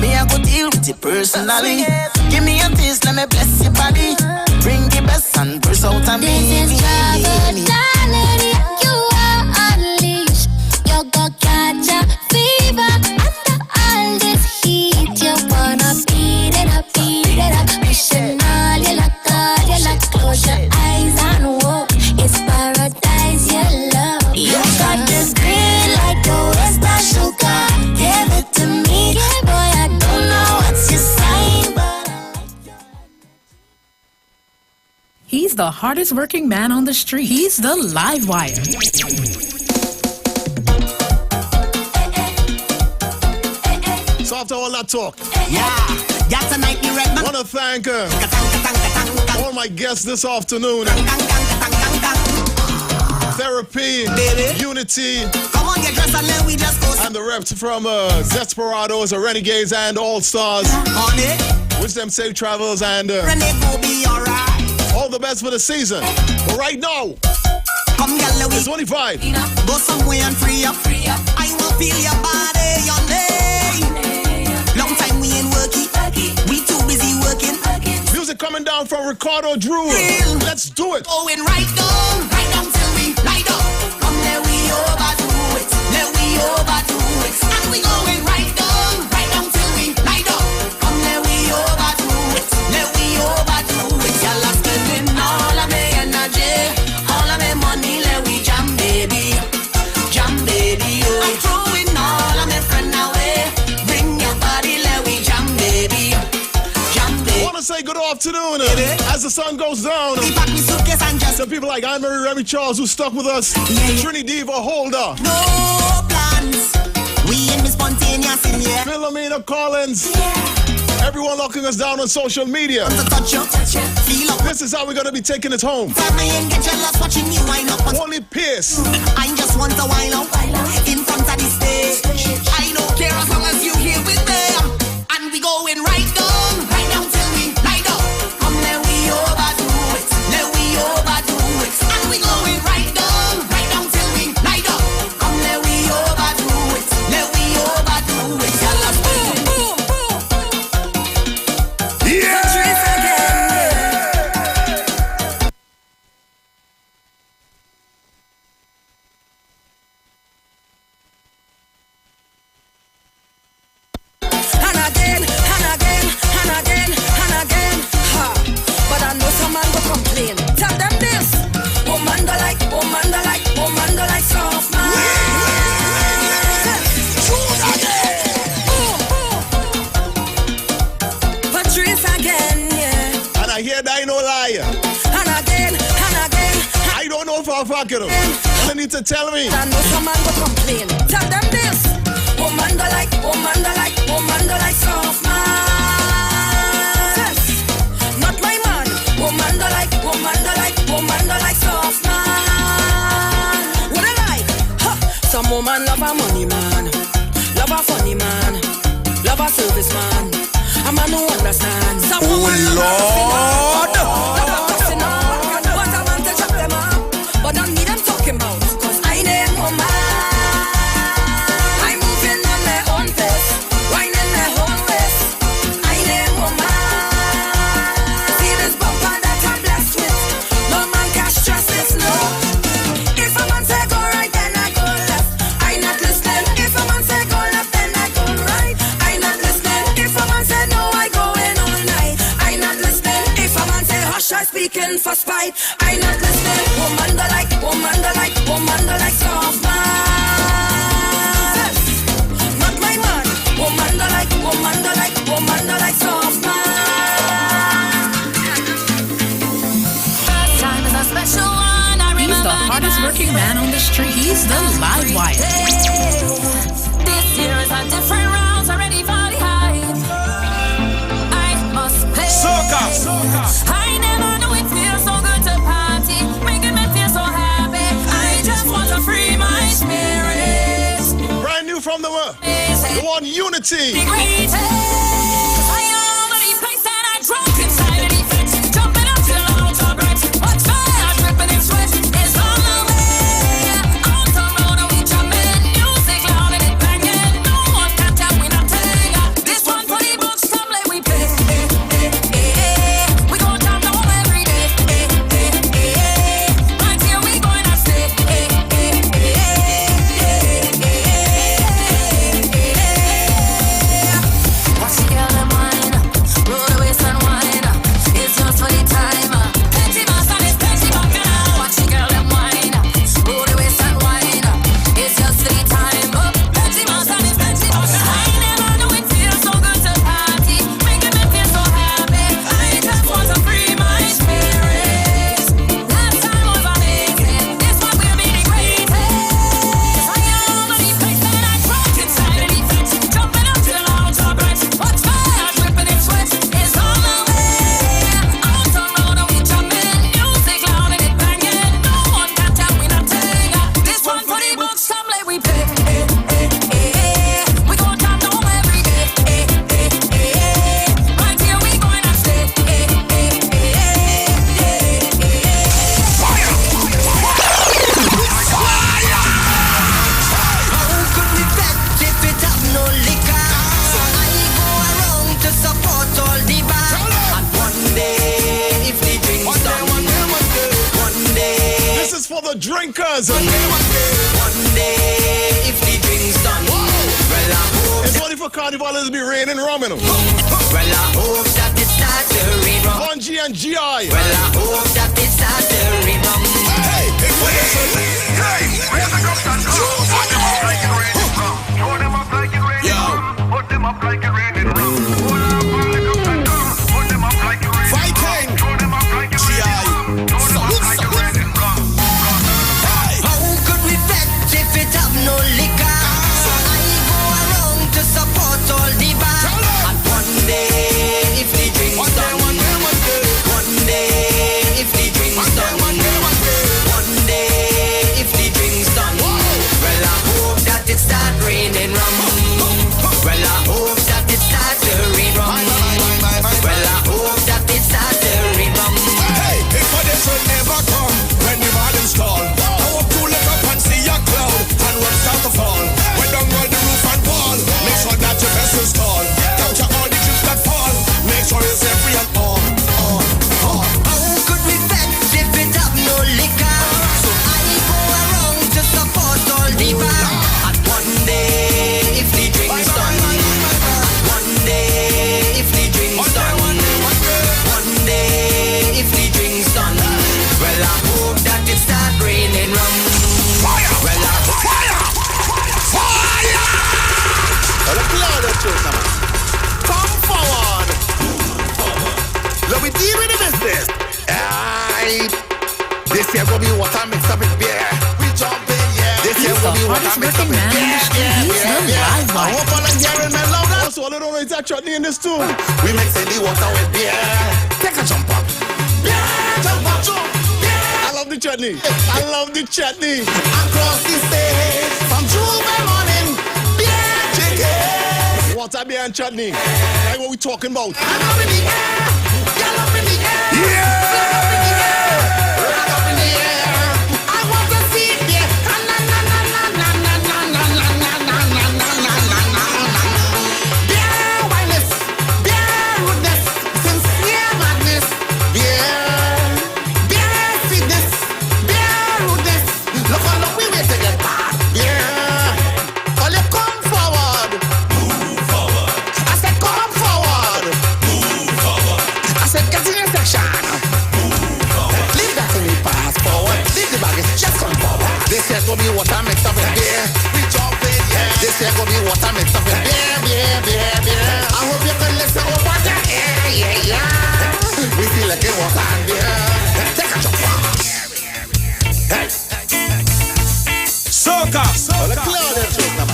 Me, I go deal with it personally. Give me a taste, let me bless your body. Bring the best and burst out of me. This is trouble, darling. You are unleashed. You go catch a fever after all this heat. You wanna beat it up, wishing all you like, close your eyes and walk. It's paradise, your love. You got this green like the Western sugar. Give it to me, boy. I don't know what's your sign, but He's the hardest working man on the street. He's the live wire. So after all that talk, I want to thank all my guests this afternoon. Therapy, Unity, come on, get dressed and then we just go. and the reps from Desperados, Renegades, and All Stars. Wish them safe travels and Renee will be alright. all the best for the season. But right now, Come, girl, it's 25. go somewhere and free up. I will feel your body, your name. Long time we ain't working. We too busy working. Music coming down from Ricardo Drew. Let's do it. Going right down till we light up. Come, let we overdo it. Let we overdo it. And we going right down till we light up. Come, let we overdo it. Let we overdo it. Y'all are spending all of my energy, all of my money. Let we jam, baby. Jam, baby. Oh. I'm throwing all of my friends away. Bring your body, let we jam, baby. Jam, baby. I want to say good afternoon. As the sun goes down, some people like Anne-Marie Remy Charles who stuck with us. Trini Diva Holder. No plans. We in the spontaneous in here. Philomena Collins. Everyone locking us down on social media. This is how we're gonna be taking it home. Only Pierce. I just want to wind up in front of the stage. I don't care as long as you here with them. And we going right down till we light up. Come let we overdo it, let we overdo it. And we going right down till we light up. Come let we overdo it, let we overdo it. Yalla, boom, boom, boom. Yeah. I need to tell me. I know some man go complain. Tell them this. Woman do like soft man. Not my man. Woman do like soft man. What I like? Huh. Some woman love a money man, love a funny man, love a service man. A man who understand. Some woman Lord. But don't need them talking about, cause I ain't woman. I'm moving on my own pace, whining my own waist. I ain't woman. See this bumper that I'm blessed with. No man can stress this, no. If a man say go right, then I go left. I not listening. If a man say go left, then I go right. I not listening. If a man say no, I go in all night. I not listening. If a man say hush, I speaking for spite. I not listening. Woman do like soft man. Not my man. Woman do like soft man. First time is a special one. I remember. He's the hardest working man on the street. He's the live wire. This year is a different round. Already for the hype. I must pay. Soca. I never knew it feels so good to party, making me feel so happy. I just want to free my spirit. Brand new from the one Unity. The greatest. 'Cause I am the place that I drunk inside of the fit. Jumping up till I'm so bright. What's fire dripping in sweat is on the way. On the road we jumping, music loud and it banging. No one can tell we not telling. This one for the books, come let we play. We go down the hall every day. Right here we going to stay. Watch the girl and wine, roll the waist and wine. It's just for the time. Petty master is petty back now. Watch the girl and wine, roll the waist and wine. It's just for the time. Petty master is petty back now. I never knew it feels so good to party, making me feel so happy. I just want to free my spirit. Last time was amazing. This one will be the greatest. 'Cause I am the place that I drunk inside of the fit. Jumping up till I'm so bright. What's fire dripping in sweat is on the way. On the road we jumping, music loud and it banging. No one can tell we not take. This one for the books, come let we play. We go down the home every day. Right here we going to stay. How could we bet if it have no liquor? So I go around to support all the bad. And one day, if the drinks done, one day, This is for the drinkers. one day, if the drinks done, well I hope, It's only for carnival it'll be raining rum in them. well I hope that it starts to rain rum. Bungie and GI. Well I hope that it starts to rain rum. Fight This year gonna be water mixed up with beer. We jumping, yeah. This year gonna be water mixed up with beer. I hope all I'm hearing me louder. Also, I don't know it's actually in this tune. We mixing the water with beer. Take a jump up. Beer, jump up, jump. I love the chutney. I love the chutney. Across the stage, from Juve morning, beer, chicken. Water, beer, and chutney. That's what we talking about. I'm up in the air. Get up in the air. Yeah. Up in the air. Right up in the air. I want to see beer. Na na na na na na na na na na na na na na na na. Beer wildness, beer rudeness, sincere madness, beer, beer sweetness, beer rudeness. Look how long we wait to get back. Beer, all you come forward, move forward. I said come forward, move forward. I said get in your section, move forward. Leave that to me, pass forward. Leave the baggage, just come forward. This year gonna be water mixed up with beer. We jumping, yeah. This year gonna be water mixed up with beer, beer, beer, beer. I hope you can listen to water, yeah, yeah, yeah. We feel like it water and beer. Take a jump. Hey. Soca. All the cloud is soca.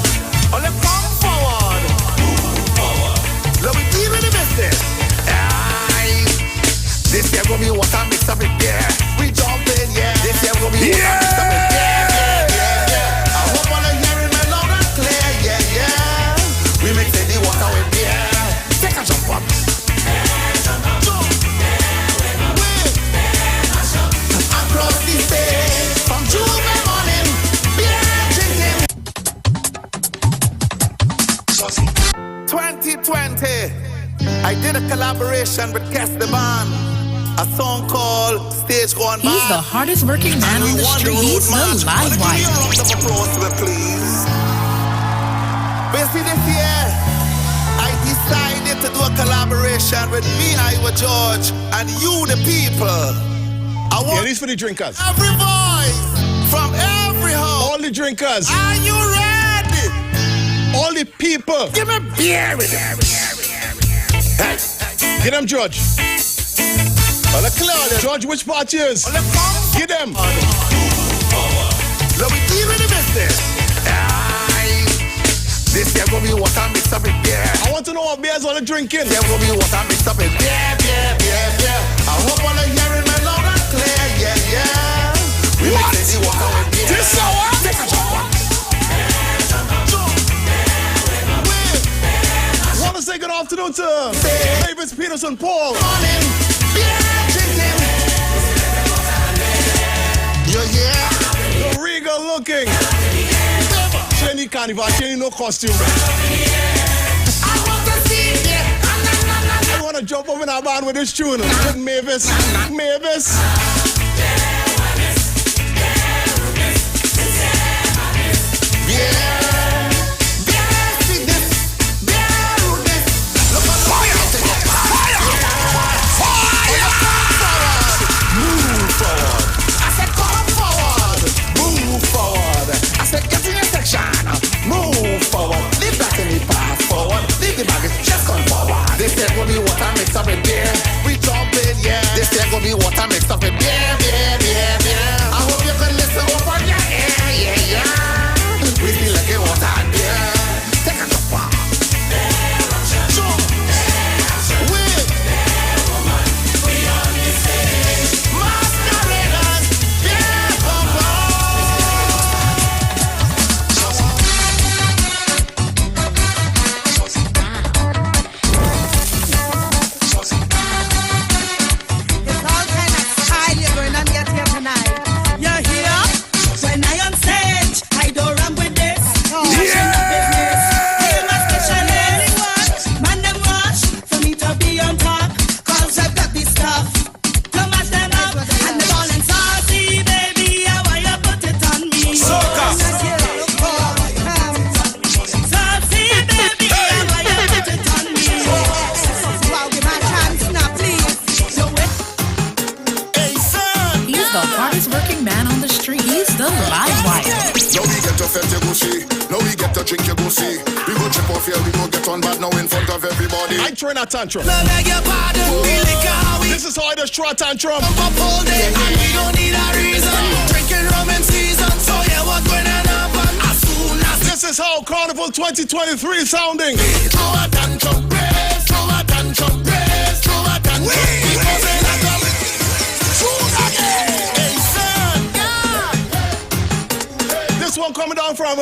All the come forward. Move forward. Let me deal with the business. Aye. This year gonna be water mixed up with beer. We jumping, yeah. This year gonna be water mixed up with beer, beer, beer, beer. I hope all are hearing me loud and clear, yeah, yeah. We mixing the water with beer. Take a jump up. Jump. Wait. Across the stage, from Juve morning, beer drinking. 2020, I did a collaboration with Esteban, a song called Stage Gone By. He's the hardest working man on the street. He's the live wire. Give me a round of applause to it, please. But you see, this year, I decided to do a collaboration with me, Iwer George, and you, the people. I want these for the drinkers. Every voice from every home. All the drinkers. Are you ready? All the people. Give me beer with them. Hey. Get them, George. All the cloud. George, which part is? Get them. Let me deal with the business. Aye. This year gonna be water mixed up with beer. I want to know what beers all are drinking. This year gonna be water mixed up with beer, beer, beer, beer. I hope all are hearing me loud and clear, yeah, yeah. We mixing the water with beer. This hour? Take a jump. Want to say good afternoon to Mavis Peterson Paul. Morning, beer drinking. Yeah. The regal looking. Jenny Carnival, Jenny no costume. I want to see you. I want to jump up in our band with this tune. With Mavis. Mavis. Yeah. Move forward, leave that in the past forward, leave the baggage, just come forward. This year gonna be water mixed up with beer, we jumping, yeah. This year gonna be water mixed up with beer, Live Wire. Now we get to fete, you go see. Now we get to drink, you go see. We go trip off here, we go get on bad now in front of everybody. I train a tantrum. I beg your pardon, we lick how we This is how I just throw a tantrum. up all day and we don't need a reason. Drinking rum in season, so yeah, what's going to happen? As soon as This is how Carnival 2023 is sounding. throw a tantrum, praise, throw a tantrum, praise, throw a tantrum. Because they not come. Shoot again. Hey, son. This one coming down from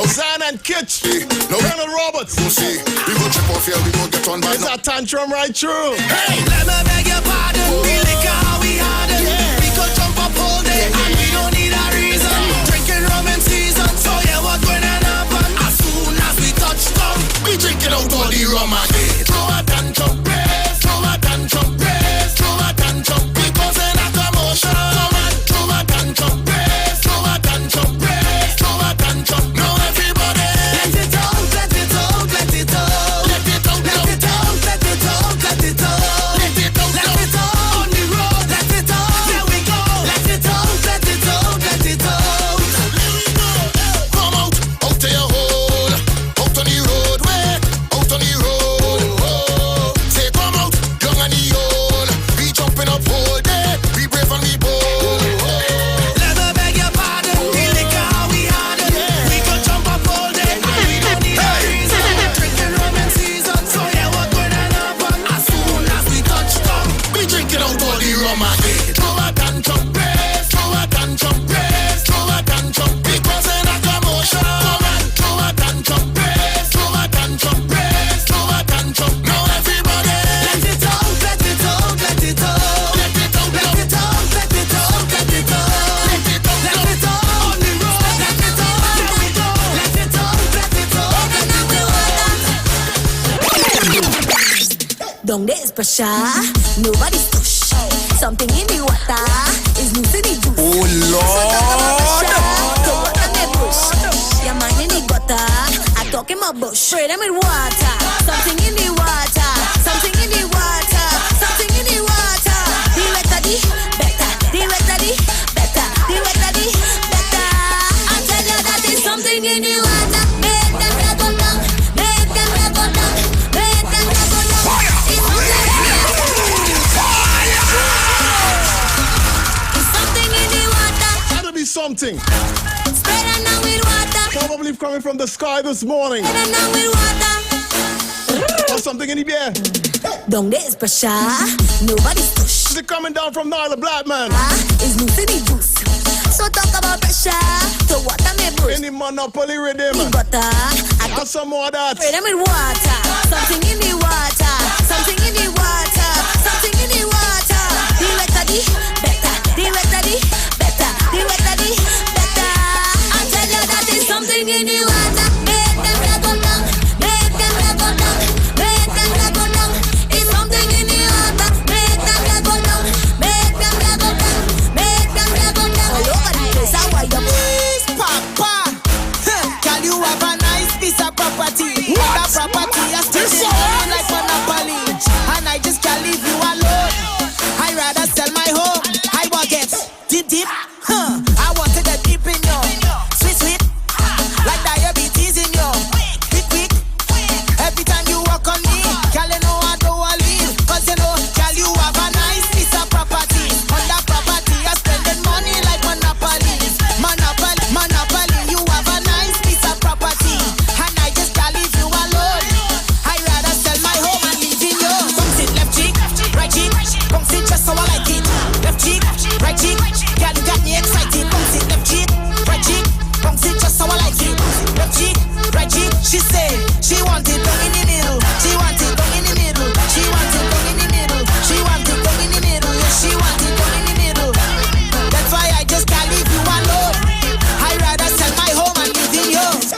Zan and Kitch. No. Colonel Roberts. Go see. We go trip off here, we go get on bad It's now. a tantrum right through. Hey, let me beg your pardon. We lick how we harden. We could jump up all day and we don't need a reason. Drinking rum in season, so yeah, what's going to happen? As soon as we touch down, we drinking out all the rum again. Throw a tantrum, praise, throw a tantrum, praise, throw a tantrum. Because in a commotion, come on, throw a tantrum, praise, throw a tantrum, praise, throw a tantrum. Now everybody, let it out, let it out, let it out, let it out, let it out, let it out, let it out, let it out, let it out on the road, let it out. There we go, let it out, let it out, let it out. Here we go. Come out to your hole, out on the roadway, out on the road. Oh, say come out, young and the old. We jumping up all day, we brave and we bold. Let me beg your pardon, we lick how we harden. We could jump up all day and we don't need a reason. Drinking rum in season, so yeah, what's going to happen? As soon as we touch down, we drinking out all the rum again. Throw a tantrum, praise, throw a tantrum, praise, throw a tantrum. Because in a commotion, come on, throw a tantrum, praise, throw a tantrum, praise, throw a tantrum. Now everybody, let it out, let it out, let it out, let it out, let it out, let it out, let it out, let it out, let it out on the road, let it out. Here we go, let it out, let it out, let it out. Don't there is pressure, nobody's push. Something in the water is losing the juice. Oh Lord! The water may push. Your man in the gutter, I talk him a bush. Spray them with water. Something in the water. Something in the water. Something in the water. The wetter the better. The wetter the better. The wetter the better. I tell you that there's something in the water. Make them go down. Make them go down. Make them go down. Fire! It's something in the water. Gotta be something. Spread it now with water. Probably coming from the sky this morning. Spread it now with water. Or something in the air. Down there is pressure. Nobody's push. Is it coming down from Nyla Blackman? Is losing the juice. So talk about pressure. The water may push. In the Monopoly rhythm. The gutter. And some more of that. Spray them with water. Something in the water. Something in the water. Something in the water. The wetter the better. The wetter the better. The wetter the better. I tell you that there's something in the water. Make them go down. Make them go down. Make them go down. It's something in the water. Make them go down. Make them go down. Make them go down. All over the place, I wind up. Please, Papa. Can you have a nice piece of property? That property is still like Monopoly. And I just can't leave you alone. I rather sell my home. I want it deep, deep. I want to get deep in you. Sweet, sweet. Like diabetes in you. Quick, quick. Every time you walk on me, girl, you know I don't want to leave. Cause you know, girl, you have a nice piece of property. On that property, you're spending money like Monopoly. Monopoly, Monopoly. You have a nice piece of property. And I just can't leave you alone. I rather sell my home and leave in you. Bounce it left cheek, right cheek. Bounce it just so I like it. Left cheek, right cheek. Girl, you got me excited. Bounce it left cheek, right cheek. Bounce it just so I like it. Left cheek, right cheek. She said she want it down in the middle. She want it down in the middle. She want it down in the middle. She want it down in the middle. Yeah, she want it down in the middle. That's why I just can't leave you alone. I rather sell my home and live in yours.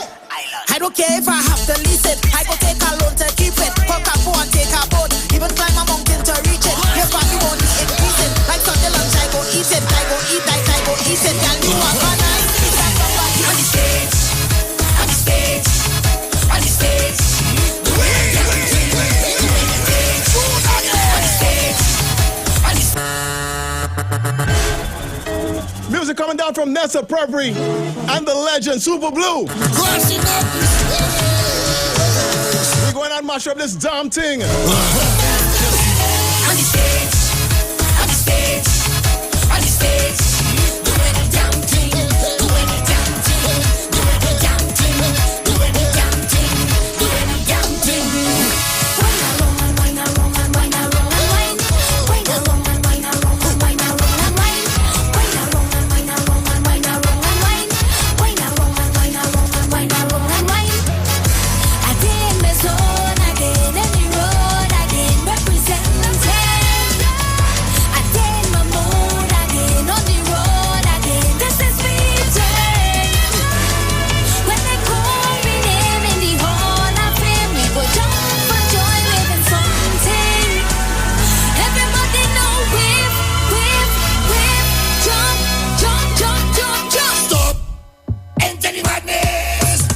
I don't care if I have to lease it. I go take a loan to keep it. Hook a phone, take a boat. Even climb a mountain to reach it. Your body won't increase it. Like Sunday lunch, I go eat it. I go eat, I go eat it. Girl, you are a nice piece of property. On the stage, on the stage, on the stage. The way you on the stage, on the stage. Music coming down from Professor Prevery, and the legend Super Blue. We're going to mash up this damn thing. On the stage, on the stage, on the stage. Do any damn thing, do any damn thing, do any damn thing, do any damn thing, do any damn thing. Wine along and wine along and wine along and wine. Wine along and wine along and wine along and wine. Wine along and wine along and wine along and wine. Wine along and wine along and wine along and wine. I did my zone, I did any road, I did represent them. I did my mood, I did on the road, I did. This is featured. When they call me name in the hall of fame, we go jump for joy, living something. Everybody know whip, whip, whip, jump, jump, jump, jump, jump. Stop. Enter the madness.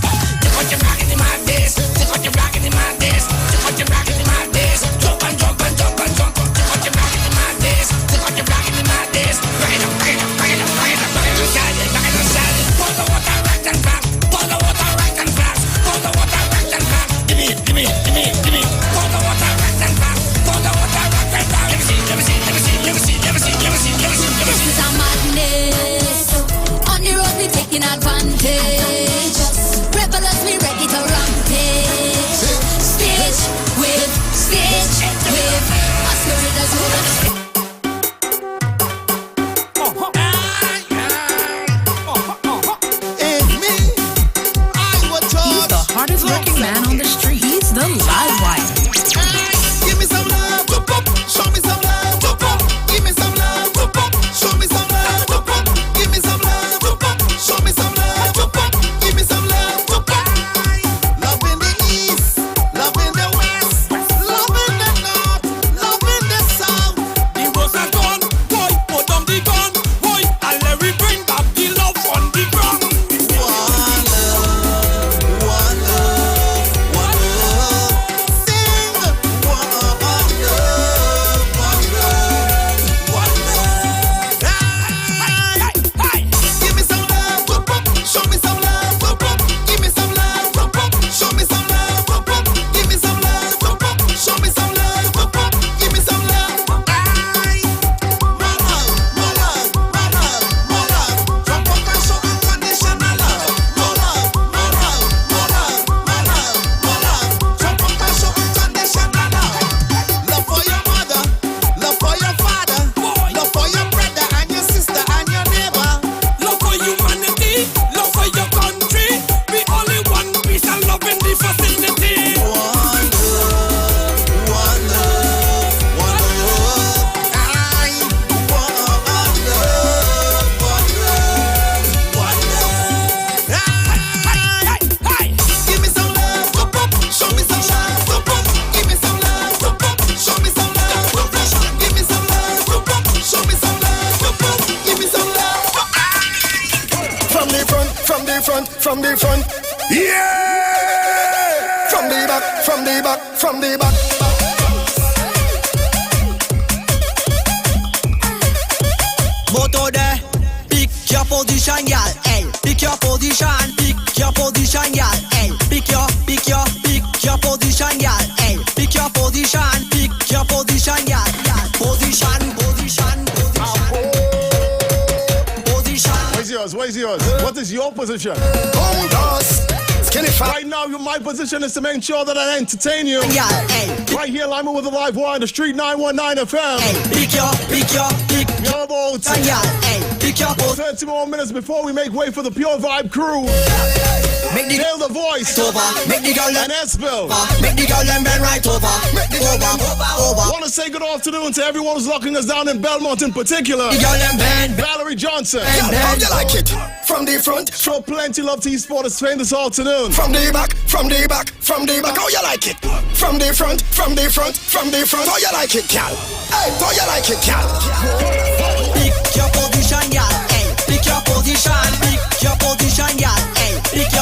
Take out your rock in the madness. Take out your rock in the madness. Take out your rock in the madness. Jump and jump and jump and jump. Take out your rock in the madness. Take out your rock in the madness. Rock it up, rock it up, rock it up, rock it up, rock it up, shine it, rock it up, shine it. Pour the water right and fast. Pour the water right and fast. Pour the water right and fast. Give me, give me, give me, give me. Pour the water right and fast. Pour the water right and fast. Let me see, let me see, let me see, let me see, let me see, let me see, let me see, let me see. This is a madness. On the road we taking advantage. Rebels we ready to rampage. Stitch with masqueraders who He's the hardest working man on the street. He's the live wire. Give me some love, whoop, whoop. Show me some love, whoop, whoop. Give me some love, whoop, whoop. Show me some love, whoop, whoop. Give me some love, whoop, whoop. Show me some love, whoop, whoop. Give me some love, whoop, whoop. Love in the east, love in the west, love in the north, love in the south. The rose are gone, boy, put down the gun, boy, and let me bring back the love on the ground. One love, one love, one love. Sing one love, one love, one love. Hey, give me some love, whoop, whoop. Show me some love, whoop, whoop. Give me some love, whoop, whoop. Show me some love, whoop, whoop. Give me some love, whoop, whoop. Show me some love, whoop, whoop. Give me some love. Hey, more love, more love, more love, more love. Drop up and show unconditional love. More love, more love, more love, more love, more love. Drop up and show unconditional love. Love for your mother, love for your father, love for your brother and your sister and your neighbor. Love for humanity, love for your country. We only one piece and love in the facility. One love, one love, one love. Aye, one love, one love, one love. Hey, give me some love, whoop, whoop. Show me some love, whoop, whoop. Give me some love, whoop, whoop. Show me some love, whoop, whoop. Give me some love, whoop, whoop. Show me some love, whoop, whoop. Give me some love. From the front, from the front, from the front. Yeah! From the back, from the back, from the back. Moto there, pick your position, y'all. Hey, pick your position, pick your position, y'all. Hey, pick your position, y'all. Hey, pick your position, y'all. Position, position, position. Where's yours? Where's yours? What is your position? Hold us. Skinny fat. Right now, my position is to make sure that I entertain you. Yeah, hey. Right here, lineman with the live wire on the street 919 FM. Hey, pick your. You're about Yeah, hey, pick your 30 more minutes before we make way for the Pure Vibe crew. Make the Nail the voice. over. Make the girl And Esbill. Make the girl them bend right over. Make the girl them over. Want to say good afternoon to everyone who's locking us down in Belmont in particular. The girl them bend. Valerie Johnson. How you like it? From the front, Show plenty love to Eastport is trained this afternoon. from the back, from the back, from the back. How you like it? From the front, from the front, from the front. How you like it, gal? Hey, how you like it, gal? Pick your position, y'all. Hey, pick your position, y'all. Hey, pick your position, y'all. Hey, pick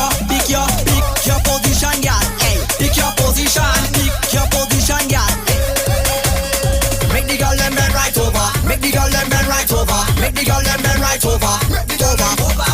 your position, y'all. Make the girl them bend right over. Make the girl them bend right over. Make the girl them bend right over. Over.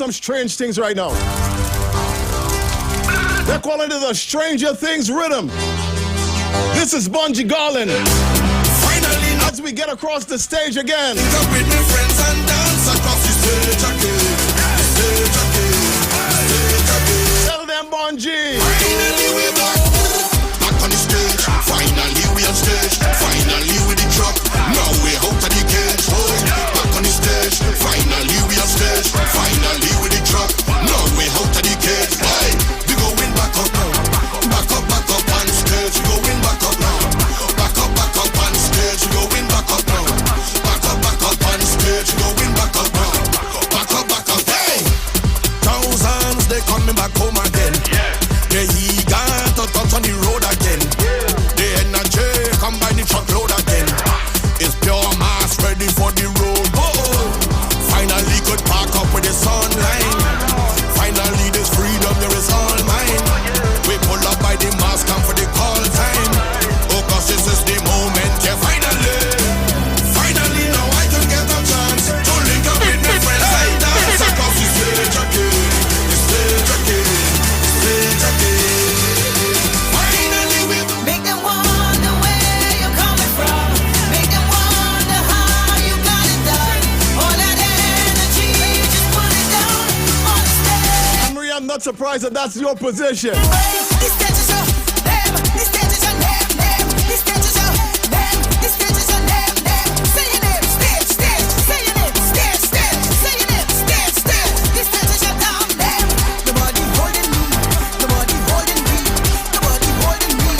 some strange things right now. They're calling it the Stranger Things rhythm. This is Bungie Garland. Finally, as we get across the stage again. Come with my friends and dance across the stage again. Stage again. Stage again. Tell them, Bungie. Finally, we're back on the stage. Finally, we on stage. Finally, with the truck. Now we're out of the cage. Back on the stage. Finally, we on stage. Finally, with the truck. Now we're out of the cage. We going back up now. Back up on stage. We going back up now. Back up on stage. We going back up now. Back up on stage. We going back up now. Back up. Hey! Thousands, they coming back home again. They eager to touch on the road again. The energy come by the truckload again. It's pure mass ready for the road. Finally could park up with the sunlight. Finally this freedom there is all mine. We pull up by the mask come for the call time. Oh cause this is the moment, yeah finally now I can get a chance to link up with my friends like that. Across the stage again, the stage again, the stage again. Finally we Make them wonder where you're coming from. Make them wonder how you got it done. All that energy, just put it down on the stage. Henry, I'm not surprised that that's your position. This stage is your name. This stage is your name. This stage is your name. This stage is your name. Say your name. Stage. Say your name. Stage. Say your name. Stage. This stage is your damn name. Nobody holding me. Nobody holding me. Nobody holding me.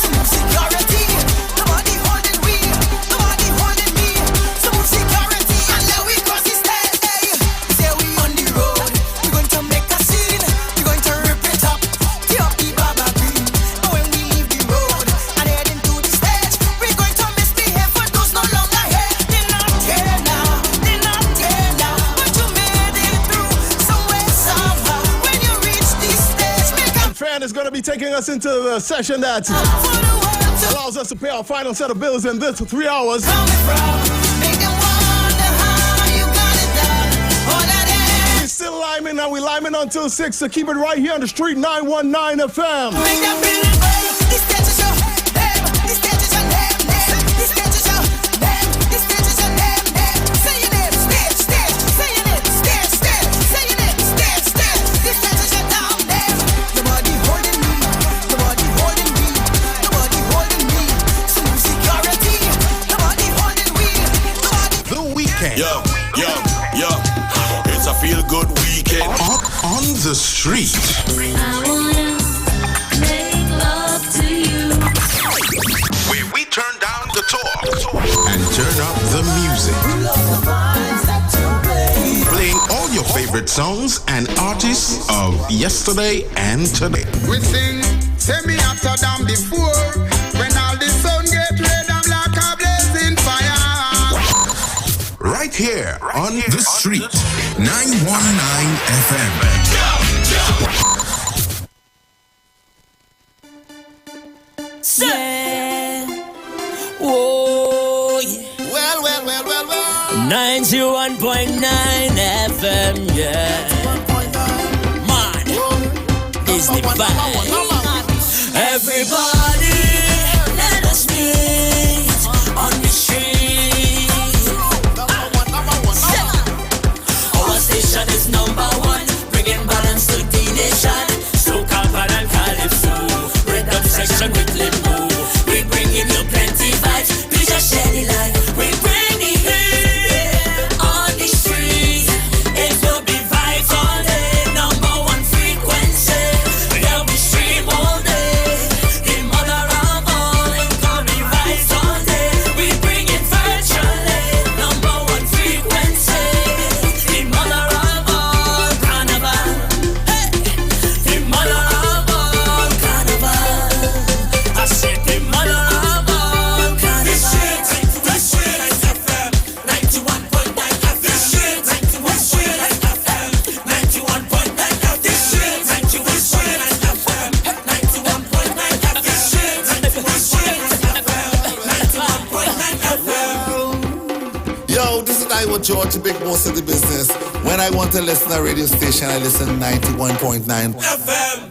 Smooth security. Nobody holding me. Nobody holding me. Smooth security. And now we cross the stage. Hey, say we on the road. We're going to make a scene. We're going to rip it up. Tear up the Baba Green. And when we leave the road and head into the stage, we're going to misbehave for those no longer here. They're not here now. They're not here now. But you made it through somewhere, somehow. When you reach the stage, make a Fan is going to be taking us into the session that allows us to pay our final set of bills in this 3 hours. We're still liming and we liming until 6, so keep it right here on the street 919 FM. Make that feeling right. This stage is your name. This stage is your name. This stage is your name. This stage is your name. Say your name. Stage. Say your name. Stage. Say your name. Stage. This stage is your damn name. Nobody holding me. Nobody holding me. Nobody holding me. Smooth security. Nobody holding me. Nobody. The weekend. Yo. It's a feel good weekend. On the street. I wanna make love to you. Where we turn down the talk And turn up the music. Playing all your favorite songs and artists of yesterday and today. We sing, say me after them before. When all the sun get red, I'm like a blazing fire. Right here on the street. 919 FM. Yeah. Whoa, yeah. Well. 91.9 FM, yeah. Man, is the vibe. Everybody, let us meet on the street. Our station is #1, bringing balance to the nation. Soca, Pan and Calypso, rhythm section with limbo. We bringing you plenty vibes, we just share the light. We bring the heat on the street. It will be vibes all day, #1 frequency. Yeah, we stream all day. The George, big boss of the business. When I want to listen to a radio station, I listen 91.9 FM.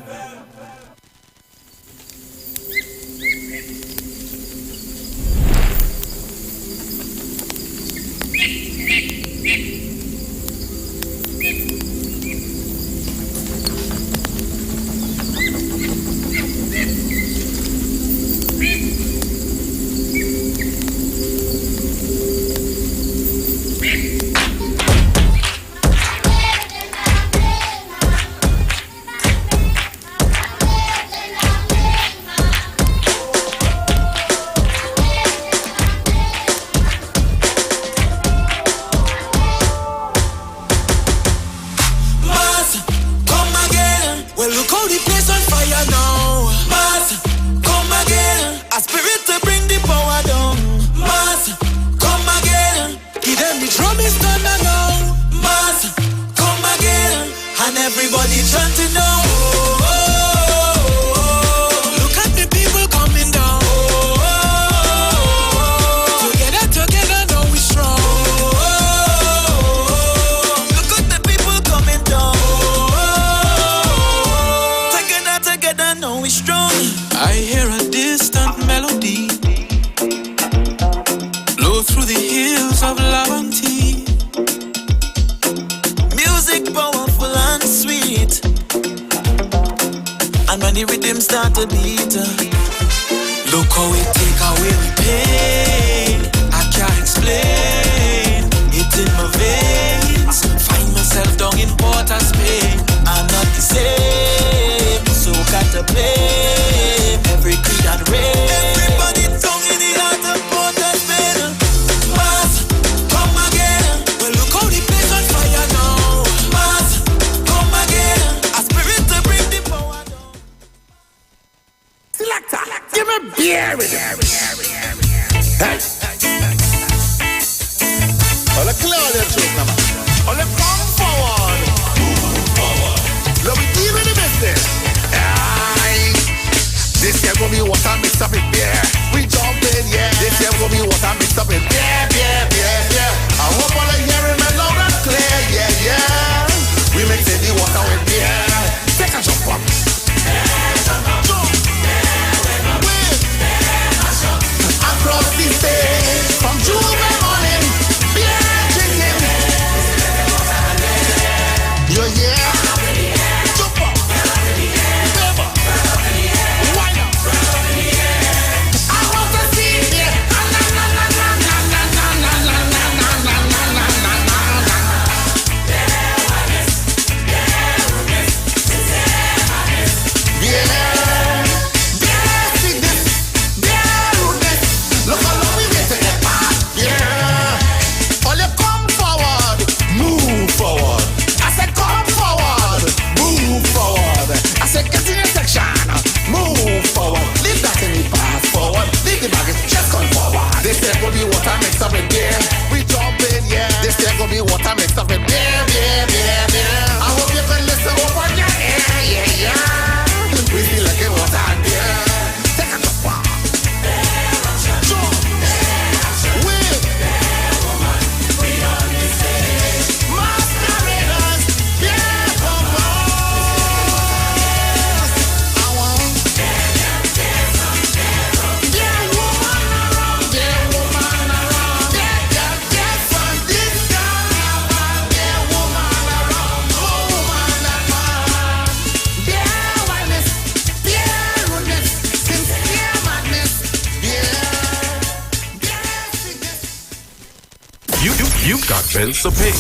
Bills to pay,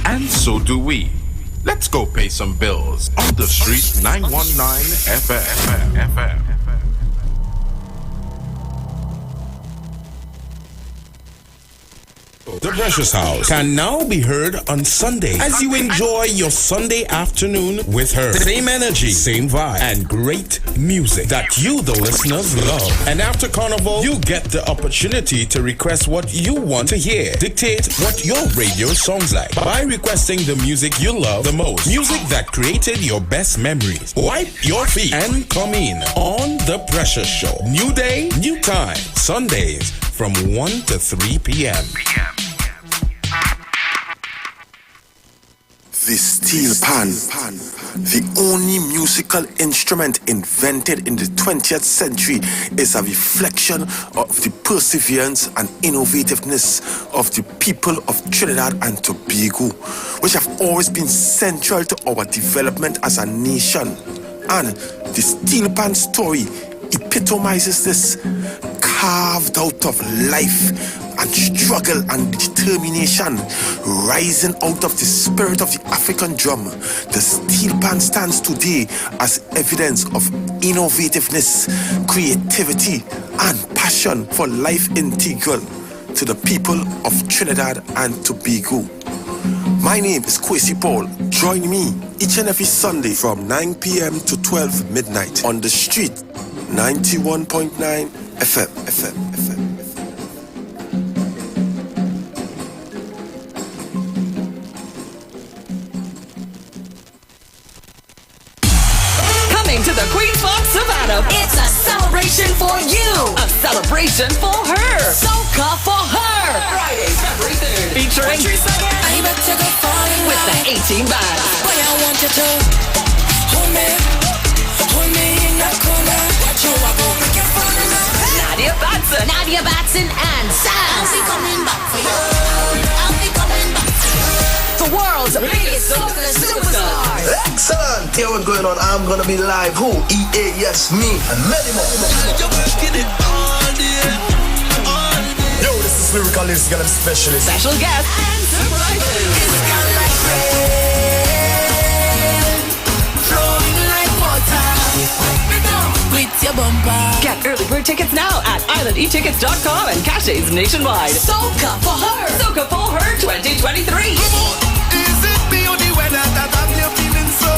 and so do we. Let's go pay some bills on the street 919 FM. The Precious House can now be heard on Sunday as you enjoy your Sunday afternoon with her. Same energy, same vibe, and great music that you, the listeners, love. And after Carnival, you get the opportunity to request what you want to hear. Dictate what your radio sounds like by requesting the music you love the most. Music that created your best memories. Wipe your feet and come in on The Precious Show. New day, new time. Sundays from 1 to 3 p.m. The steel pan, the only musical instrument invented in the 20th century, is a reflection of the perseverance and innovativeness of the people of Trinidad and Tobago, which have always been central to our development as a nation. And the steel pan story epitomizes this, carved out of life and struggle and determination, rising out of the spirit of the African drum. The steel pan stands today as evidence of innovativeness, creativity, and passion for life integral to the people of Trinidad and Tobago. My name is Kwesi Paul. Join me each and every Sunday from 9 p.m. to 12 midnight on the street, 91.9 FM. To the Queen's Park Savannah. It's a celebration for you. A celebration for her. Soca for her. Friday, February 3rd. Featuring with the 18 bands. Boy, I want you to hold me in the corner. Watch you, I go make you fall in love. Nadia Batson and Sam. I'll be coming back for you. I'll be coming back for you. The world's biggest soca superstars. Excellent! Here what's going on. I'm gonna be live. Who? EA, yes, me, and many more. Yo, this is Lyricalist, girl, I'm specialist. Special guest and surprises. It's got like rain, flowing like water. With your bumper. Get early bird tickets now at islandetickets.com and caches nationwide. Soca for her. Soca for her 2023. Is it the only weather that I'm feeling so?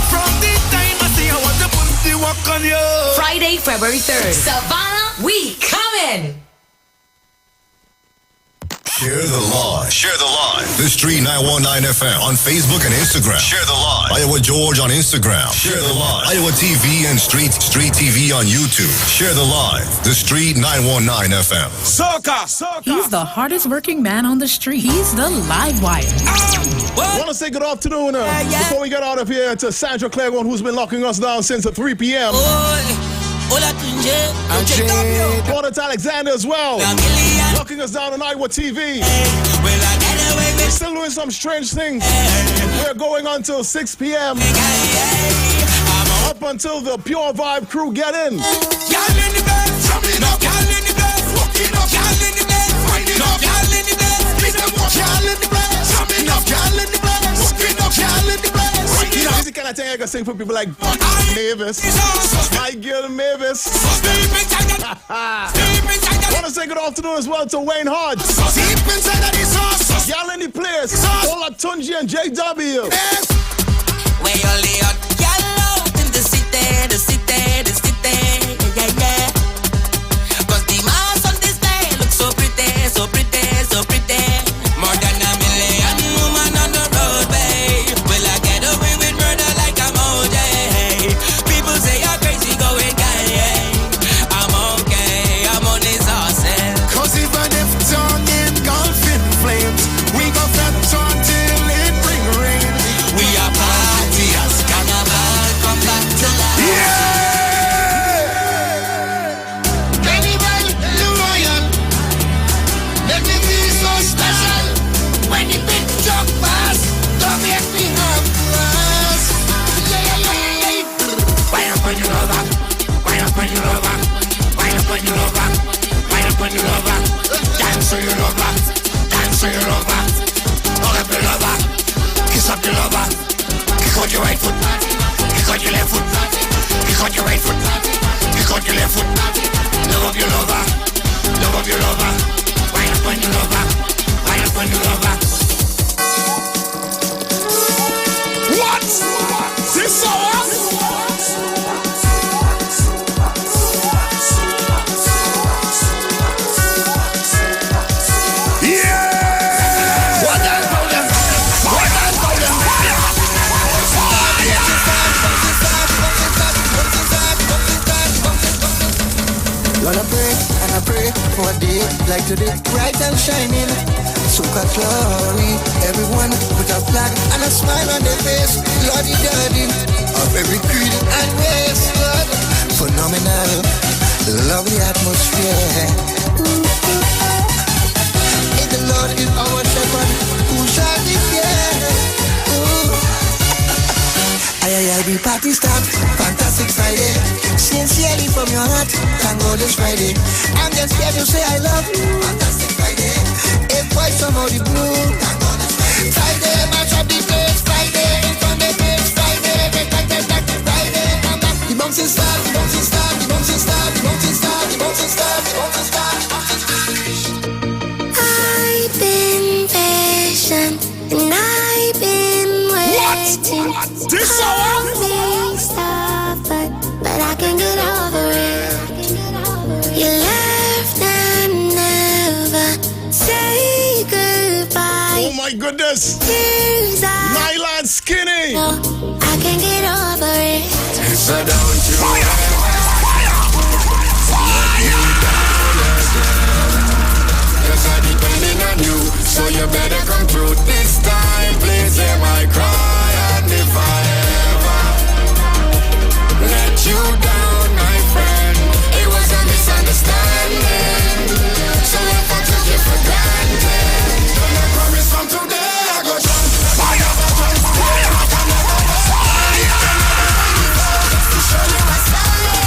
From the time I see I want to put the walk on you. Friday, February 3rd. Savannah, we coming. Share the live. Share the live. The Street 919 FM on Facebook and Instagram. Share the live. Iowa George on Instagram. Share the live. Iowa TV and Street TV on YouTube. Share the live. The Street 919 FM. Soca. He's the hardest working man on the street. He's the live wire. I want to say good afternoon before we get out of here to Sandra Claiborne, who's been locking us down since 3 p.m. Gordon Alexander as well, locking us down on Iwer TV. We're still doing some strange things. We're going on till 6 p.m. Up until the Pure Vibe crew get in. Y'all in the bed, jumping up. Y'all in the bed, walking up. Y'all in the bed, winding up. Y'all in the bed, big them up. Y'all in the bed, jumping up. Y'all in the bed, walking up. Y'all in the bed, winding up. This is the kind of thing I can sing for people like Mavis, my girl Mavis. I want to say good afternoon as well to Wayne Hodge. Y'all in the place, Ola Tunji and JW. Where you live, y'all out in the city, the city, the city, yeah. Cause the mass on this day looks so pretty, so pretty, so pretty. More than a million women on the road, babe. Will I get away with murder like I'm OJ? People say I'm crazy going gay. I'm okay, I'm on this awesome. Cause even if tongue engulfing flames, we go fetch until it bring rain. We are partiers, carnival, come back to life. Anybody, the royal, let me feel so special. When the big truck pass, don't make me nervous. Wind up on your lover, wind up on your lover, wind up on your lover, wind up on your lover. Dance to your lover, dance to your lover. Hold up your lover, kiss up your lover. Kick out your right foot, kick out your left foot, kick out your right foot, kick out your left foot. Love of your lover, love of your lover. Wind up on your lover, wind up on your lover. What? This song? Gonna pray and I pray for a day like today, bright and shining. soca glory. Everyone with a flag and a smile on their face. Lordy daddy of every creed and race. Lord, phenomenal, lovely atmosphere. If the Lord is our shepherd, who shall be feared? Aye, the party starts, fantastic Friday. Sincerely from your heart, thank God it's Friday. I'm just here to say I love you, fantastic Friday. If boys somehow the blue, thank God it's Friday. Friday, match up the place, Friday, in front of the place, Friday, back, Friday, come back. The bouncing star, the bouncing star, the bouncing star, the bouncing star, the bouncing star, the bouncing star, the bouncing star. I've been patient and I've been waiting. What? This hour? Stubborn, but I can get over it. You left and never say goodbye. Oh my goodness! Tears are Nylon skinny! I can get over it. So don't you Fire! Yes, I'm depending on you, so you better come through this time. Please hear my cry, and if I ever let you down, my friend, it was a misunderstanding. So if I took you for granted, then I promise from today I go jump. Fire! Fire! I can never to show you a sorrow,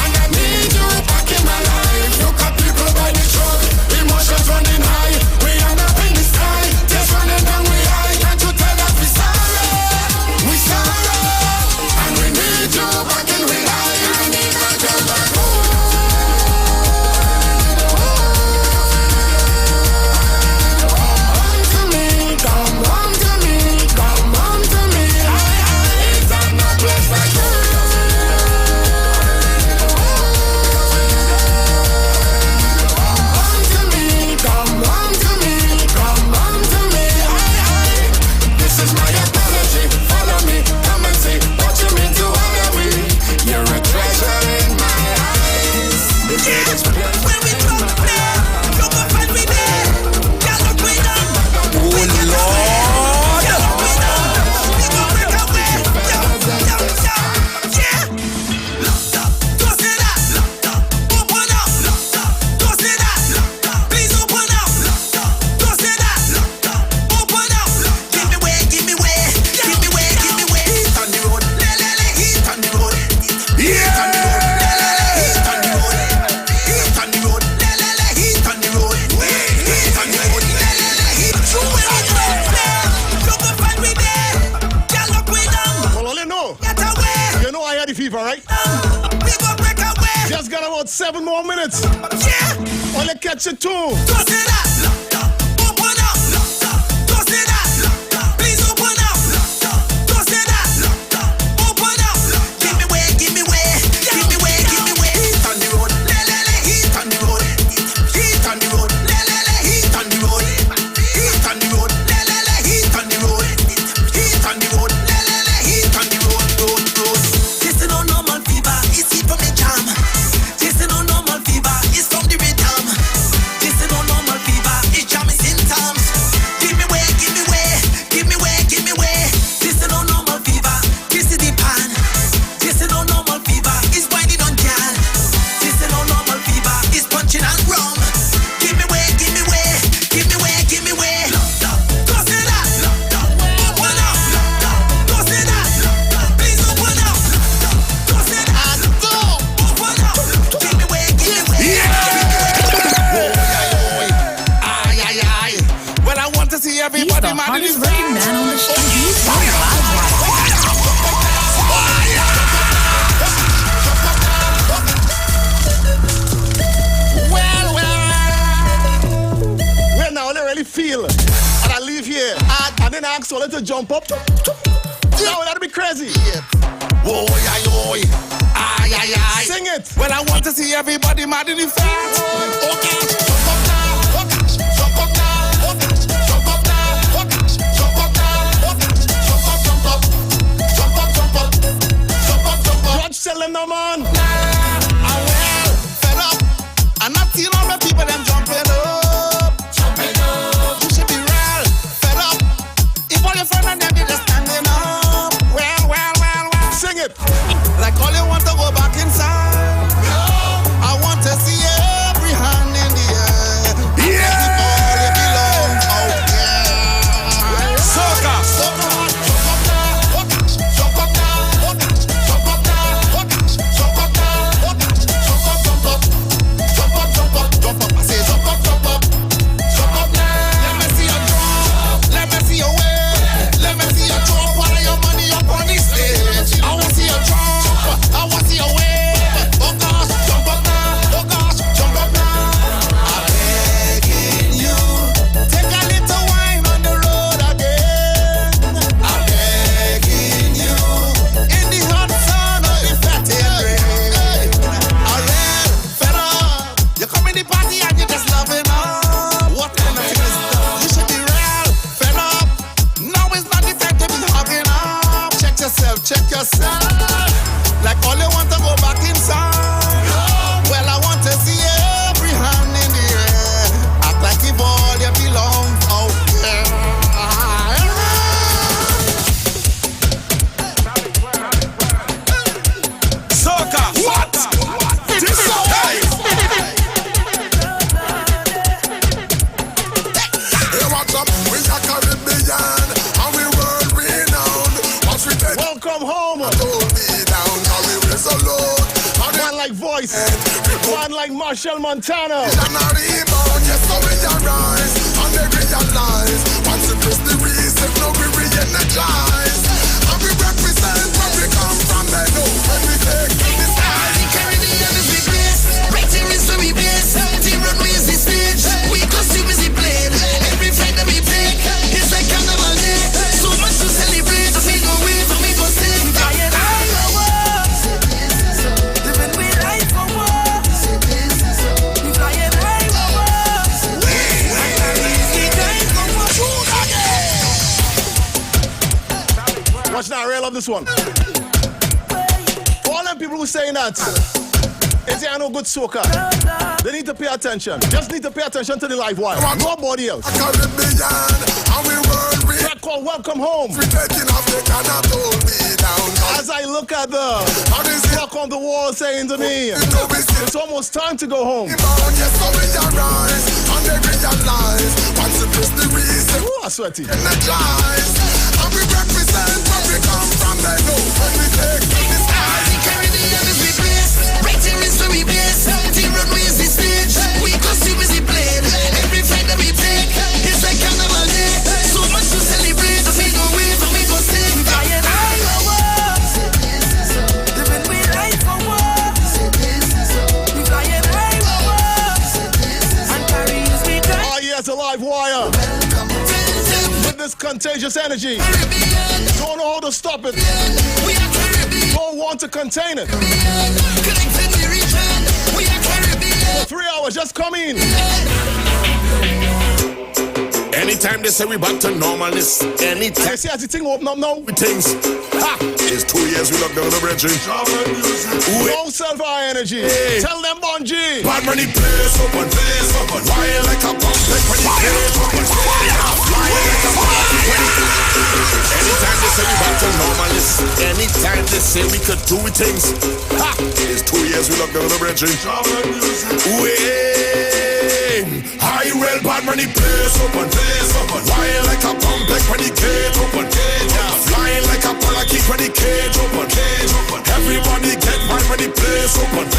and I need you back in my life. Look at people by the truck, emotions running high. We end up in the sky, just running down we high. Can't you tell that we sorrow, and we need you back in we high. I need my girl back home. Come home to me, come home to me, come home to me. It's no place like home. Come home to me, come home to me. This is my apology. Follow me, come and see what you mean to all of we. You're a treasure in my eyes. When we come to play, you go find me there. Can't look me down. Oh Lord. Can't look me down. We go break away. Yeah. Locked up. Don't say that. Locked up. Open up. Locked up. Don't say that. Locked up. Please open up. Locked up. Don't say that. Locked up. Open up. Give me way. Give me way. Give me way. Give me way. Heat on the road. Heat on the road. Heat on the road. Heat on the road. Heat on the road. Heat on the road. Heat on the road. Heat. True way we go. You go find me there. Can't look me down. Well, all you know, Get away. you know I had the fever, right? We go break away. Just got about 7 more minutes. Yeah. Only catch it too. Don't say that. Locked up. Open up. Locked up. Don't say that. Locked up. Please open up. Locked up. Don't say that. Locked up. Open up. Give me way. Give me way. Give me way. Give me way. Heat on the road. Heat on the road. Heat on the road. Heat on the road. Heat on the road. Heat on the road. Heat on the road. Heat on the road. This is no normal fever. It's heat from the jam. This is no normal fever. It's from the rhythm. This is no normal fever. It's jamming symptoms. Give me way. Give me way. Give me way. Give me way. This is no normal fever. This is the pan. This is no normal fever. It's winding on gal. This is no normal fever. It's punching and rum. Give me way. Give me way. Give me way. Give me way. Locked up. Don't say that. Locked up. Open up. Locked up. Don't say that. Locked up. Please open up. Locked up. Don't say that. Locked up. Open up. Give me way. Give me way. Aye. Well, I want to see He's everybody the mad in hardest his working man on the street. He's the live Well, now they really feel. And I leave here. And then I ask all to jump up. Now that'd be crazy. Oh, aye. Sing it. Well, I want to see everybody mad in the fat. Okay. Watch tell them no man. I will. Fed up. I'm not seeing all the people them jumping. Oh. and them you just standing up. Well. Sing it. Like all you want to go back inside. I want to see every hand in the air. Yeah. All you belong out there. Soca. Check yourself. Like all you want to go back inside. Well, I want to see every hand in the air. Act like if all you belong out there. Soca. What? This Hey, what's up? We are Caribbean and we world renowned. Once we take Welcome home. One like Voice. One like Marshall Montano. Yes, so we arise and they realize. Once we press the reset, now we re-energize. And we represent where we come from. They know when we take the sky. The Caribbean is the place. Right here is where we base. The runway is the stage. We costume is the plane. Every flight that we take is like carnival day. So much to celebrate. We go wave and we go sing. Flying high over. Living we life for war. We flying high over. Watch now, I love this one. For all them people who saying that if they are no good soca, they need to pay attention. Just need to pay attention to the live wire. Nobody else. Track called Welcome Home. As I look at the clock on the wall saying to me, it's almost time to go home. Ooh, I'm sweaty. And we represent where we come from. They know when we take the sky. The Caribbean is the place. Right here is where we base. The runway is the stage. We costume is the plane. Every flight that we take is like carnival day. So much to celebrate. We go wave and we go sing. Flying high over. Living we life for war. We flying high over. And Paris we die. Oh yes, a live wire. With this contagious energy. Don't know how to stop it. Don't want to contain it. For 3 hours, just come in. Anytime they say we back to normalness, anytime. I see as the thing open up now. Things. Ha! It's 2 years we locked down the bridge. No self-high energy. Hey. Tell them Bungie. Bad money place up and place up and fire like a bomb. Anytime they say we back to normalness, anytime they say we could do things. Ha! It's 2 years we locked down the bridge. Iwer bad money place up and place up and fire like a bomb. When the gate open, flying like a parakeet when the cage open. Everybody get mad when the place open.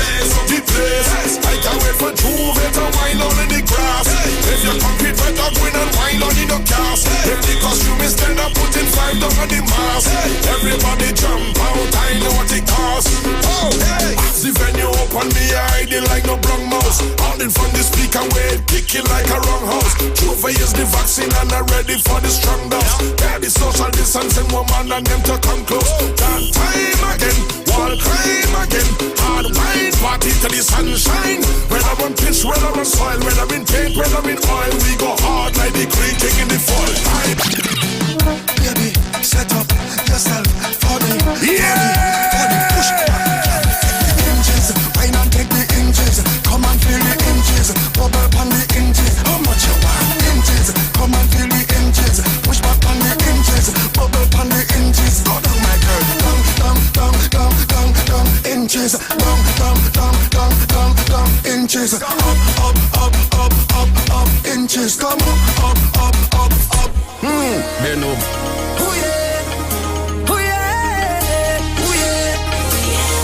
The place, I can't wait for Juve to wind on in the grass. If you compete, better go in and wind on in the cast. If the costume is stand up, put in $5 on the mask. Everybody jump out, I know what it costs. Oh, the venue open, me hiding like no brown mouse. Holding from the speaker, way kicking like a wrong house. Juve is the vaccine and I'm ready for the strong dogs. Bear the social distancing, woman and them to come close. That time again, wall climb again. Hard wine, party to the sunshine. Whether on pitch, whether on soil, whether in paint, whether in oil, we go hard like the green king in the fall. Baby, set up yourself for the push inches. Wine and take the inches. Come and feel the inches. Bubble on the inches. How much you want? Inches. Come and feel the inches. Push back on the inches. inches. Up, up, up, up, up, up, inches. Come up, up, up, up. There no. Ooh yeah, ooh yeah, ooh yeah,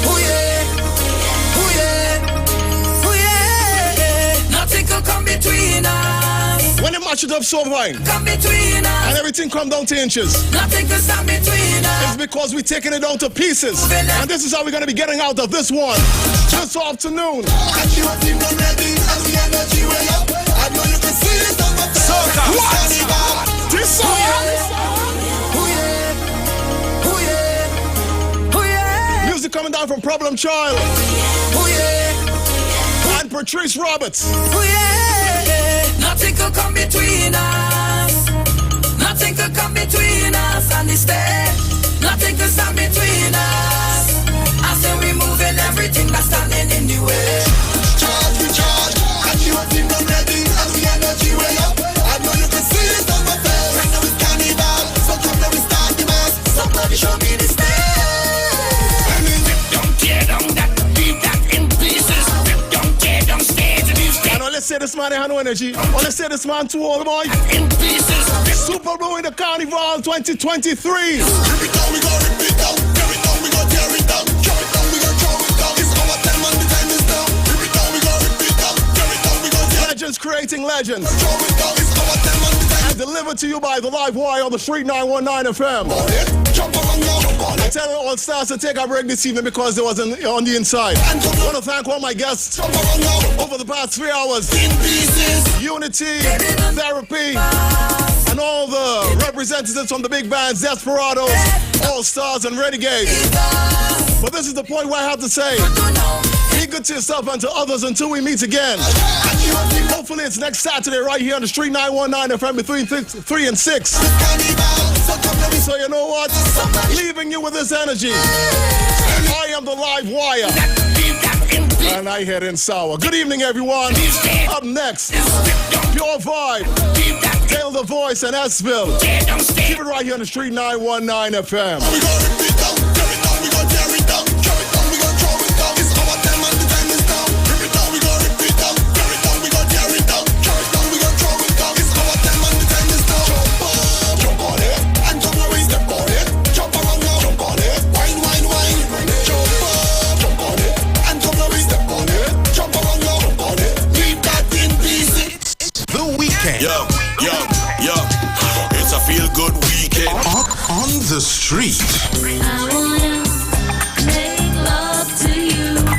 ooh yeah, ooh yeah, ooh yeah. Nothing could come between us. When they match it up so fine, Come between us. and everything come down to inches, Nothing could stand between us. it's because we're taking it down to pieces. And this is how we're going to be getting out of this one this afternoon. And you have been ready, and the energy went up. I know you can see it on my face. What? This song? Ooh yeah, ooh yeah, ooh yeah. Music coming down from Problem Child Ooh yeah, and Patrice Roberts. ooh yeah. Nothing could come between us. Nothing could come between us and this day. Nothing could stand between us. I say we moving everything that's standing in the way. Charge, we charge, and you have been ready, and the energy went up. I know you can see it on my face. Right now it's carnival, so come let me start the mass. Somebody show me the stage. Don't tear down that, leave that in pieces. Don't tear down stage and leave I know, let's say this man had no energy. Or let's say this man too old, boy. in pieces. Super Bowl in the Carnival 2023. Rip it down, we go rip it down. Tear it down, we go tear it down. Throw it down, we go throw it down. It's our time and the time is now. Rip it down, we go rip it down. Tear it down, we go tear it down. Legends creating legends. Throw it down, it's our time and the time. And delivered to you by the Live Wire on the Street 919 FM. Jump around now, jump on I it. tell all stars to take a break this evening because they wasn't on the inside. I want to thank all my guests Jump around now, over the past 3 hours. in pieces. Unity, Therapy, and all the representatives from the big bands, Desperados, All Stars, and Renegade. But this is the point where I have to say, be good to yourself and to others until we meet again. Hopefully it's next Saturday right here on the Street 919 FM between 3 and 6. So you know what? Leaving you with this energy. I am the Live Wire. And I head in sour. Good evening, everyone. Up next, Pure Vibe, Dale the Voice, and Esville. Keep it right here on the Street 919 FM. We go rip it down, tear it down, we go tear it down. Throw it down, we go throw it down. It's our time and the time is now. Rip it down, we go rip it down. Tear it down, we go tear it down. Throw it down, we go throw it down. It's our time and the time is now. Jump on it, and jump now, we step on it. Jump around now, jump on it. Wine, wine, wine. Jump on it, and jump now, we step on it. Jump around now, jump on it. Leave that in pieces. The weekend. Yo, yo, yo. It's a feel good weekend. On the street. I want